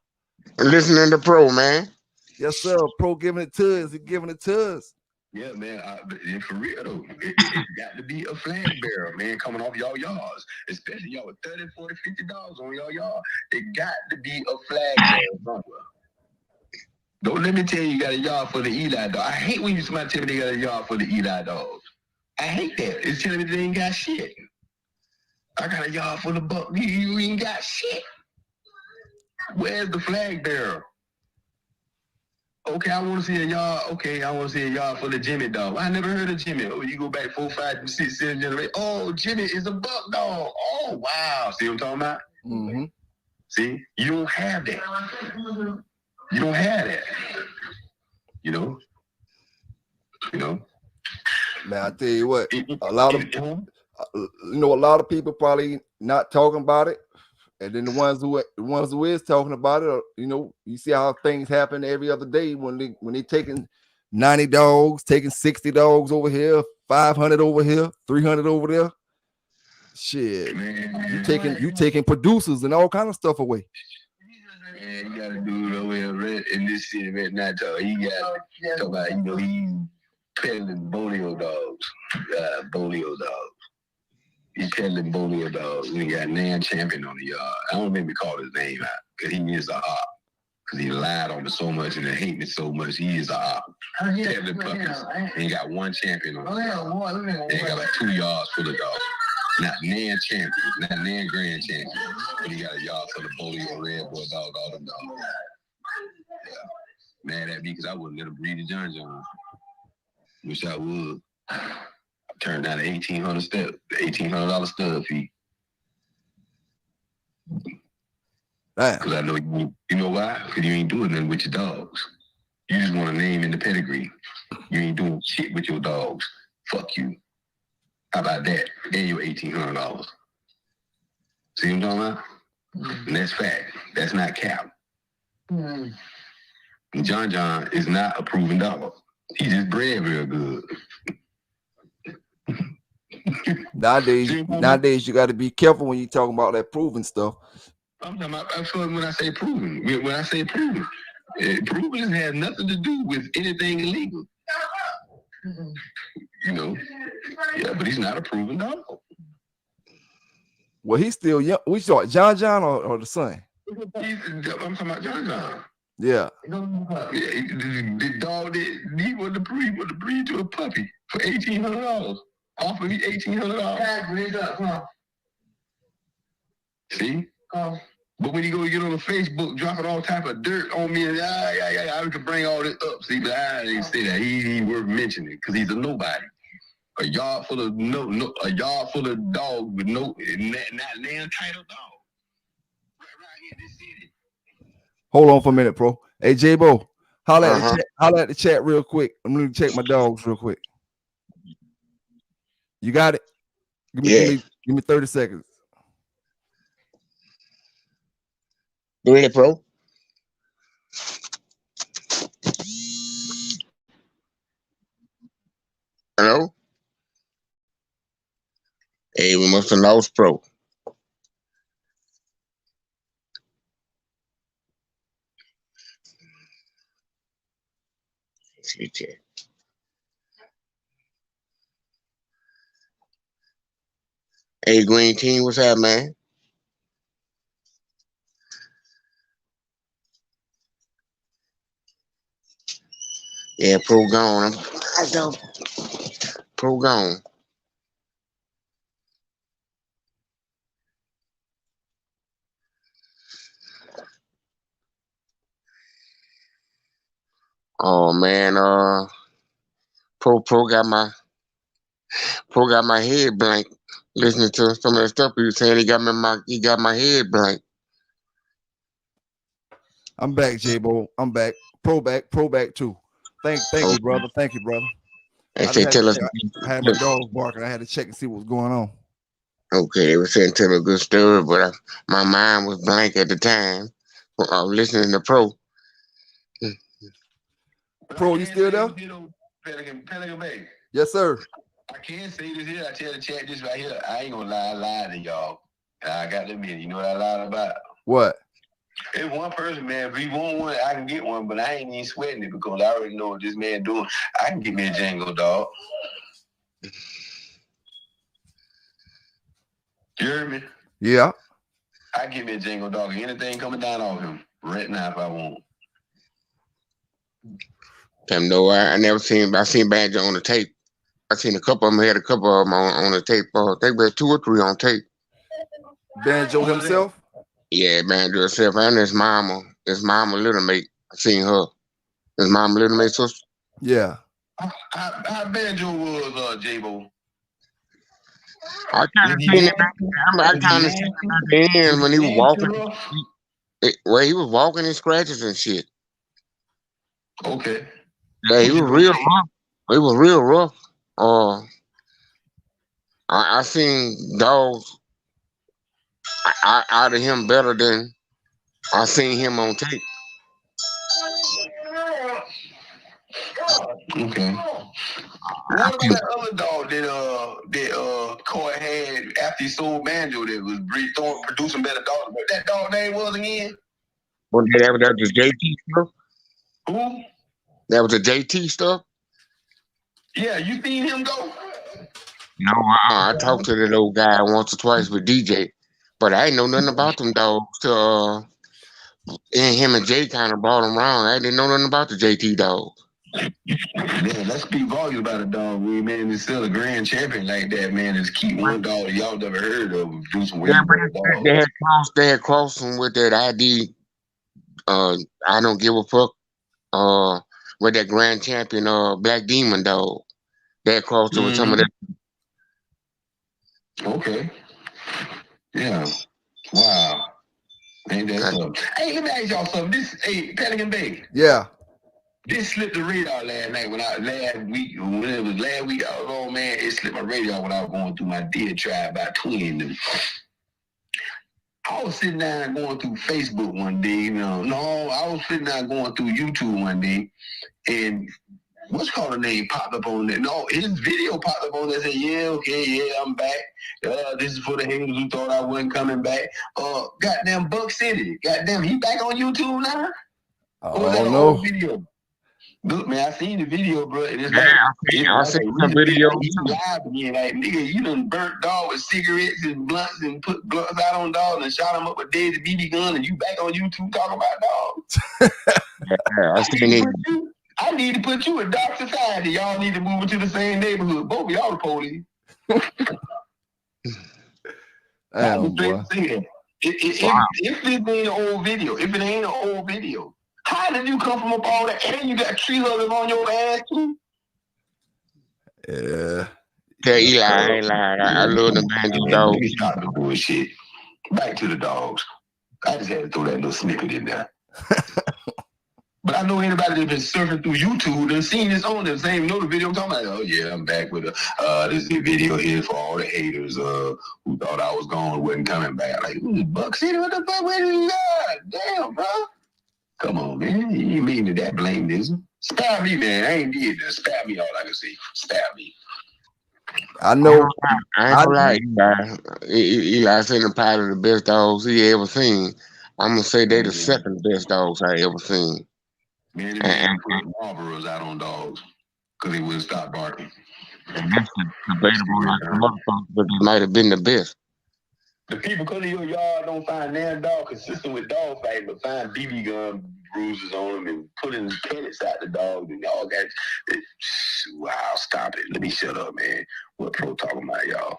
E: Listening to Pro, man.
D: Yes, sir. Pro giving it to us. He's giving it to us.
F: Yeah, man. And for real, though, it got to be a flag bearer, man, coming off y'all yards. Especially y'all with 30, 40, 50 dogs on y'all yard. It got to be a flag bearer somewhere. Don't let me tell you got a yard for the Eli dog. I hate when somebody tell me they got a yard for the Eli dogs. I hate that. It's telling me they ain't got shit. I got a yard for the Buck. You ain't got shit. Where's the flag bearer? Okay, I want to see a yard. Okay, I want to see a yard full of Jimmy dog. I never heard of Jimmy. Oh, you go back 4, 5, 6, 7 generations. Oh, Jimmy is a buck dog. Oh, wow. See what I'm talking about?
D: Mm-hmm.
F: See, you don't have that. You don't have that. You know.
D: Man, I tell you what, a lot of people probably not talking about it, and then the ones who is talking about it, you see how things happen every other day when they taking 90 dogs, taking 60 dogs over here, 500 over here, 300 over there. Shit, you taking producers and all kind of stuff away.
F: Man, you got a dude over here in this city right now. He got talk about he's peddling bolio dogs. Bolio dogs. He's peddling bolio dogs. We got Nan Champion on the yard. I don't make me call his name out because he is a op. Because he lied on me so much and hate me so much. He is a op. Peddling puppies. And he got one champion on the yard. And he got like 2 yards full of dogs. Not Nan Champion, not Nan Grand Champion. But he got a yard full of bolio, red boy dog, all them dogs. Yeah. Mad at me because I wouldn't let him breed a John John. Wish I would. Turned down the $1,800 stud fee. Because I know you know why? Because you ain't doing nothing with your dogs. You just want a name in the pedigree. You ain't doing shit with your dogs. Fuck you. How about that? And your $1,800. See what I'm talking about? And that's fact. That's not cap. And John John is not a proven dog. He just bred real good.
D: Nowadays, you got to be careful when you talking about that proven stuff.
F: I'm talking about when I say proven. When I say proven, proven has nothing to do with anything illegal. Yeah, but he's not a proven dog.
D: Well, he's still young. We saw John John or the son.
F: I'm talking about John John.
D: Yeah.
F: The dog that he wanted to breed to a puppy for $1,800. Offer me $1,800. See? But when you go get on the Facebook, dropping all type of dirt on me, and I could bring all this up. See, but I didn't say that. He ain't worth mentioning because he's a nobody. A yard full of dogs with not damn title dog. Right here in this city.
D: Hold on for a minute, bro. Hey, J-Bo, holla at the chat real quick. I'm going to check my dogs real quick. You got it? Give me 30 seconds.
E: Go ahead, bro. Hello? Hey, we must have lost Pro. Hey, Green Team, what's up, man? Yeah, Pro gone. Pro gone. Oh man, Pro got my head blank. Listening to some of the stuff he was saying, he got my head blank.
D: I'm back, J-Bo. I'm back. Pro back too. Thank you, brother. Thank you, brother. I had my dogs barking. I had to check and see what was going on.
E: Okay, they were saying tell me a good story, but my mind was blank at the time. I was listening to Pro.
D: Pro, you still there?
F: Pelican Bay.
D: Yes, sir.
F: I can't say this here. I tell the chat this right here. I ain't gonna lie to y'all. I got to admit, you know what I lied about?
D: What?
F: It's one person, man. If he want one, I can get one, but I ain't even sweating it because I already know what this man doing. I can get me a Django dog. You heard me?
D: Yeah.
F: I get me a Django dog. Anything coming down on him right now if I want.
E: No, I seen Banjo on the tape. I seen a couple of them. Had a couple of them on the tape. I think we had 2 or 3 on tape.
D: Banjo himself?
E: Yeah, Banjo himself and his mama little mate. I seen her. His mom living with his sister.
D: Yeah.
F: How Banjo was, J-Bo?
E: I kind of seen it back. I kind of seen it back then when he was walking. He was walking in scratches and shit.
F: Okay.
E: Yeah, he was real rough. He was real rough. I seen dogs out of him better than I seen him on tape.
F: Okay. What about that other dog that Coy had after he sold Banjo that was producing better dogs? What that dog name was again?
E: Well, that was the JT stuff.
F: Who?
E: That was the JT stuff.
F: Yeah, you seen him go?
E: No, I talked to that old guy once or twice with DJ, but I ain't know nothing about them dogs till and him and Jay kind of brought him around. I didn't know nothing about the JT dog.
F: Man, let's speak volume about a dog. We man is still a grand champion like that, man. Just keep one dog that y'all never heard of do some way better dogs.
E: They had crossed him with that ID. I don't give a fuck. With that grand champion, Black Demon dog. They had crossed it with some of that.
F: Okay. Yeah. Wow. Ain't that something? Hey, let me ask y'all something. Pelican Bay.
D: Yeah.
F: This slipped the radar last night when last week I was on, man, it slipped my radar when I was going through my deer tribe about 20 of them. I was sitting down going through Facebook one day, I was sitting down going through YouTube one day, and what's called a name popped up on there. No, his video popped up on there and said, I'm back. This is for the haters who thought I wasn't coming back. Goddamn Buck City. Goddamn, he back on YouTube now?
D: I don't know.
F: Video? Look, man, I seen the video, bro. And it's
E: I seen the video.
F: He live again, like, nigga, you done burnt dog with cigarettes and blunts and put blunts out on dogs and shot him up with Daisy BB gun, and you back on YouTube talking about dogs.
E: I seen it.
F: I need to put you in dark society. Y'all need to move into the same neighborhood. Both of y'all the police.
D: Damn, boy.
F: If this ain't an old video, how did you come from up all that? And you got tree huggers on your ass too?
D: Yeah.
E: Tell Eli, I ain't lying. I love the Banjo dog.
F: Let me stop the bullshit. Back to the dogs. I just had to throw that little snippet in there. But I know anybody that's been surfing through YouTube and seen this on the same know the video I'm talking about. Oh yeah, I'm back with this is a video here for all the haters who thought I was gone and wasn't coming back. Like, Buck City, what the fuck? Where you got? Damn, bro. Come on, man. You ain't mean to that blame this. Spare me, man. I ain't did that. Spare me all I can say. Spare me.
D: I know.
E: I ain't gonna lie, Eli said the part of the best dogs he ever seen. I'm gonna say they the second best dogs I ever seen.
F: Man, they put Marlboros out on dogs because they wouldn't stop barking.
E: And that's debatable like the motherfucker, but it might have been the best.
F: The people come to your yard don't find their dog consistent with dog fighting, but find BB gun bruises on them and putting pellets out the dog and all that. Wow, stop it. Let me shut up, man. What pro talking about, y'all?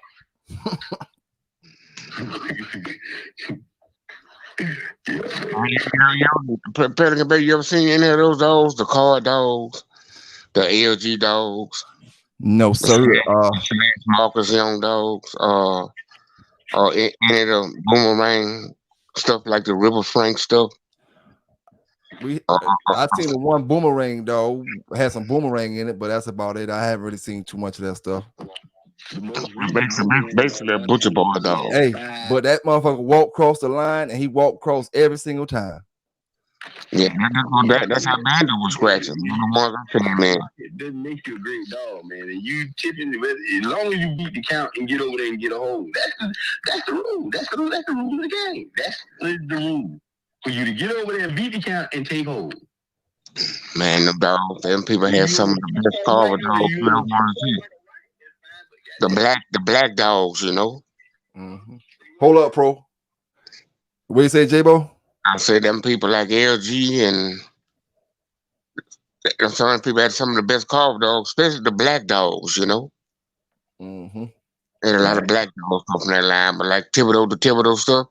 E: Pelican Bay, you ever seen any of those dogs? The car dogs, the LG dogs?
D: No, sir.
E: Marcus Young dogs, or any of the boomerang stuff like the River Frank stuff.
D: I seen the one boomerang dog had some boomerang in it, but that's about it. I haven't really seen too much of that stuff.
E: Basically a butcher boy dog.
D: Hey, but that motherfucker walked across the line and he walked across every single time.
E: Yeah, that's how Banjo was scratching.
F: It doesn't make you a great dog, man. And you tipping as long as you beat the count and get over there and get a hold. That's the rule. That's the rule of the game. That's the rule. For you to get over there and beat the count and take hold.
E: Man, them people had some of the best carver dogs you ever want to see. The black dogs, you know.
D: Mm-hmm. Hold up, pro. What you say, J-Bo?
E: I say them people like LG and some people had some of the best carver dogs, especially the black dogs, you know.
D: Mm-hmm.
E: And a lot of black dogs come from that line, but like the Thibodeau stuff.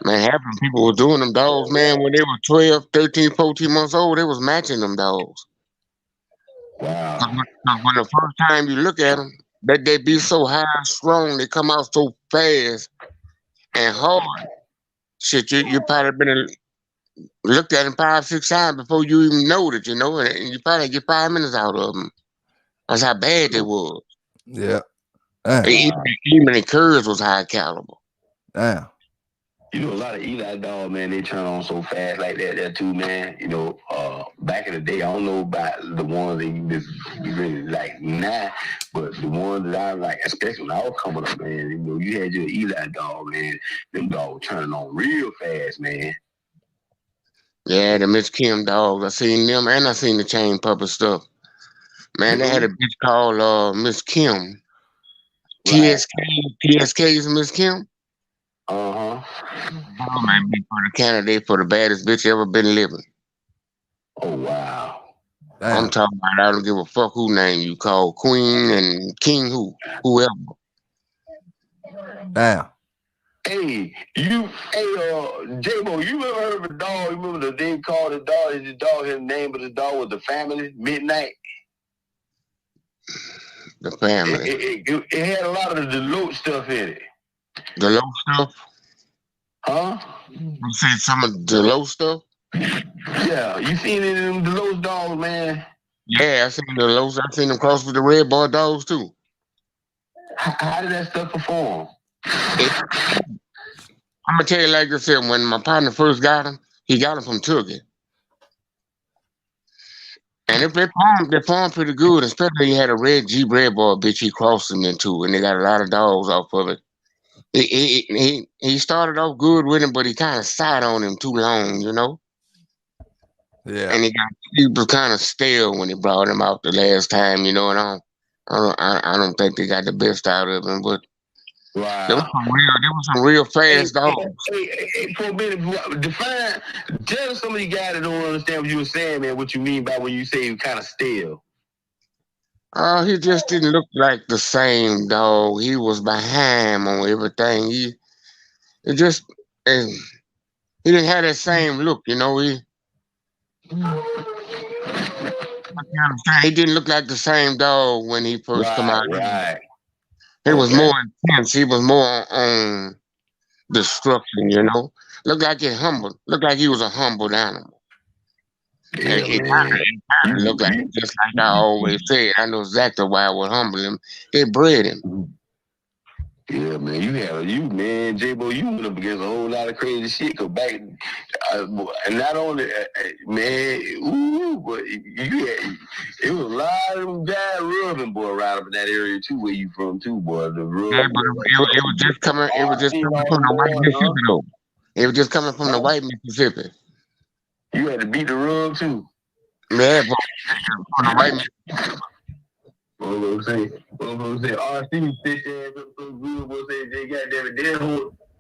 E: Man, half of people were doing them dogs, man, when they were 12, 13, 14 months old. They was matching them dogs.
F: Wow.
E: When the first time you look at them, they be so high and strong, they come out so fast and hard. Shit, you probably been looked at them 5, 6 times before you even know it, and you probably get 5 minutes out of them. That's how bad they was.
D: Yeah.
E: Even the Curves was high caliber.
D: Damn.
F: You know, a lot of Eli dogs, man, they turn on so fast like that there too, man. You know, back in the day, I don't know about the ones that you just really like now, but the ones that I like, especially when I was coming up, man, you know, you had your Eli dog, man. Them dogs turning on real fast, man.
E: Yeah, the Miss Kim dogs. I seen them, and I seen the chain puppet stuff. Man, they had a bitch called Miss Kim. TSK's Miss Kim.
F: Uh-huh.
E: Oh, man, be for the candidate for the baddest bitch ever been living.
F: Oh, wow.
D: Damn.
E: I'm talking about I don't give a fuck who name you call, Queen and King whoever.
D: Damn.
F: Hey, J-Mo, you ever heard of a dog? You remember they called the dog, his name of the dog was the family, Midnight?
E: The family.
F: It had a lot of the low stuff in it.
E: The low stuff?
F: Huh?
E: You said some of the low stuff?
F: Yeah, you seen it in the low dogs, man.
E: Yeah, I seen the lows. I seen them cross with the red bar dogs too.
F: How did that stuff perform?
E: I'm gonna tell you like I said, when my partner first got him, he got him from Turkey. And if they performed pretty good, especially he had a red Jeep red bar bitch he crossed them into, and they got a lot of dogs off of it. He started off good with him, but he kind of sat on him too long,
D: Yeah.
E: And he was kind of stale when he brought him out the last time, and I don't think they got the best out of him, but
F: wow.
E: There was some real fast dogs.
F: Hey, for a minute, tell some of you guys that don't understand what you were saying, man, what you mean by when you say you kind of stale.
E: He just didn't look like the same dog. He was behind on everything. He didn't have that same look, He didn't look like the same dog when he first come out.
F: Right.
E: He was more intense. He was more on destruction, Looked like he was a humbled animal.
F: Yeah,
E: it kind of looked like just like I always said. I know exactly why I would humble him. They bred him.
F: Yeah, man, J-Bo, you went up against a whole lot of crazy shit. Cause back, and not only, but it was a lot of them guys rubbing, boy, around up in that area too, where you from too, boy. The rub.
E: Yeah, but it was just coming. It was just coming from the white Mississippi, though. It was just coming from the white Mississippi.
F: You had to beat the rub too.
E: Yeah, but from the white Mississippi.
F: What I'm saying, RC fish ass up so good, boy, say they goddamn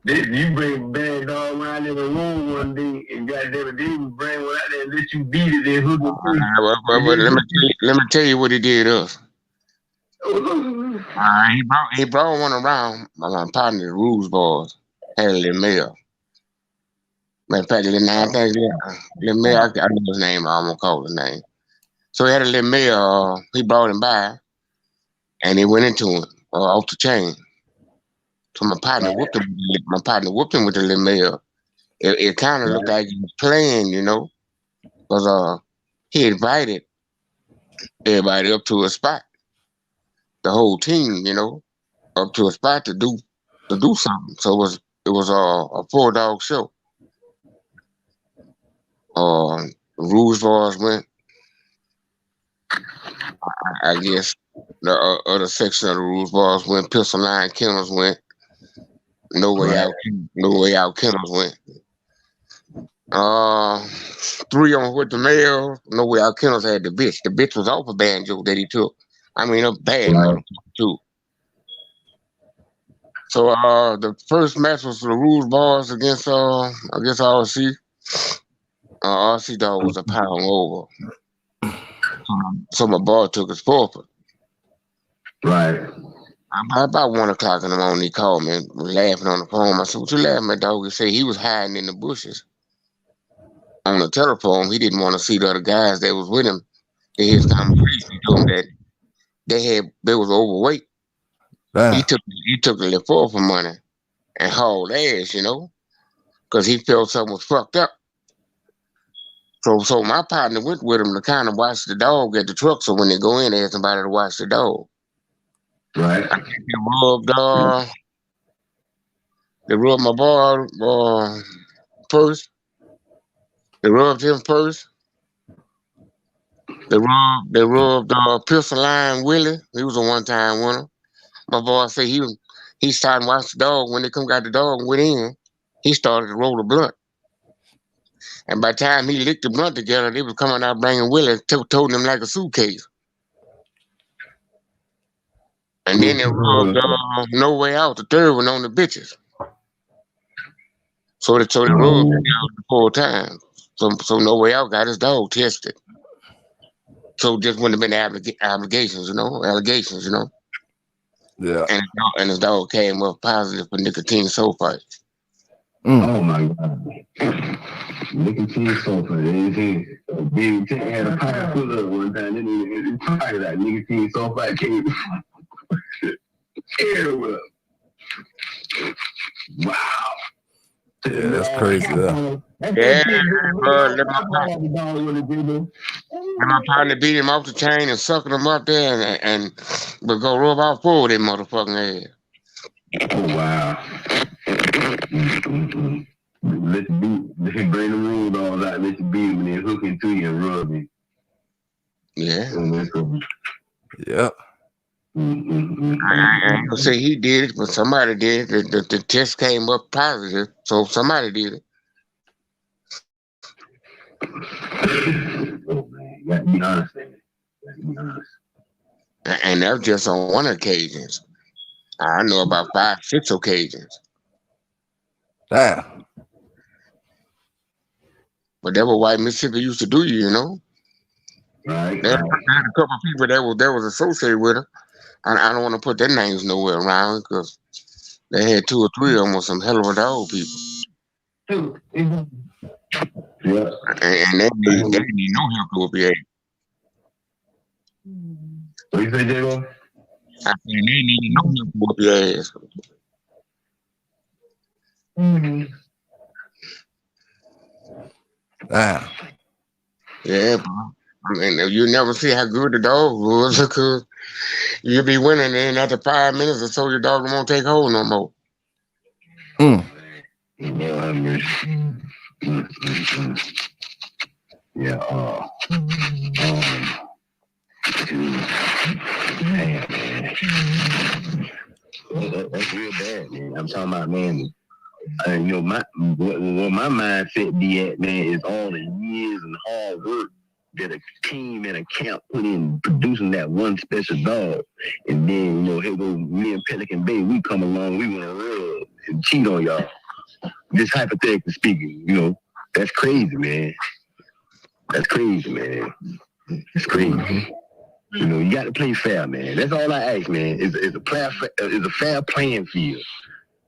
F: it, you bring a bad dog around in the room one day, and goddamn it, they bring one out there and let you beat it, then hook it.
E: Let me tell you what he did us. He brought one around. My partner, the Rules Boys, had a little male. Matter of fact, little male, I know his name. I'm gonna call his name. So he had a little male. He brought him by, and he went into him off the chain. So my partner whooped him. My partner whooped him with the little male. It kind of looked like he was playing, because he invited everybody up to a spot, the whole team, up to a spot to do something. So it was a 4-dog show. Rules Boys went. I guess the other section of the Rules Boys went. Pistol Line Kennels went. No Way Out Kennels went. 3 on with the male. No Way Out Kennels had the bitch. The bitch was off a banjo that he took. I mean, a bad motherfucker too. So the first match was the Rules Boys against I guess RC. RC dog was a pound over. So my boy took his forfeit.
F: Right.
E: About 1 o'clock in the morning, he called me, laughing on the phone. I said, "What you laughing at, dog?" He said he was hiding in the bushes on the telephone. He didn't want to see the other guys that was with him in his conversation. He told him that they was overweight.
D: Damn.
E: He took the little for money and hauled ass, because he felt something was fucked up. So my partner went with him to kind of watch the dog at the truck. So when they go in, they ask somebody to watch the dog.
F: Right.
E: They rubbed my boy first. They rubbed him first. They rubbed Pistol Line Willie. He was a one-time winner. My boy said he started to watch the dog. When they got the dog and went in, he started to roll the blunt. And by the time he licked the blunt together, they was coming out bringing Willie, toting him like a suitcase. And then they rubbed No Way Out, the third one, on the bitches. So they rubbed it the 4 times. So No Way Out got his dog tested. So just wouldn't have been allegations,
D: Yeah.
E: And his dog came up positive for nicotine sulfite.
F: Oh my God. Nicotine sulfite. Big had a pipe full of one time. Then he tried that nicotine sulfite came. Terrible. Wow.
D: Yeah, that's crazy.
E: Yeah, bro. Let my partner beat him off the chain and sucking him up there and but go rub off forward that motherfucking ass.
F: Oh wow. Let you bring the room dogs out, let you beat him and then hook into you and rub him.
E: Yeah.
D: Yep.
E: I ain't gonna say he did it, but somebody did it. The test came up positive, so somebody did it.
F: Oh man, you gotta be honest, man.
E: And that was just on one occasion. I know about 5, 6 occasions.
D: Damn.
E: But that was why Mississippi used to do you,
F: Right.
E: There had a couple of people that was associated with her. I don't want to put their names nowhere around because they had 2 or 3 of them with some hell of a dog people.
F: Yeah.
E: And they need no help to be able.
F: What you say, J-Bo?
E: I said they need no help to whoop your ass.
D: Damn.
E: Yeah, bro. I mean, you never see how good the dog was because you'll be winning, and after 5 minutes or so, your dog won't take hold no more.
F: Yeah. That's real bad, man. I'm talking about, man. Where my mindset be at, man, is all the years and hard work that a team and a camp put in producing that one special dog. And then, here go me and Pelican Bay, we come along, we want to rub and cheat on y'all. Just hypothetically speaking, that's crazy, man. That's crazy, man. It's crazy. You got to play fair, man. That's all I ask, man. Is a fair playing field.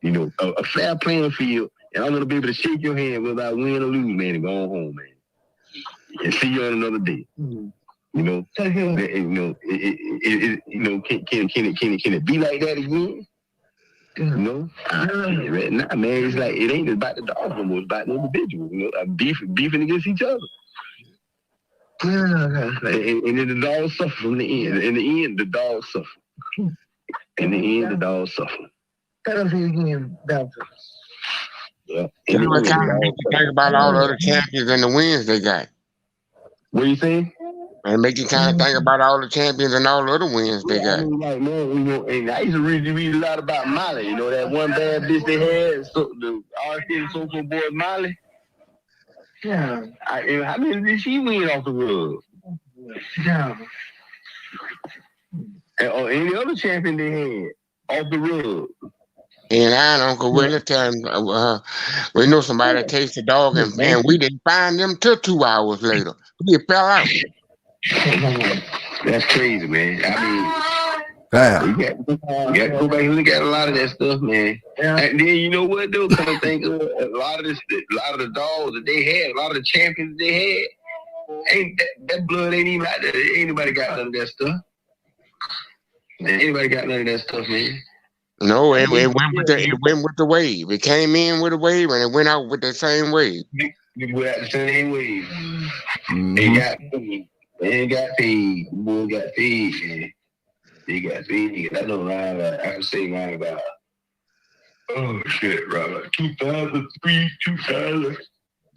F: A fair playing field, and I'm gonna be able to shake your hand without win or lose, man, and go home, man, and see you on another day. Can it be like that again? Nah, man. It's like it ain't about the dog no more. It's about the individual. Beefing against each other. And then the dog suffer from the end. In the end, the dog suffer. In the end, the dog suffer. That doesn't again about this. Yeah.
E: You know, it kind of make you think about all the other champions and the wins they got.
F: What you saying?
E: And make you kind of think about all the champions and all the other wins they got.
F: And I used to read a lot about Molly. That one bad bitch they had, the R.K. social boy Molly. Yeah. How many did she win off the rug? Yeah. And any other champion they had off the rug.
E: And I and Uncle Willie tell him, we know somebody that takes the dog, and we didn't find them till 2 hours later. He fell out.
F: That's crazy, man. I mean,
D: Damn.
F: You got to go back and look at a lot of that stuff, man. Yeah. And then you know what though? Come to think of a lot of the dogs that they had, a lot of the champions they had, ain't that blood ain't even out there. Ain't nobody got none of that stuff. Ain't anybody got none of that stuff, man.
E: No, it went with the wave. It came in with a wave and it went out with that same wave.
F: It went out the same wave.
D: Mm-hmm.
F: They got paid. They ain't got paid. Boy got paid, man. They got paid. I know I can say around about, oh shit, around like 2003, 2000.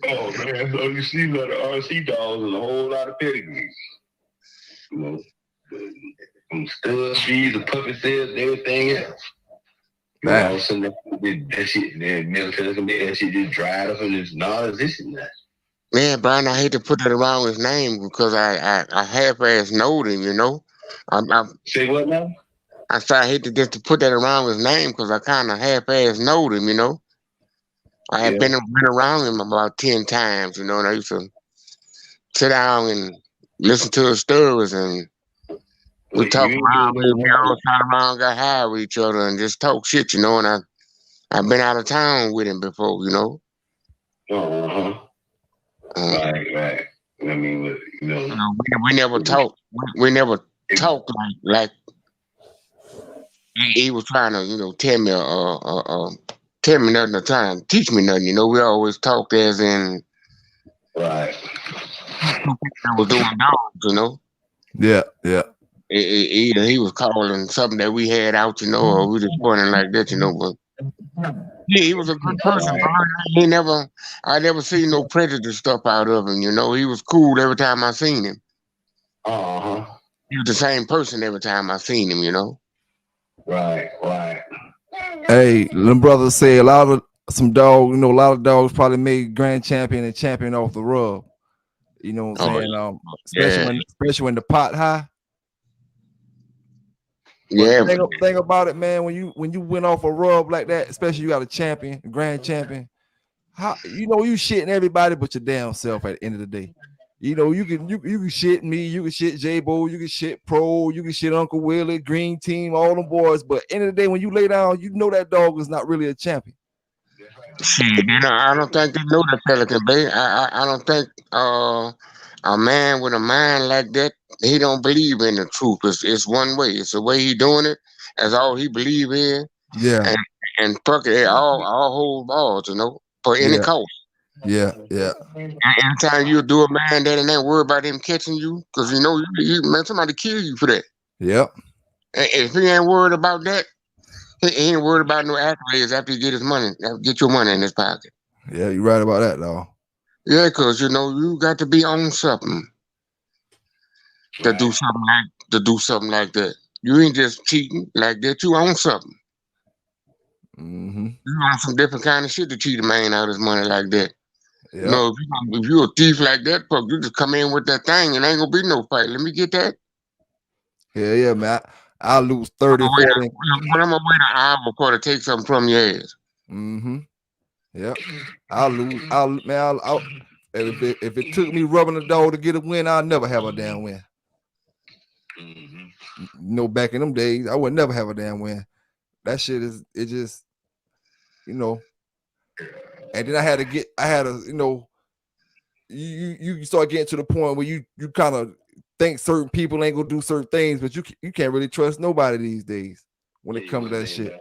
F: Oh man, so you see a lot of RC dogs and a whole lot of pedigrees. You know, from stud fees, the puppy sales, and everything else. You know, all of a sudden that shit, that shit just dried up and it's non-existent now.
E: Man, Brian, I hate to put that around his name because I half-ass knowed him, you know.
F: Say what now?
E: I said I hate to just to put that around his name because I kind of half-ass knowed him, you know. I had been around him about 10 times, you know, and I used to sit down and listen to his stories and we talk around, we all sat around, got high with each other and just talk shit, you know, and I've been out of town with him before, you know.
F: Right. I mean, you know,
E: we never talked. We never talked like he was trying to, you know, tell me nothing or trying to teach me nothing. You know, we always talked as in
F: right.
E: I was doing dogs, you know.
D: Yeah.
E: Either he was calling something that we had out, you know, or we just pointing like that, you know. But yeah, he was a good person. I never seen no prejudice stuff out of him. You know, he was cool every time I seen him. He was the same person every time I seen him. You know.
F: Right.
D: Hey, them brothers say a lot of dogs probably made grand champion and champion off the rub. You know what I'm saying? Especially when the pot high.
E: Yeah.
D: Thing about it, man, when you went off a rub like that, especially you got a champion, a grand champion, how you shitting everybody but your damn self at the end of the day. You know, you can shit me, you can shit J-Bo, you can shit Pro, you can shit Uncle Willie, Green Team, all them boys. But end of the day, when you lay down, you know that dog is not really a champion.
E: Shit, you know, I don't think they know that Pelican, babe. I don't think a man with a mind like that, he don't believe in the truth. It's one way. It's the way he doing it. That's all he believe in.
D: Yeah.
E: And fuck it, all whole balls, you know, for any cost.
D: Yeah.
E: And anytime you do a man that and ain't worried about him catching you, because you know, man, somebody kill you for that.
D: Yep.
E: And if he ain't worried about that, he ain't worried about no accolades after you get his money, get your money in his pocket.
D: Yeah, you're right about that, though.
E: Yeah, because you know you got to be on something to do something like that. You ain't just cheating like that. You own something.
D: Mm-hmm.
E: You own some different kind of shit to cheat a man out of his money like that.
D: Yep.
E: You know, if you a thief like that, fuck, you just come in with that thing and ain't gonna be no fight. Let me get that.
D: Yeah, man. I'll lose 30, 40.
E: But I'm gonna wait an hour before to take something from your ass.
D: Mm-hmm. Yep. I'll lose. If it took me rubbing the dog to get a win, I'll never have a damn win.
F: Mm-hmm.
D: You know, back in them days, I would never have a damn win. That shit it just, you know. And then I had to, you know, you start getting to the point where you kind of think certain people ain't gonna do certain things, but you can't really trust nobody these days when it comes to that shit.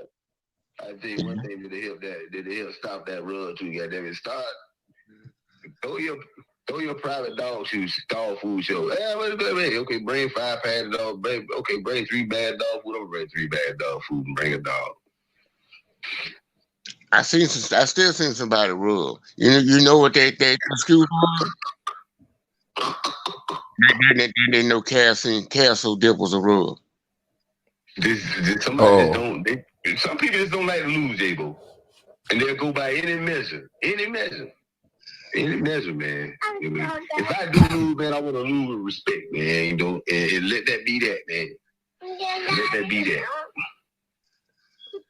F: I think one thing that help stop that run too, goddamn it, start throw your private dog food show. Okay, bring 5 bad dog, bring 3 bad dog food. I'm bring 3 bad dog food and bring a dog.
E: I still seen somebody rub. You know what they excuse me? They know Castle dip was a rub.
F: Some people just don't like to lose, J-Bo. And they'll go by any measure, man. If I do lose, man, I want to lose with respect, man. You know, and let that be that, man. Let that be that.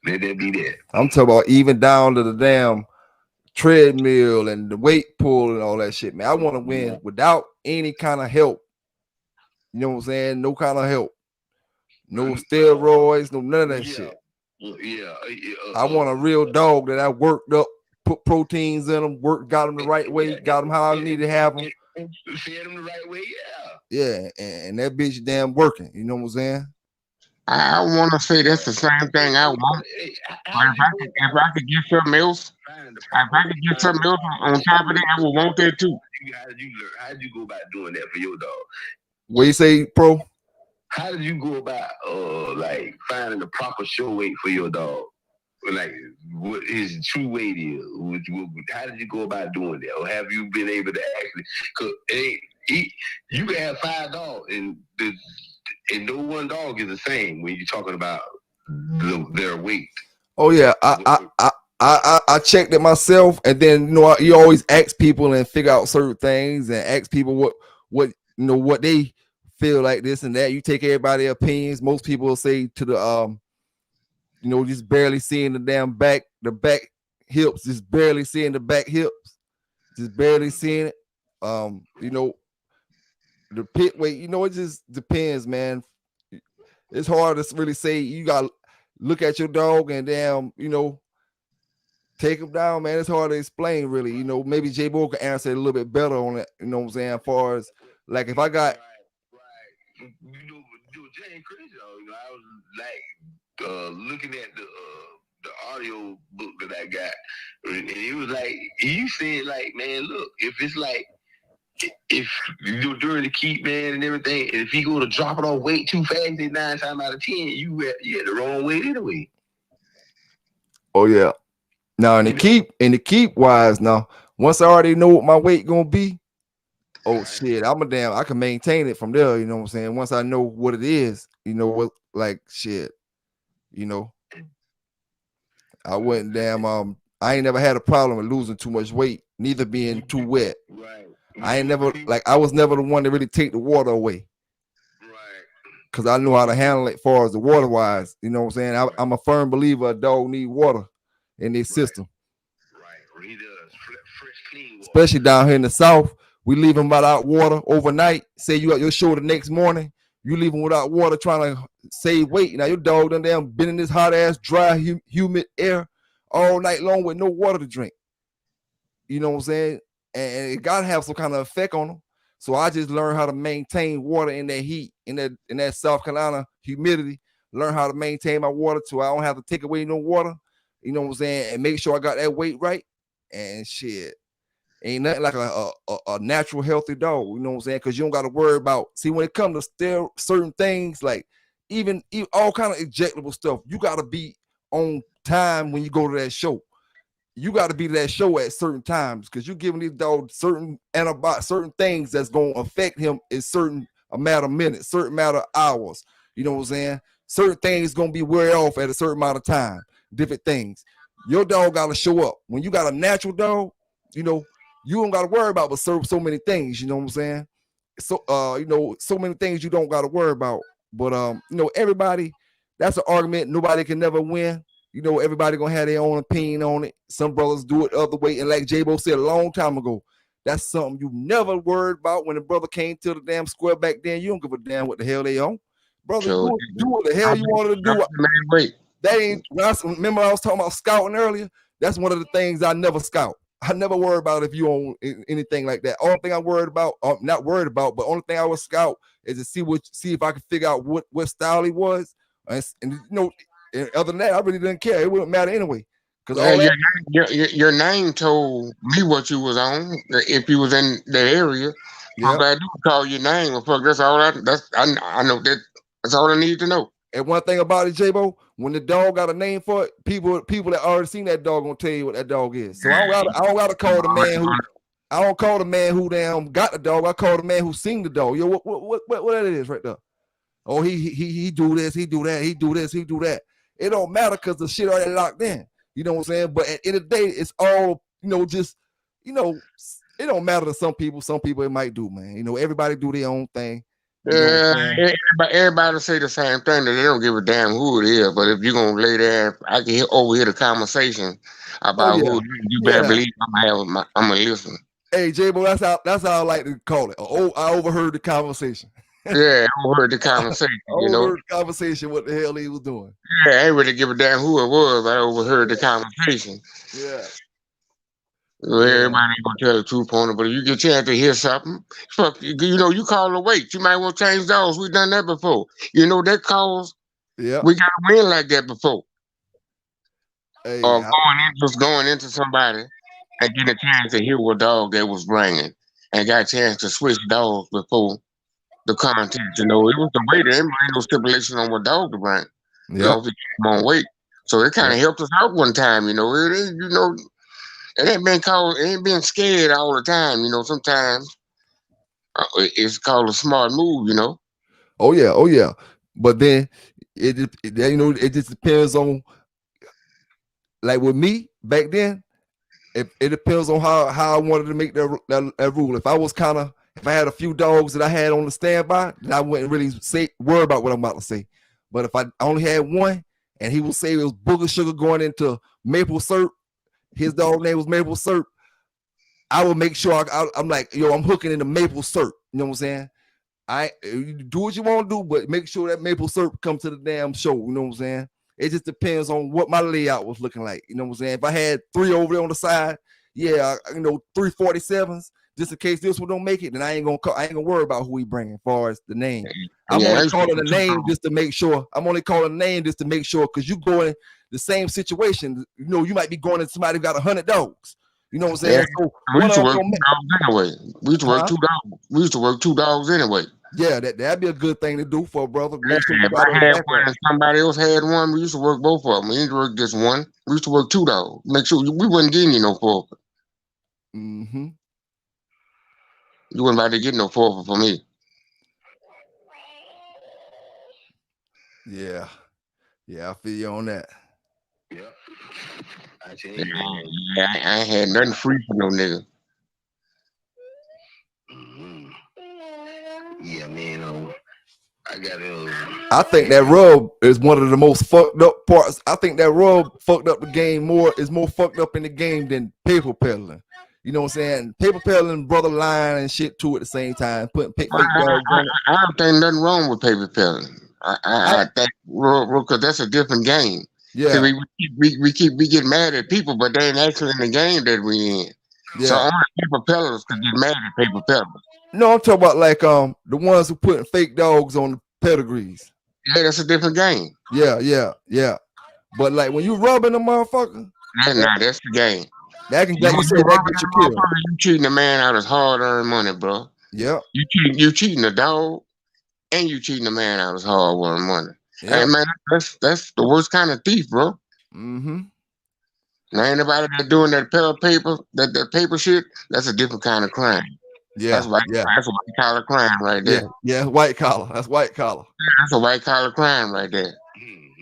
F: Let that be that.
D: I'm talking about even down to the damn treadmill and the weight pull and all that shit, man. I want to win without any kind of help. You know what I'm saying? No kind of help. No steroids, no none of that shit. I want a real dog that I worked up, put proteins in them, got them the right way, got them how I need to have them.
F: Fed them the right way,
D: Yeah, and that bitch damn working. You know what I'm saying?
E: I want to say that's the same thing I want. But if I could get something else, on top of that, I would want that too.
F: How did you go about doing that for your dog?
D: What you say, Pro?
F: How did you go about like finding the proper show weight for your dog? Like what his true weight is? How did you go about doing that? Or have you been able to actually? Cause you can have 5 dogs, and no one dog is the same when you're talking about their weight.
D: Oh yeah, I checked it myself, and then you always ask people and figure out certain things, and ask people what they feel like this and that. You take everybody's opinions. Most people will say to the just barely seeing the damn the back hips, just barely seeing the back hips, just barely seeing it. The pit weight, it just depends, man. It's hard to really say. You got to look at your dog and damn, take him down, man. It's hard to explain, really. Maybe J-Bo can answer it a little bit better on it. You know what I'm saying? As far as like if I got,
F: Jay crazy. I was like looking at the audio book that I got, and it was like you said, like, man, look, if it's like. If you do during the keep, man, and everything, and if he go to drop it off weight too fast, then 9 times out of 10, you at the wrong weight anyway.
D: Oh yeah. Now in the keep wise, now once I already know what my weight gonna be, oh shit, I can maintain it from there. You know what I'm saying? Once I know what it is, what like shit, I wouldn't I ain't never had a problem with losing too much weight, neither being too wet.
F: Right.
D: I ain't never I was never the one to really take the water away.
F: Right.
D: Cause I know how to handle it as far as the water wise. You know what I'm saying? I'm a firm believer a dog need water in their system.
F: Right. He does. Fresh, clean water.
D: Especially down here in the South. We leave them without water overnight. Say you got your show the next morning, you leave them without water trying to save weight. Now your dog done damn been in this hot ass, dry, humid air all night long with no water to drink. You know what I'm saying? And it gotta have some kind of effect on them. So I just learned how to maintain water in that heat, in that South Carolina humidity. Learn how to maintain my water so I don't have to take away no water. You know what I'm saying? And make sure I got that weight right. And shit, ain't nothing like a natural healthy dog. You know what I'm saying? Because you don't got to worry about. See, when it comes to certain things, like even all kind of injectable stuff, you got to be on time when you go to that show. You got to be to that show at certain times because you're giving these dogs certain antibiotics, certain things that's going to affect him in certain amount of minutes, certain amount of hours. You know what I'm saying? Certain things going to be wear off at a certain amount of time, different things. Your dog got to show up. When you got a natural dog, you don't got to worry about but so many things. You know what I'm saying? So, so many things you don't got to worry about. But, everybody, that's an argument. Nobody can never win. Everybody gonna have their own opinion on it. Some brothers do it the other way. And like J-Bo said a long time ago, that's something you never worried about when the brother came to the damn square back then. You don't give a damn what the hell they on. Brother, do what the hell you wanted to do. That ain't, remember I was talking about scouting earlier? That's one of the things I never scout. I never worry about if you own anything like that. Only thing I'm worried about, not worried about, but only thing I would scout is to see if I can figure out what style he was. And other than that, I really didn't care. It wouldn't matter anyway. Because
E: your name told me what you was on. If you was in that area, I'm glad you call your name. Fuck, that's all. I know that. That's all I need to know.
D: And one thing about it, J-Bo, when the dog got a name for it, people that already seen that dog gonna tell you what that dog is. So I don't gotta call the man who. I don't call the man who damn got the dog. I call the man who seen the dog. Yo, what that is right there? Oh, he do this, he do that, he do this, he do that. It don't matter because the shit already locked in. You know what I'm saying? But at the end of the day, it's all, just, it don't matter to some people. Some people it might do, man. Everybody do their own thing.
E: Everybody say the same thing, that they don't give a damn who it is. But if you're going to lay there, I can overhear the conversation about who it is. You better believe I'm going to listen.
D: Hey, J-Bo, that's how I like to call it. I overheard the conversation.
E: Yeah, I overheard the conversation, you know.
D: Overheard the conversation, what the hell he was doing.
E: Yeah, I ain't really give a damn who it was, but I overheard the conversation.
D: Yeah.
E: Well, everybody ain't gonna tell the truth on it, but if you get a chance to hear something, fuck, you know, you call the weight. You might want to change those. We've done that before. You know, that calls.
D: Yeah.
E: We got a win like that before.
D: Hey,
E: Or going into somebody and getting a chance to hear what dog they was bringing, and got a chance to switch dogs before the content. You know, it was the weight. There ain't no stipulation on what dog to bring.
D: Yep.
E: It came on weight. So it kind of helped us out one time. You know, it ain't been scared all the time. You know, sometimes it's called a smart move. You know.
D: Oh yeah. But then it just depends on, like with me back then. It depends on how I wanted to make that rule. If I had a few dogs that I had on the standby, then I wouldn't really worry about what I'm about to say. But if I only had one and he will say it was Booger Sugar going into maple syrup, his dog name was maple syrup, I will make sure I'm like, yo, I'm hooking into maple syrup. You know what I'm saying? You do what you want to do, but make sure that maple syrup comes to the damn show. You know what I'm saying? It just depends on what my layout was looking like. You know what I'm saying? If I had 3 over there on the side, 347s, just in case this one don't make it, then I ain't gonna worry about who he bringing as far as the name. I'm only calling the name just to make sure. Because you go in the same situation. You know, you might be going to somebody who got 100 dogs. You know what I'm saying?
E: Yeah.
D: So
E: We used to work 2 dogs anyway. We used to work 2 dogs. We used to work 2 dogs anyway.
D: Yeah, that'd be a good thing to do for a brother.
E: If I had one and somebody else had one, we used to work both of them. We didn't work just one. We used to work 2 dogs. Make sure we wasn't getting you no forfeit.
D: Mm-hmm.
E: You wasn't about to get no forfeit for me.
D: Yeah, I feel you on that.
F: Yep.
E: I ain't had nothing free for no nigga.
F: Yeah, man.
D: I think that rub is one of the most fucked up parts. I think that rub fucked up the game is more fucked up in the game than paper peddling. You know what I'm saying? Paper peddling, brother lying and shit too at the same time, putting fake dogs on it.
E: I don't think nothing wrong with paper peddling. I think because that's a different game.
D: Yeah.
E: See, we get mad at people, but they ain't actually in the game that we in.
D: Yeah.
E: So only paper peddlers can get mad at paper peddlers.
D: No, I'm talking about like the ones who putting fake dogs on the pedigrees.
E: Yeah, that's a different game.
D: Yeah. But like when you rubbing a motherfucker,
E: that's the game.
D: That can get you killed.
E: You cheating a man out of hard-earned money, bro.
D: Yeah.
E: You cheating a dog, and you cheating a man out of his hard-earned money.
D: Yeah.
E: Hey man, that's the worst kind of thief, bro.
D: Mm-hmm.
E: Now anybody that doing that that paper shit, that's a different kind of crime.
D: Yeah,
E: that's white collar crime right there.
D: Yeah, white collar. That's white collar.
E: That's a white collar crime right there.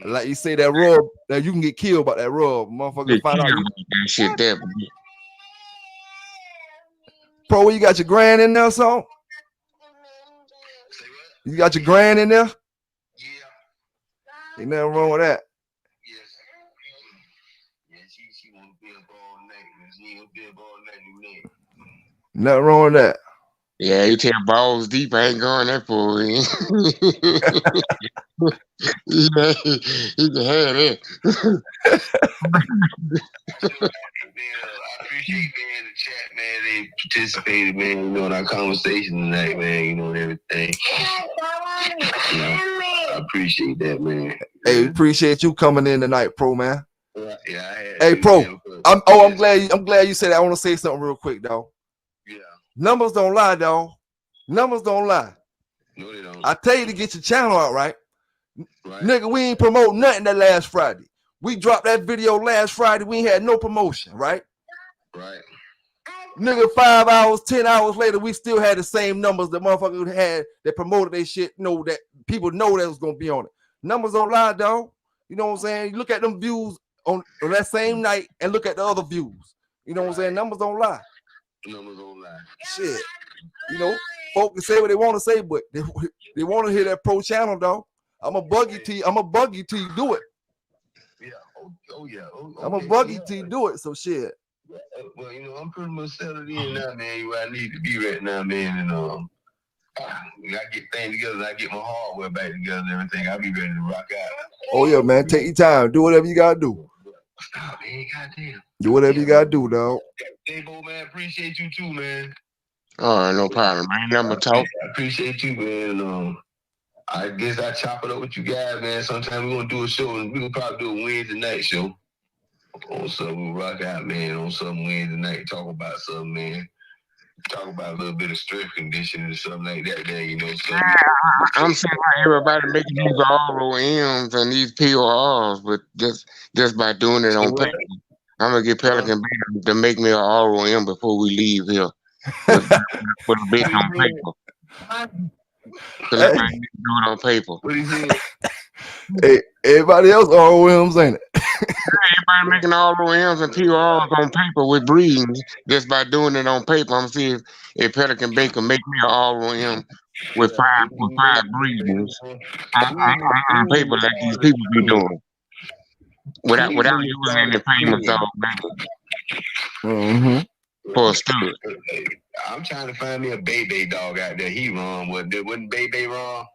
D: Like you say, that rub, that you can get killed by that rub, motherfucker. Find out
E: that shit there.
D: Pro, you got your grand in there, so? You got your grand in there? Yeah. Ain't nothing wrong with that.
F: She want to be up all night. She ain't gonna be up all night.
D: Nothing wrong with that.
E: Yeah, you tell balls deep, I ain't going that far. He can have that.
F: I appreciate, man, the chat, man. They participated, man, in our conversation tonight, man, and everything. I appreciate that, man.
D: Hey, appreciate you coming in tonight, Pro, man.
F: Yeah,
D: hey, Pro. I'm glad you said that. I want to say something real quick, dog.
F: Yeah.
D: Numbers don't lie, dog. Numbers don't lie.
F: No, they don't.
D: I tell you to get your channel out, right? Nigga, we ain't promote nothing that last Friday. We dropped that video last Friday. We ain't had no promotion, right?
F: Right.
D: Nigga, 5 hours, 10 hours later, we still had the same numbers the motherfucker had that promoted their shit. Know that people know that was gonna be on it. Numbers don't lie, dog. You know what I'm saying? You look at them views on that same night and look at the other views. You know what I'm saying? Numbers don't lie.
F: Numbers don't lie.
D: Shit. You know, folks can say what they want to say, but they want to hear that Pro channel, dog. I'm a buggy till you do it.
F: Yeah. Oh yeah.
D: I'm a buggy till you do it. So shit.
F: Well, I'm pretty much settled in now, man. Where I need to be right now, man. And When I get things together and I get my hardware back together and everything, I'll be ready to rock out.
D: Oh yeah, man. Take your time. Do whatever you gotta do.
F: Stop, man. Goddamn.
D: Do whatever you gotta do, dog.
F: Hey, Bo, man. Appreciate you too, man.
E: Oh, no problem, man. Number talk.
F: I appreciate you, man. I guess I chop it up with you guys, man. Sometime we're gonna do a show, and we're gonna probably do a Wednesday night show. On something, we'll rock out, man. On some Wednesday night, talk about something, man. Talk about a little bit of strength conditioning or something like that, there, you know.
E: I'm saying everybody making these ROMs and these PORs, but just by doing it on paper, I'm gonna get Pelican to make me an ROM before we leave here. With a bit on paper. Cause I can do it on paper.
F: What he said?
D: Hey, everybody else ROMs, ain't it?
E: Everybody making ROMs and PRs on paper with breeding just by doing it on paper. I'm see if Pelican Baker make me an ROM with five breedings on paper like these people be doing. Without using any famous dog
D: Mm-hmm.
E: For a stud.
F: I'm trying to find me a baby dog out there. He wrong. Wasn't baby wrong?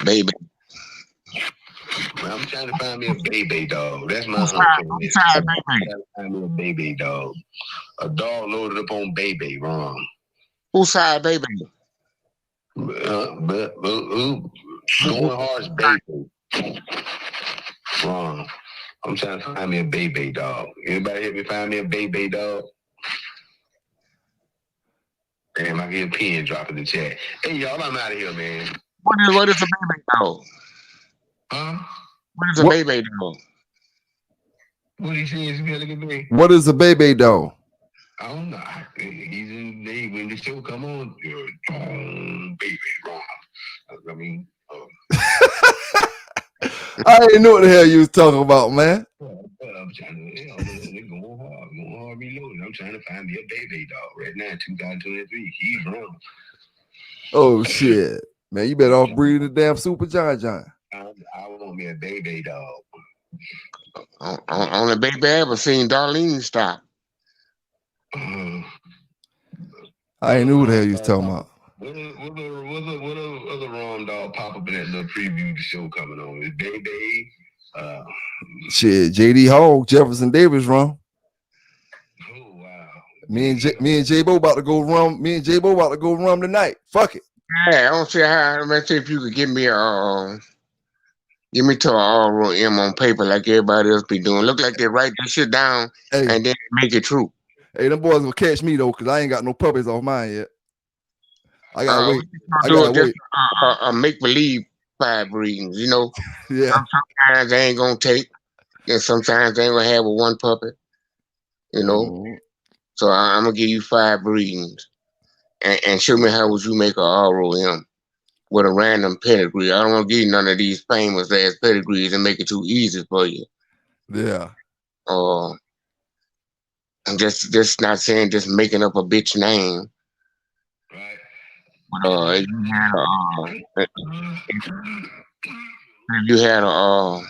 E: Baby.
F: I'm trying to find me a baby dog. That's my
E: hunting.
F: I'm trying to find me a baby dog. A dog loaded up on baby wrong.
E: Whose side baby?
F: Going hard's baby. Wrong. I'm trying to find me a baby dog. Anybody help me find me a baby dog? Damn, I get a pin drop in the chat. Hey, y'all, I'm out of here, man.
E: What is a baby dog?
F: Huh?
E: What is a baby dog?
F: What he says, Pelican?
D: What is a baby dog?
F: I don't know. When the show come on, baby, wrong. I mean,
D: I didn't know what the hell you was talking about, man.
F: I'm trying to, going hard, reloading. I'm trying to find me a baby dog right now, 2023. He's wrong.
D: Oh shit, man! You better off breeding the damn Super John.
F: I want me a baby dog.
E: Only baby I ever seen Darlene stop.
D: I ain't knew what the hell you was talking about.
F: What other wrong dog pop up in that little preview of the show coming on? Is baby?
D: Shit, JD Hogg, Jefferson Davis wrong.
F: Oh wow.
D: Me and J-Bo about to go rum. Me and J-Bo about to go rum tonight. Fuck it.
E: Yeah, I don't see how. Let's see if you could give me to an ROM on paper like everybody else be doing. Look like they write this shit down and then make it true.
D: Hey, them boys will catch me though, cause I ain't got no puppies off mine yet. I gotta wait. I gotta wait.
E: A make believe 5 breedings, you know.
D: Yeah.
E: Sometimes they ain't gonna take, and sometimes they ain't gonna have a one puppy. You know.
D: Mm-hmm.
E: So I'm gonna give you 5 breedings, and show me how would you make a ROM with a random pedigree. I don't want to give you none of these famous ass pedigrees and make it too easy for you.
D: Yeah.
E: I'm just not saying just making up a bitch name.
F: Right.
E: But if you had a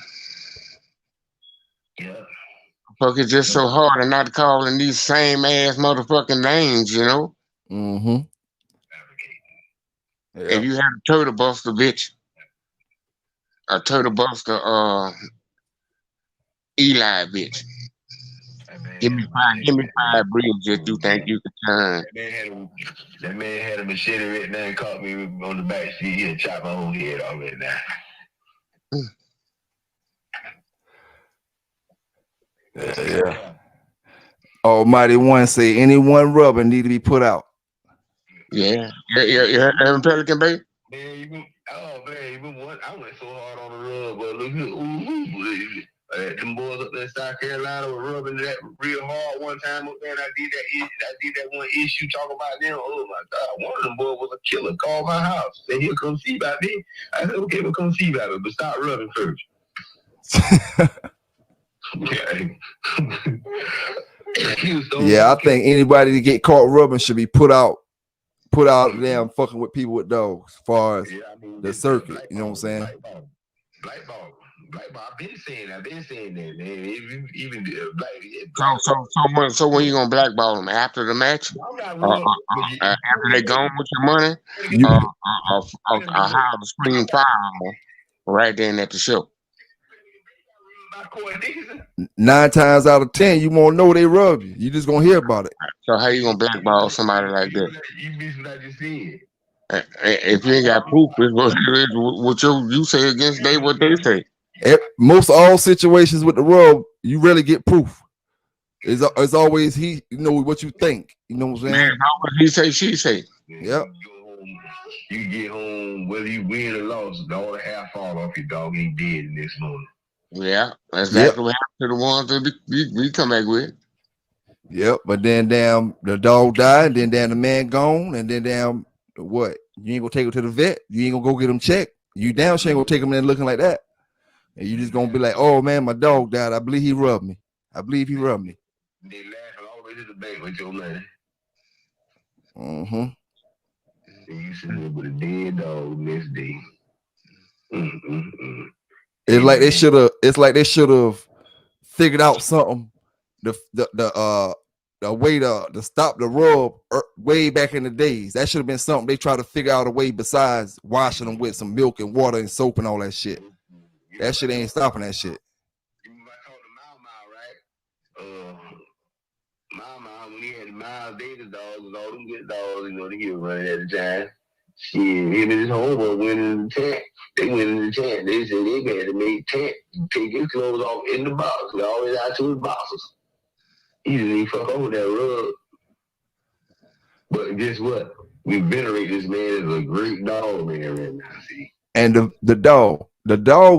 E: fuck, it's just so hard to not calling these same ass motherfucking names, you know.
D: Mm-hmm. Yeah.
E: If you had a turtle buster bitch, a turtle buster Eli bitch. Give me 5 breeds that you think you can turn.
F: That man had a machete right now and caught me on the back seat. He'd chop my own head off right now.
D: Yeah. Almighty One say any one rubber need to be put out.
E: Yeah. Pelican Bay?
F: Man, I went so hard on the rub, but look at them boys up there in South Carolina were rubbing that real hard one time up there, and I did that one issue talking about them. Oh my God, one of them boys was a killer. Called my house. Said he'll come see about me. I said, okay, we'll come see about it, but stop rubbing first.
D: Yeah, I think anybody to get caught rubbing should be put out damn fucking with people with dogs as far as the circuit. You know what I'm saying?
F: Blackball. Blackball, I've been saying that, man. Even
E: So when you gonna blackball them after the match?
F: I'm not really.
E: After they gone with your money?
D: You
E: How the screen fire right then at the show.
D: 9 times out of 10, you won't know they rub you. You just gonna hear about it.
E: So how you gonna blackball somebody like that?
F: You missed what I just said.
E: If you ain't got proof, it's what you say against they what they say.
D: Most all situations with the rub, you rarely get proof. It's always you know what you think. You know what I'm saying?
E: Man, he say, she say.
D: Yep.
F: You get home, whether you win or lose, all the hair fall off your dog ain't dead the next morning.
E: Yeah, that's exactly what happened to the ones that we come back with.
D: Yep, but then damn the dog died, then damn the man gone, and then damn what? You ain't gonna take him to the vet. You ain't gonna go get him checked. You damn sure ain't gonna take him in looking like that. And you just gonna be like, oh man, my dog died. I believe he rubbed me.
F: They laughing all the way to the bank with your money.
D: Mm-hmm.
F: And you should live with a dead dog next day.
D: It's like they should have figured out something. The way to stop the rub way back in the days. That should have been something they tried to figure out a way besides washing them with some milk and water and soap and all that shit. That shit ain't stopping that shit.
F: Mama, when he had the mild data dogs and all them good dogs, you know, he was running at the time. Shit, him and his homeboy went in the tent. They went in the tent. They said they had to make tent, take his clothes off in the box. They always out to his boxes. He didn't even fuck over that rug. But guess what? We venerate this man as a great dog man right now, see?
D: And the dog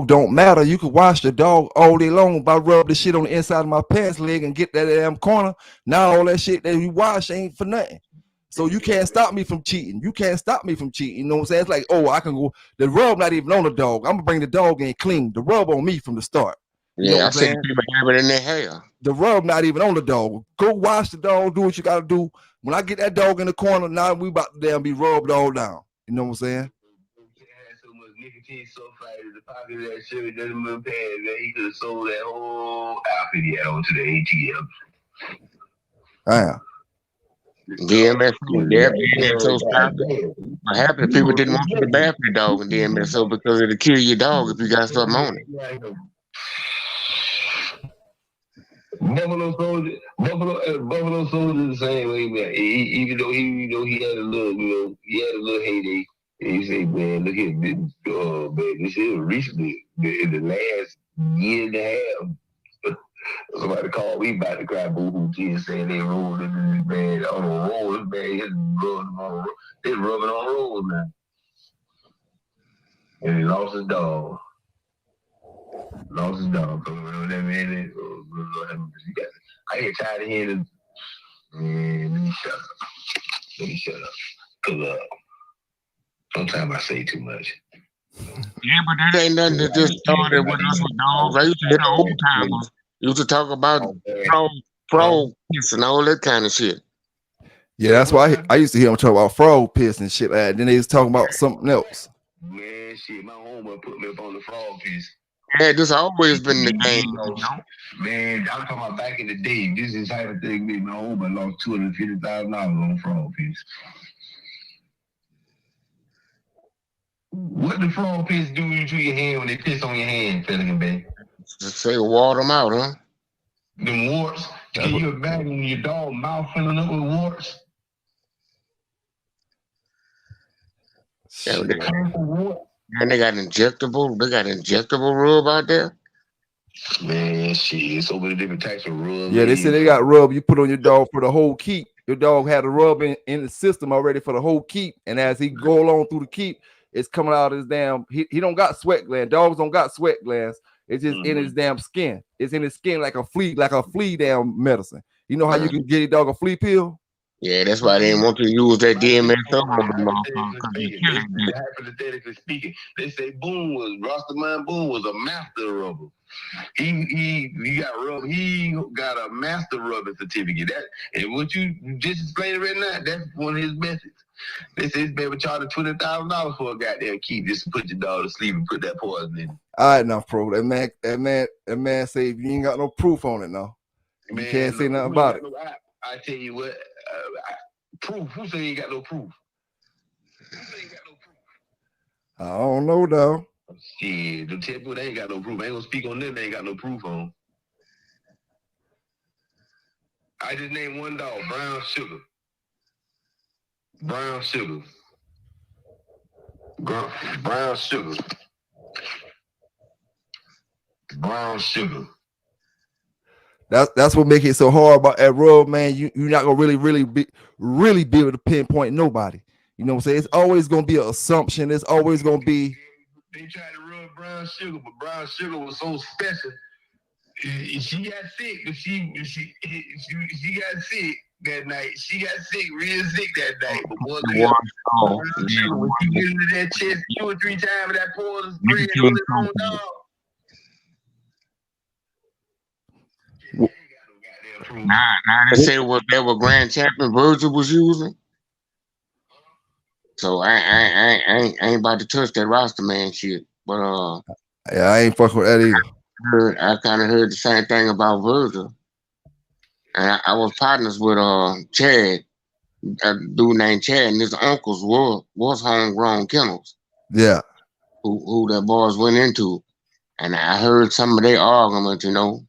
D: don't matter. You can wash the dog all day long. If I rub the shit on the inside of my pants leg and get that damn corner, now all that shit that you wash ain't for nothing. So you can't stop me from cheating. You can't stop me from cheating. You know what I'm saying? It's like, oh, I can go. The rub not even on the dog. I'm gonna bring the dog in clean. The rub on me from the start. You know
E: I see people have it in their hair.
D: The rub not even on the dog. Go wash the dog. Do what you gotta do. When I get that dog in the corner, now we about to damn be rubbed all down. You know what I'm saying?
F: Nicotine sulfide in the pocket of that Chevy gentleman pants, man. He could have sold that whole outfit he had onto the ATM.
D: Damn.
E: DMSO stopped it. What happened? People didn't want you to bath your dog in DMSO because it'll kill your dog if you got something on it.
F: Buffalo Soldier the same way, man. Even though he had a little, heyday. And he said, man, look at this, man, this is recently, in the last year and a half, somebody called me about to cry boo-hoo kids saying they rolled in this man on a roll, this man, they rubbing on rolls now. And he lost his dog. That man, I get tired of hearing it. Man, let me shut up. Cause, sometimes I say too much.
E: Yeah, but that ain't nothing that just started with us with dogs. I used to hear the old timers. Used to talk about frog piss and all that kind of shit.
D: Yeah, that's why I used to hear them talk about frog piss and shit like that. Then they was talking about something else.
F: Man, shit, my homeboy put me up on the frog piss.
E: Yeah, this always been the game.
F: Man, I'm talking about back in the day. This is the type of thing me. My homeboy lost $250,000 on frog piss. What the frog piss do to your hand when they piss on your hand, Pelican Bay?
E: Just say water them out, huh?
F: Them warts? Can you imagine your dog mouth filling up with warts?
E: Yeah, and they got injectable. They got injectable rub out there.
F: Man, shit, so many different types of rub.
D: Yeah, they say they got rub you put on your dog for the whole keep. Your dog had a rub in the system already for the whole keep, and as he go along through the keep, it's coming out of his damn. He don't got sweat glands. Dogs don't got sweat glands. It's just in his damn skin. It's in his skin like a flea damn medicine. You know how you can get your dog a flea pill?
E: Yeah, that's why they didn't want to use that DMSO.
F: Hypothetically speaking, they say Rastaman Boone was a master rubber. He got rub. He got a master rubbing certificate. And what you just explained right now, that's one of his methods. They say it's baby charging $20,000 for a goddamn key just to put your dog to sleep and put that poison in.
D: All right, now, pro. That man say if you ain't got no proof on it, now you can't say nothing about it.
F: I tell you what, proof. Who say you ain't got no proof?
D: I don't know though.
F: Shit, them tell people they ain't got no proof. I ain't gonna speak on them. They ain't got no proof on. I just named one dog, Brown Sugar. Brown Sugar. Brown Sugar. Brown Sugar.
D: That's what make it so hard about that rub, man. You're not gonna really be able to pinpoint nobody. You know what I'm saying? It's always gonna be an assumption. It's always gonna be.
F: They tried to rub Brown Sugar, but Brown Sugar was so special. She got sick, but she got sick that night. She got sick, real sick that night. But boy, when she went into that chest 2 or 3 times, that poison spraying on his own dog.
E: Now they say what that was Grand Champion Virgil was using. So I ain't about to touch that roster man shit. But
D: yeah, I ain't fucking with that either.
E: I kind of heard the same thing about Virgil, and I was partners with Chad, a dude named Chad, and his uncles was homegrown Kennels.
D: Yeah,
E: who that boys went into, and I heard some of their arguments, you know.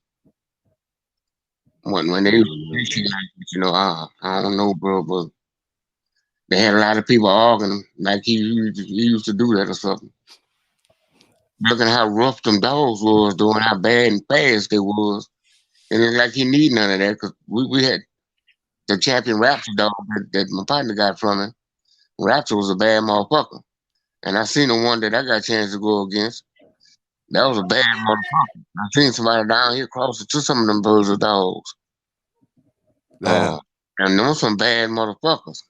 E: When they, you know, I don't know, bro, but they had a lot of people arguing like he used to do that or something. Looking how rough them dogs was, doing how bad and fast they was, and it's like he need none of that because we had the champion Raptor dog that my partner got from him. Raptor was a bad motherfucker, and I seen the one that I got a chance to go against. That was a bad motherfucker. I seen somebody down here closer to some of them birds of dogs. And those some bad motherfuckers.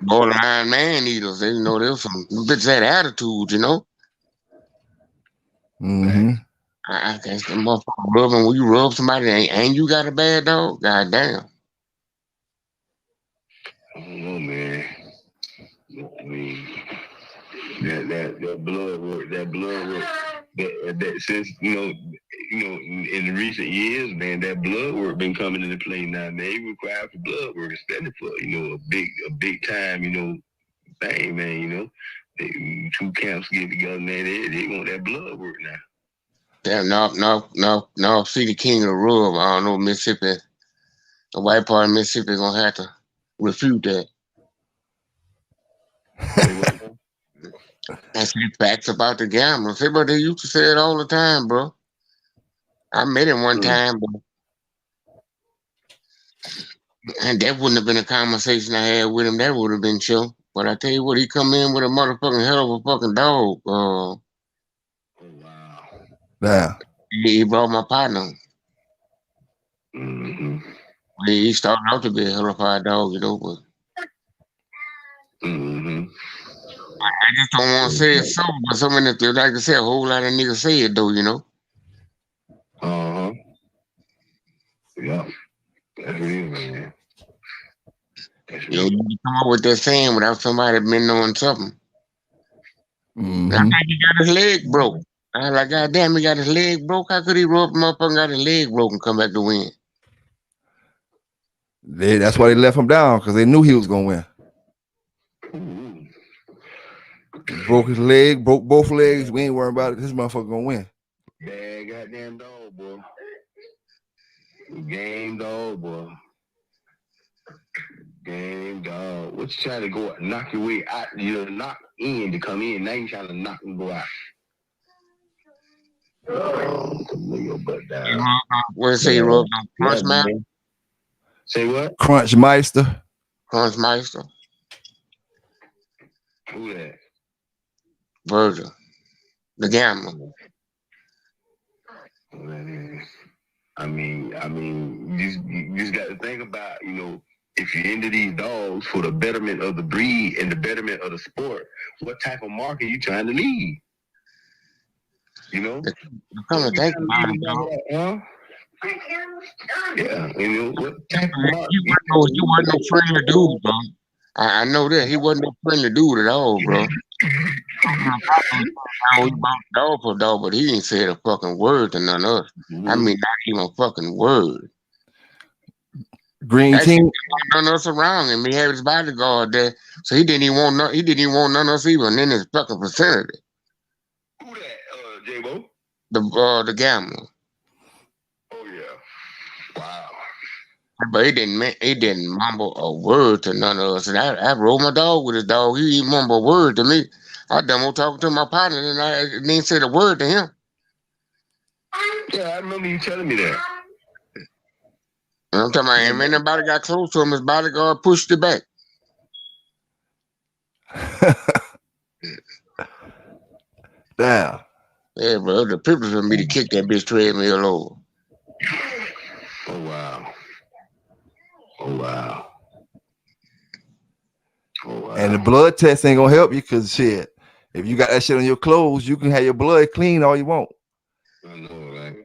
E: Borderline man eaters. They, you know, there was some bitches had attitude, you know.
D: Mm-hmm.
E: I guess the motherfucker rubbing when you rub somebody and you got a bad dog. God damn.
F: I don't know, man. I mean, that blood work, that since you know, in the recent years, man, that blood work been coming into play now. Man, they require for blood work, especially for a big time, thing, man. You know, 2 camps get together, man. They want that blood work now.
E: Damn, no. See the king of the rub. I don't know, Mississippi. The white part of Mississippi gonna have to refute that. That's the facts about the gamblers. Everybody used to say it all the time, bro. I met him one time, and that wouldn't have been a conversation I had with him. That would have been chill. But I tell you what, he come in with a motherfucking hell of a fucking dog.
F: Wow.
D: Yeah.
E: He brought my partner.
F: Mm-hmm.
E: He started out to be a hellified dog, you know, but I just don't want to say it so, but so many, like I said, a whole lot of niggas say it though, you know.
F: Yeah. That's real, man.
E: You know, you come up with that saying without somebody been knowing something.
D: Mm-hmm.
E: I think he got his leg broke. I was like, God damn, he got his leg broke. How could he rub him up and got his leg broke and come back to win?
D: That's why they left him down, because they knew he was gonna win. Broke his leg, broke both legs. We ain't worrying about it. This motherfucker gonna win.
F: Bad goddamn dog, boy. Game dog, boy. Game dog. What you trying to go knock your way out? You knock in to come in. Now you trying to knock and go out. Lay your butt down.
E: What did you say you rubbed on? Crunchmeister?
F: Say what?
D: Crunchmeister.
E: Crunchmeister.
F: Who that?
E: Virgil. The gambler.
F: I mean, you just got to think about, if you're into these dogs for the betterment of the breed and the betterment of the sport, what type of market you trying to lead? You know?
E: Come and think about it,
F: Yeah, what?
E: You wasn't no friendly dude, bro. I know that he wasn't no friendly dude at all, bro. Dog for dog, but he ain't said a fucking word to none of us. I mean, not even a fucking word.
D: Green
E: Actually,
D: team.
E: none of us around him. He had his bodyguard there, so he didn't even want none of us even in his fucking vicinity.
F: Who that? J-Bo?
E: The gambler.
F: Oh yeah. Wow.
E: But he didn't mumble a word to none of us. And I rolled my dog with his dog. He didn't mumble a word to me. I done talking to my partner and I didn't say a word to him.
F: Yeah, I remember you telling me that.
E: I'm talking about him. Anybody got close to him, his bodyguard pushed it back.
D: Damn.
E: Yeah, bro. The purpose for me to kick that bitch treadmill over.
F: Oh wow. Oh wow. Oh wow.
D: And the blood test ain't gonna help you because shit. If you got that shit on your clothes, you can have your blood clean all you want.
F: I know, right?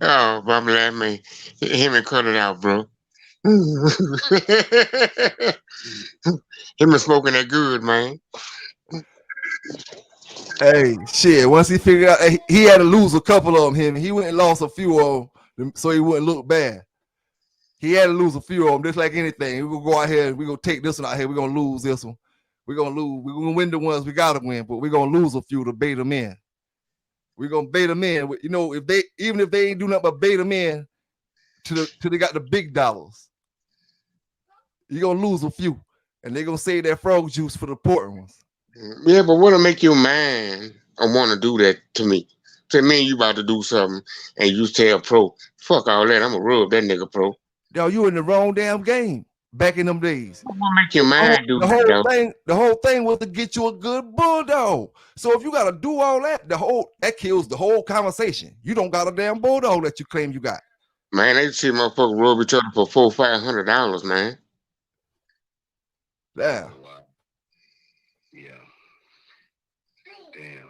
E: Oh, Bobby, let me him and cut it out, bro. Him and smoking that good, man.
D: Hey, shit. Once he figured out he had to lose a couple of them, he went and lost a few of them so he wouldn't look bad. He had to lose a few of them, just like anything. We're gonna go out here and we're gonna take this one out here. We're gonna lose this one. We're gonna lose. We're gonna win the ones we gotta win, but we're gonna lose a few to bait them in. We're gonna bait them in. You know, if they ain't do nothing but bait them in till they got the big dollars, you're gonna lose a few, and they're gonna save that frog juice for the important ones.
E: Yeah, but what'll make you mad or want to do that to me? Say, me and you about to do something, and you tell pro, fuck all that. I'm gonna rub that nigga, pro.
D: Yo, you in the wrong damn game back in them days.
E: What make you mad, dude?
D: The whole thing was to get you a good bulldog. So if you gotta do all that, that kills the whole conversation. You don't got a damn bulldog that you claim you got.
E: Man, they see motherfuckers rub each other for $400-$500, man.
D: Yeah.
F: Yeah. Damn.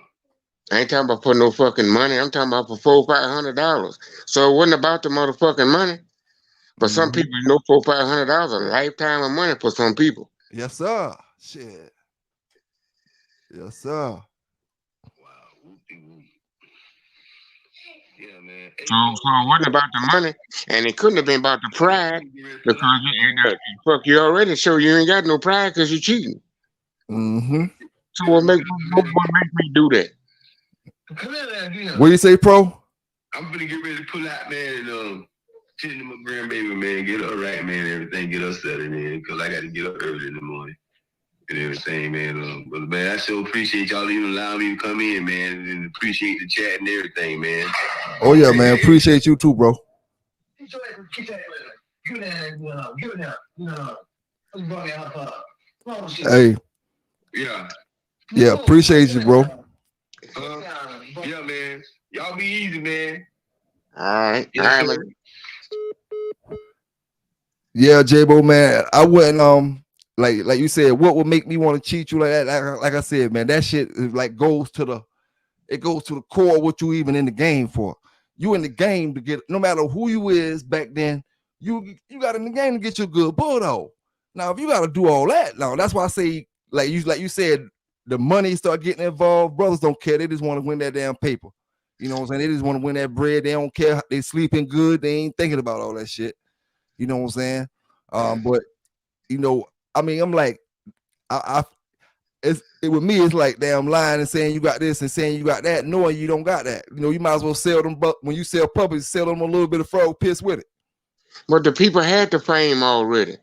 E: I ain't talking about for no fucking money. I'm talking about for $400-$500. So it wasn't about the motherfucking money. But some people, you know, $400-$500 a lifetime of money for some people.
D: Yes, sir. Shit. Yes, sir.
F: Wow. Yeah, man.
E: So it wasn't about the money, and it couldn't have been about the pride because you already show you ain't got no pride because you're cheating.
D: Mm-hmm.
E: So what make me do that?
F: Come here,
D: What do you say, pro?
F: I'm gonna get ready to pull out, man, and tend to my grandbaby, man, get her right, man, everything, get her settled, man, because I got to get up early in the morning and everything, man. But man, I sure appreciate y'all even allowing me to come in, man, and appreciate the chat and everything, man.
D: Oh yeah, man. Appreciate you too, bro. Hey.
F: Yeah.
D: Yeah, appreciate you, bro.
F: Yeah, man. Y'all be easy, man.
E: All right.
F: Yes,
E: All right,
F: man.
D: Yeah, J-Bo, man. I wouldn't like you said, what would make me want to cheat you like that? Like I said, man, that shit is like goes to the core of what you even in the game for. You in the game to get, no matter who you is back then, you got in the game to get you a good bulldog. Now, if you got to do all that, now that's why I say, like you said, the money start getting involved. Brothers don't care. They just want to win that damn paper. You know what I'm saying? They just want to win that bread. They don't care. They sleeping good. They ain't thinking about all that shit. You know what I'm saying? But you know, I mean, I'm like, with me, it's like damn lying and saying you got this and saying you got that, knowing you don't got that. You know, you might as well sell them, but when you sell puppies, sell them a little bit of frog piss with it.
E: But the people had the fame already.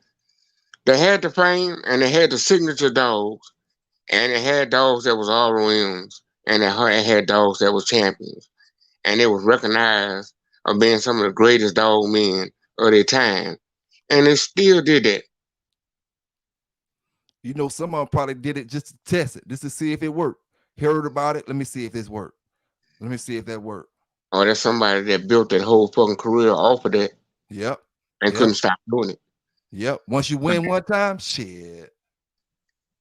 E: They had the fame and they had the signature dogs, and they had dogs that was ROMs, and they had dogs that was champions, and they was recognized of being some of the greatest dog men of their time, and they still did that.
D: You know, some of them probably did it just to test it, just to see if it worked. Heard about it. Let me see if this worked. Let me see if that worked.
E: Or there's somebody that built that whole fucking career off of that.
D: Yep.
E: And couldn't stop doing it.
D: Yep. Once you win one time, shit.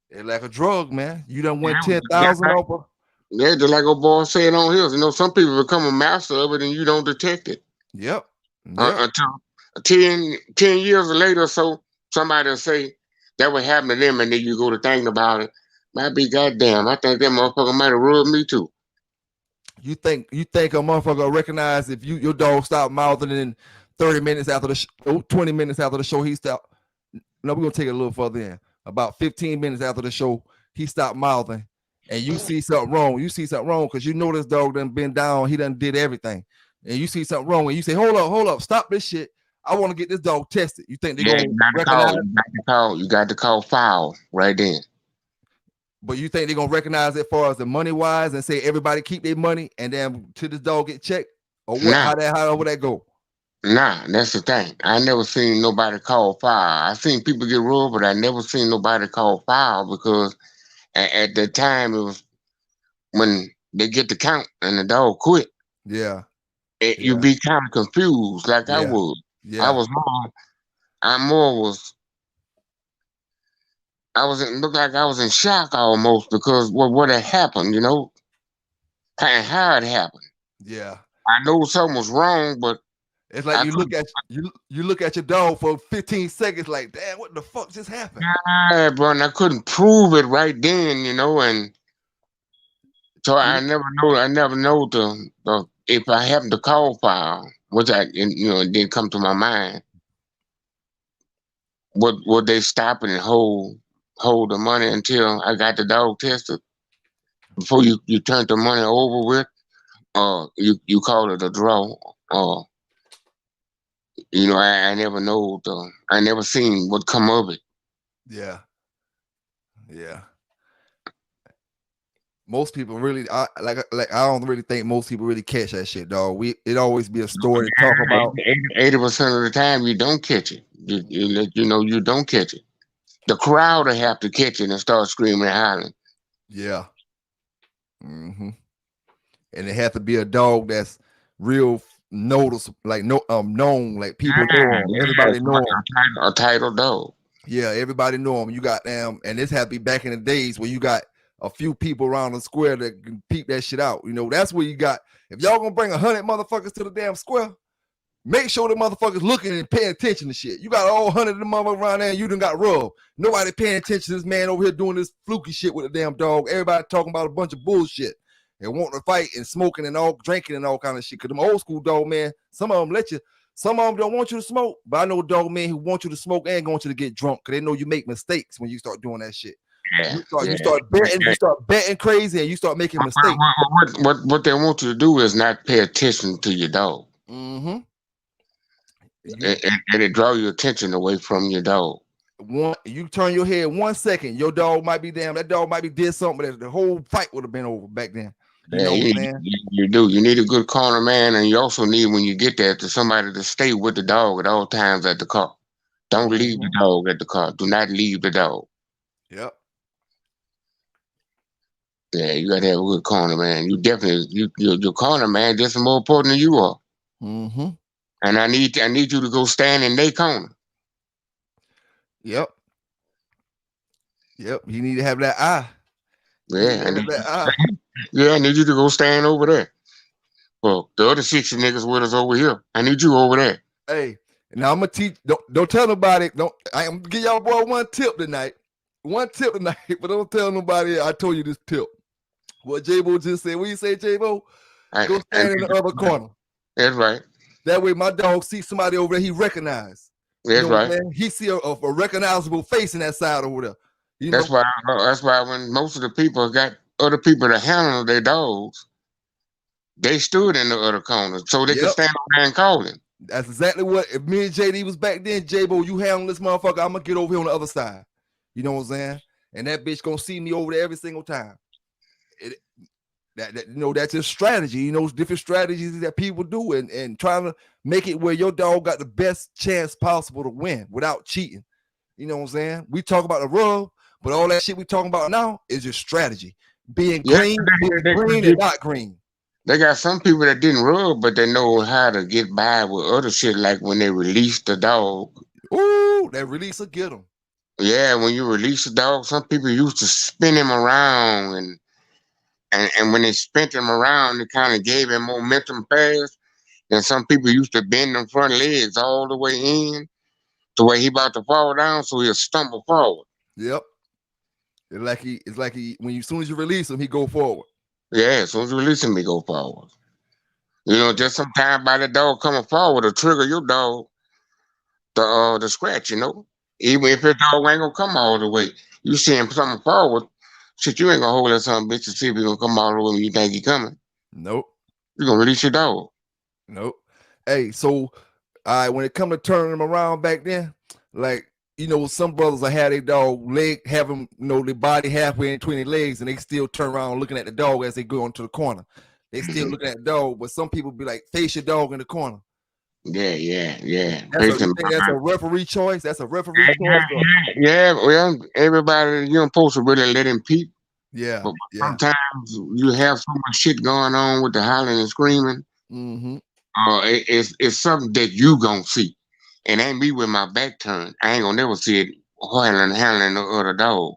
D: It's like a drug, man. You done won 10,000 off of.
E: Yeah, just like old boy said on here, you know, some people become a master of it and you don't detect it.
D: Yep.
E: Until 10 years later or so, somebody will say that would happen to them, and then you go to thinking about it. Might be goddamn, I think that motherfucker might have rubbed me too.
D: You think a motherfucker will recognize if your dog stop mouthing in 30 minutes after the 20 minutes after the show, he stopped. No, we're gonna take it a little further in. About 15 minutes after the show, he stopped mouthing, and you see something wrong. You see something wrong because you know this dog done been down, he done did everything. And you see something wrong, and you say, hold up, stop this shit. I want to get this dog tested. You think they're gonna recognize?
E: You got to call foul right then.
D: But you think they're gonna recognize it far as the money wise and say everybody keep their money and then till this dog get checked? Or what?
E: Nah.
D: How would that go?
E: Nah, that's the thing. I never seen nobody call foul. I seen people get rubbed, but I never seen nobody call foul because at the time it was when they get the count and the dog quit.
D: Yeah.
E: You be kind of confused, like I was.
D: Yeah.
E: Looked like I was in shock almost because what had happened, you know, and how it happened.
D: Yeah.
E: I know something was wrong, but
D: it's like you look at your dog for 15 seconds, like, damn, what the fuck just happened?
E: Yeah, bro, and I couldn't prove it right then, you know, and so I never know the if I happened to call foul, which it didn't come to my mind. Would they stop it and hold the money until I got the dog tested before you turn the money over with, or you call it a draw, or I never know I never seen what come of it.
D: Yeah. Most people really, I don't really think most people really catch that shit, dog. It always be a story to talk about.
E: 80% of the time, you don't catch it. You don't catch it. The crowd will have to catch it and start screaming and hollering.
D: Yeah. Mm-hmm. And it has to be a dog that's real noticeable, like known, like people know him. Everybody know him.
E: A title dog.
D: Yeah, everybody know him. You got them, and this had to be back in the days where you got a few people around the square that can peep that shit out. That's where you got. If y'all gonna bring 100 motherfuckers to the damn square, make sure the motherfuckers looking and paying attention to shit. You got all 100 of them motherfuckers around there, and you done got rubbed. Nobody paying attention to this man over here doing this fluky shit with the damn dog. Everybody talking about a bunch of bullshit and wanting to fight and smoking and all drinking and all kind of shit. Cause them old school dog, man, some of them let you. Some of them don't want you to smoke, but I know dog men who want you to smoke and want you to get drunk because they know you make mistakes when you start doing that shit.
E: Yeah,
D: you start betting crazy, and you start making mistakes.
E: What they want you to do is not pay attention to your dog.
D: Mm-hmm.
E: And it draw your attention away from your dog.
D: You turn your head 1 second, your dog might be damn. That dog might be did something, but the whole fight would have been over back then.
E: You do. You need a good corner man, and you also need, when you get there, to somebody to stay with the dog at all times at the car. Don't leave the dog at the car. Do not leave the dog.
D: Yep.
E: Yeah, you gotta have a good corner man. You definitely your corner man just more important than you are.
D: Mm-hmm.
E: And I need you to go stand in their corner.
D: Yep. You need to have that eye.
E: Yeah, I need you to go stand over there. Well, the other 60 niggas with us over here. I need you over there.
D: Hey, now I'm gonna teach. Don't tell nobody. I'm gonna give y'all boy one tip tonight, but don't tell nobody I told you this tip. What J-Bo just said. What you say, J-Bo? Go stand in the other corner.
E: That's right.
D: That way my dog sees somebody over there he recognizes.
E: That's right.
D: He see a recognizable face in that side over there.
E: That's why when most of the people got other people to handle their dogs, they stood in the other corner so they could stand over there and call him.
D: That's exactly what, if me and JD was back then, J-Bo, you handle this motherfucker, I'm gonna get over here on the other side. You know what I'm saying? And that bitch gonna see me over there every single time. That's a strategy, different strategies that people do and trying to make it where your dog got the best chance possible to win without cheating. You know what I'm saying? We talk about the rub, but all that shit we talking about now is your strategy. Being green and not green.
E: They got some people that didn't rub, but they know how to get by with other shit, like when they release the dog.
D: Ooh, that release will get them.
E: Yeah, when you release the dog, some people used to spin him around And when they spent him around, it kind of gave him momentum fast. And some people used to bend them front legs all the way in to where he about to fall down, so he'll stumble forward.
D: Yep. It's like he when you as soon as you release him, he go forward.
E: Yeah, as soon as you release him, he go forward. You know, just sometimes by the dog coming forward to trigger your dog the scratch, you know. Even if your dog ain't gonna come all the way. You see him coming forward, shit, you ain't gonna hold that son of a bitch to see if he gonna come all the way when you think he coming.
D: Nope.
E: You gonna release your dog.
D: Nope. Hey, so when it come to turning them around back then, like, you know, some brothers will have their dog have them, you know, their body halfway in between their legs, and they still turn around looking at the dog as they go into the corner. They still looking at the dog, but some people be like, face your dog in the corner.
E: Yeah.
D: That's a referee choice. That's a referee choice.
E: Yeah. Well, everybody, you're supposed to really let him peep.
D: Yeah.
E: But sometimes you have so much shit going on with the hollering and screaming.
D: Mm-hmm.
E: It's something that you gonna see. And ain't me with my back turned. I ain't gonna never see it handling the other dog.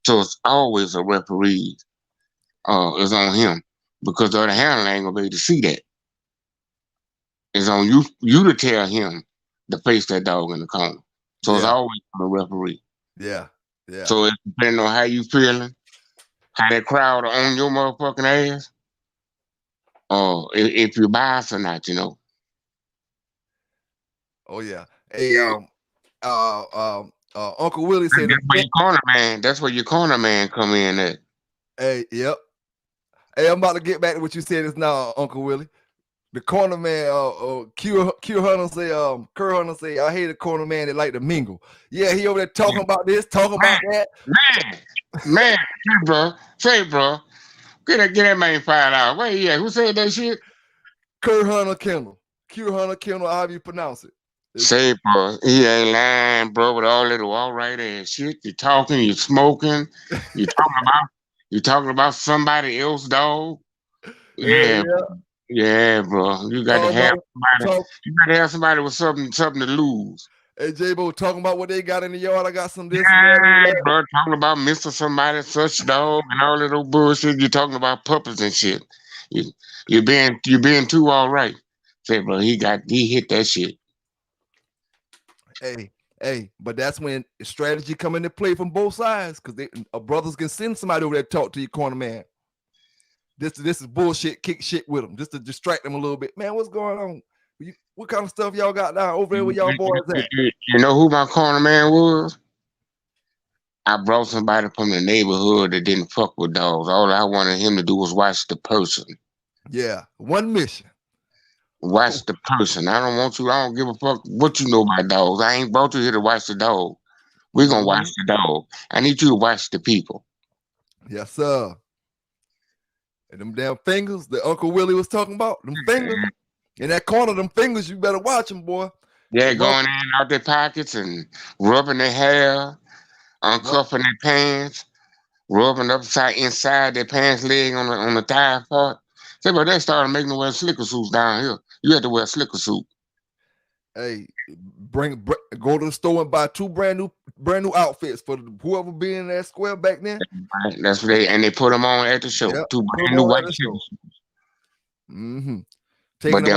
E: So it's always a referee is on him. Because the other handler ain't gonna be able to see that. It's on you to tell him to face that dog in the corner. So it's always on the referee.
D: Yeah.
E: So it's depending on how you feeling, how that crowd are on your motherfucking ass, if you're biased or not, you know.
D: Oh yeah. Hey, Uncle Willie said
E: that's where your corner man come in at.
D: Hey, yep. Hey, I'm about to get back to what you said just now, Uncle Willie. The corner man, Q Hunter say, Kurt Hunter say, I hate a corner man that like to mingle. Yeah, he over there talking about this, talking about that.
E: Man, say bro. Get that man $5. Where he at? Who said that shit?
D: Kurt Hunter Kennel. Q Hunter Kennel, how do you pronounce it?
E: Say, bro, he ain't lying, bro, with all that all right ass shit. You talking, you smoking, you talking about somebody else, dog. Yeah, bro. You got to have somebody. You got to have somebody with something to lose.
D: Hey, J-Bo, talking about what they got in the yard. I got some this
E: and that. Bro, talking about Mr. Somebody such dog and all that old bullshit. You're talking about puppets and shit. You're being too all right. Say, bro, he hit that shit.
D: Hey, but that's when strategy come into play from both sides, because brothers can send somebody over there to talk to your corner man. This is bullshit. Kick shit with them just to distract them a little bit. Man, what's going on? What kind of stuff y'all got down over there with y'all boys at?
E: You know who my corner man was? I brought somebody from the neighborhood that didn't fuck with dogs. All I wanted him to do was watch the person.
D: Yeah, one mission.
E: Watch the person. I don't give a fuck what you know about dogs. I ain't brought you here to watch the dog. We're gonna watch the dog. I need you to watch the people.
D: Yes, sir. And them damn fingers that Uncle Willie was talking about, them fingers in that corner, them fingers, you better watch them, boy.
E: Yeah, going in and out their pockets and rubbing their hair, uncuffing their pants, rubbing inside their pants leg on the thigh part. Say, but they started making them wear slicker suits down here. You had to wear a slicker suit.
D: Hey, go to the store and buy 2 brand new outfits for whoever be in that square back then.
E: That's what they put them on at the show. Yep, 2 brand new white shoes.
D: Mm-hmm.
E: But they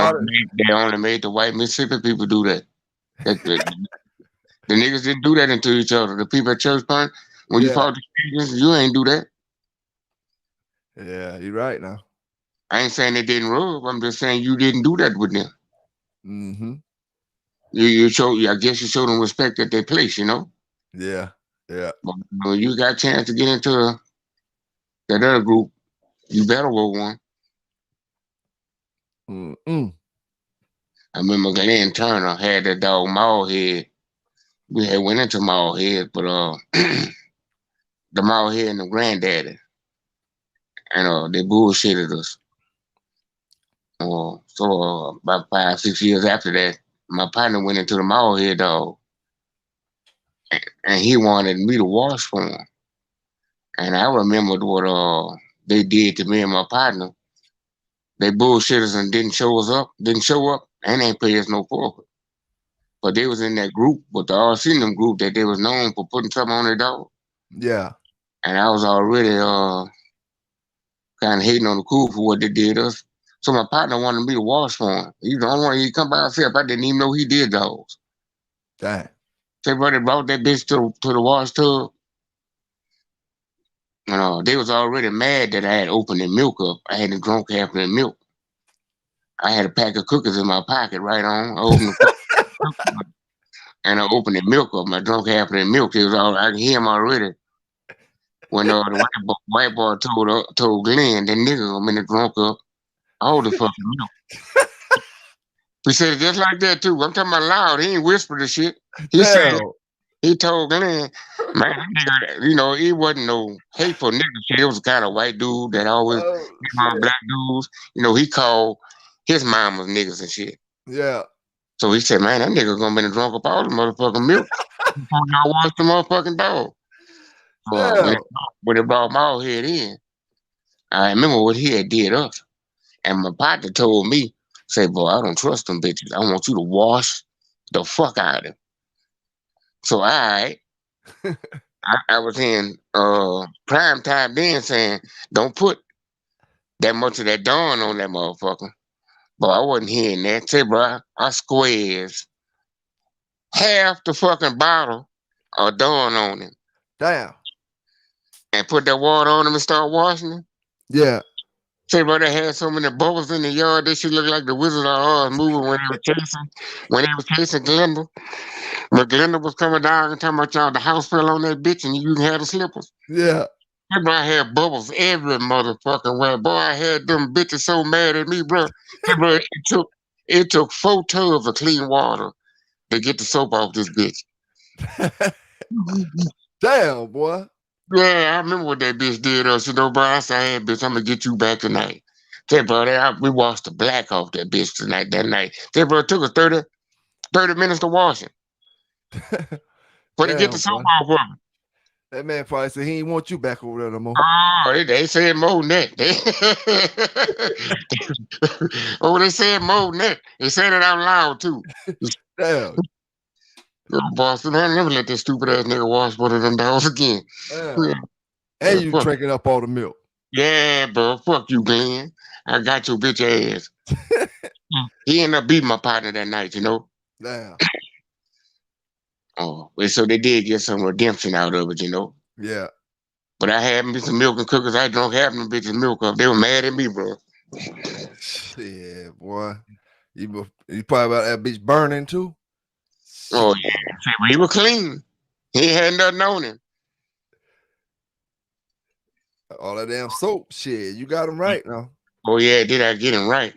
E: only made the white Mississippi people do that. The niggas didn't do that into each other. The people at church punk, when you fought the Christians, you ain't do that.
D: Yeah, you're right now.
E: I ain't saying they didn't rub. I'm just saying you didn't do that with them.
D: Mm-hmm.
E: I guess you showed them respect at their place, you know?
D: Yeah.
E: But when you got a chance to get into that other group, you better wear one. I remember Glenn Turner had that dog Mallhead. We had went into Mallhead, but the Mallhead and the granddaddy. And they bullshitted us. So about 5-6 years after that, my partner went into the Mallhead dog. And he wanted me to wash for him. And I remembered what they did to me and my partner. They bullshit us and didn't show up, and ain't pay us no forfeit. But they was in that group, with the RC group that they was known for putting something on their dog.
D: Yeah.
E: And I was already kind of hating on the crew for what they did us. So my partner wanted me to wash for him. He was the only one he come by himself. I didn't even know he did those.
D: Dang.
E: So they brought that bitch to the wash tub. They was already mad that I had opened the milk up. I hadn't drunk half of the milk. I had a pack of cookies in my pocket right on. I opened the and I opened the milk up. I drunk half of the milk. It was all I could hear him already. When the white boy told Glenn, that nigga I'm in the drunk up all the fucking milk. He said it just like that too. I'm talking about loud. He ain't whispered the shit. He said he told Glenn, man, that nigga, he wasn't no hateful nigga shit. It was kind of white dude that always on black dudes. He called his mamas niggas and shit.
D: Yeah.
E: So he said, man, that nigga gonna be drunk up all the motherfucking milk. I watched the motherfucking dog. When they brought my head in, I remember what he had did us. And my partner told me, say, boy, I don't trust them bitches. I want you to wash the fuck out of them. So I was in prime time then saying, don't put that much of that Dawn on that motherfucker. But I wasn't hearing that. Say, bro, I squares half the fucking bottle of Dawn on him.
D: Damn.
E: And put that water on him and start washing him.
D: Yeah.
E: Say, bro, they had so many bubbles in the yard. That shit looked like the Wizard of Oz movie when they was chasing Glenda. When Glenda was coming down and talking about y'all, the house fell on that bitch and you had the slippers.
D: Yeah.
E: That boy had bubbles every motherfucking way. Boy, I had them bitches so mad at me, bro. Hey, bro, it took 4 tubs of clean water to get the soap off this bitch.
D: Damn, boy.
E: Yeah, I remember what that bitch did us. Bro, I said, hey, bitch, I'm going to get you back tonight. Say, bro, we washed the black off that bitch that night. Say, bro, it took us 30 minutes to wash it. But to get the soap off of him.
D: That man probably said he ain't want you back over there no more.
E: Oh, they said more than that. They said more than that. They said it out loud, too.
D: Damn.
E: Boston, I never let that stupid ass nigga wash one of them dogs again.
D: Yeah. And you drinking up all the milk.
E: Yeah, bro. Fuck you, Glenn. I got your bitch ass. He ended up beating my partner that night,
D: Damn.
E: So they did get some redemption out of it,
D: Yeah.
E: But I had me some milk and cookies. I drunk half them bitches milk up. They were mad at me, bro.
D: Yeah, boy. You probably about that bitch burning too?
E: Oh, yeah. He was clean. He had nothing on him.
D: All that damn soap shit. You got him right now.
E: Oh, yeah. Did I get him right?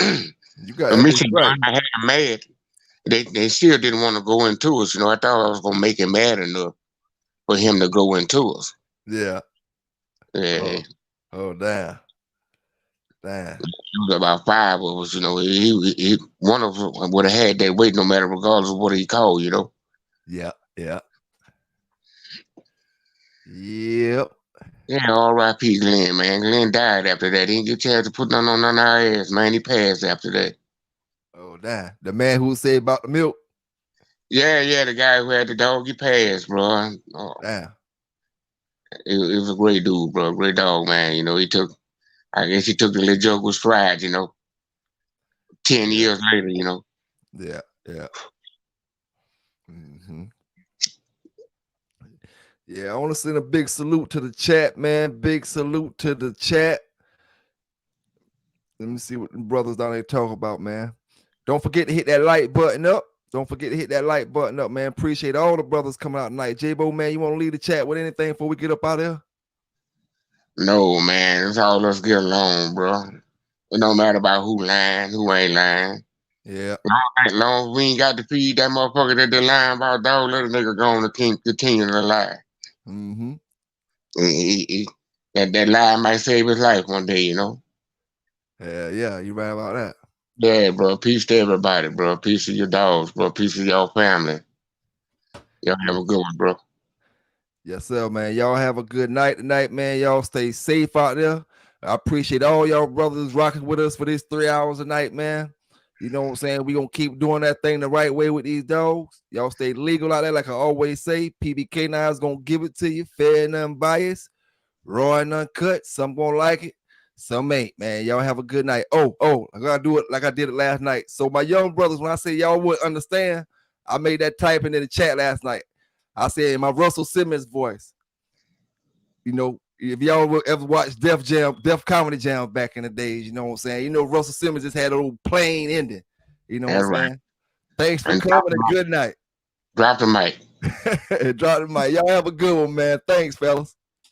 D: You got him right.
E: I had him mad. They still didn't want to go into us. I thought I was going to make him mad enough for him to go into us.
D: Yeah.
E: Yeah.
D: Oh, damn. Damn.
E: It was about 5 of us, he one of us would have had that weight no matter regardless of what he called,
D: Yeah, yeah. Yep.
E: Yeah, R.I.P. Glenn, man. Glenn died after that. He didn't get a chance to put nothing on our ass, man. He passed after that.
D: Oh, damn. The man who said about the milk?
E: Yeah, the guy who had the dog, he passed, bro.
D: Damn.
E: It was a great dude, bro. Great dog, man. I guess he took the little joke with strides, 10 years later,
D: Yeah, yeah. Mm-hmm. Yeah, I want to send a big salute to the chat, man. Big salute to the chat. Let me see what the brothers down there talk about, man. Don't forget to hit that like button up. Don't forget to hit that like button up, man. Appreciate all the brothers coming out tonight. J-Bo, man, you want to leave the chat with anything before we get up out of here?
E: No, man. It's all us get along, bro. It don't matter about who lying, who ain't lying.
D: Yeah.
E: Long as we ain't got to feed that motherfucker that they lying about, dog, let a nigga go on and continue to lie.
D: Mm-hmm.
E: That lie might save his life one day,
D: Yeah, you right about that.
E: Yeah, bro. Peace to everybody, bro. Peace to your dogs, bro. Peace to your family. Y'all have a good one, bro.
D: Yes, sir, man. Y'all have a good night tonight, man. Y'all stay safe out there. I appreciate all y'all brothers rocking with us for this 3 hours a night, man. You know what I'm saying? We gonna keep doing that thing the right way with these dogs. Y'all stay legal out there, like I always say. PBK9 is gonna give it to you, fair and unbiased. Raw and uncut. Some gonna like it, some ain't, man. Y'all have a good night. Oh, I gotta do it like I did it last night. So my young brothers, when I say y'all wouldn't understand, I made that typing in the chat last night. I said in my Russell Simmons voice, you know, if y'all will ever watch Def Comedy Jam back in the days, you know what I'm saying? You know, Russell Simmons just had a little plain ending. You know what I'm saying? Thanks for coming and good night.
E: Drop the mic.
D: Drop the mic. Y'all have a good one, man. Thanks, fellas.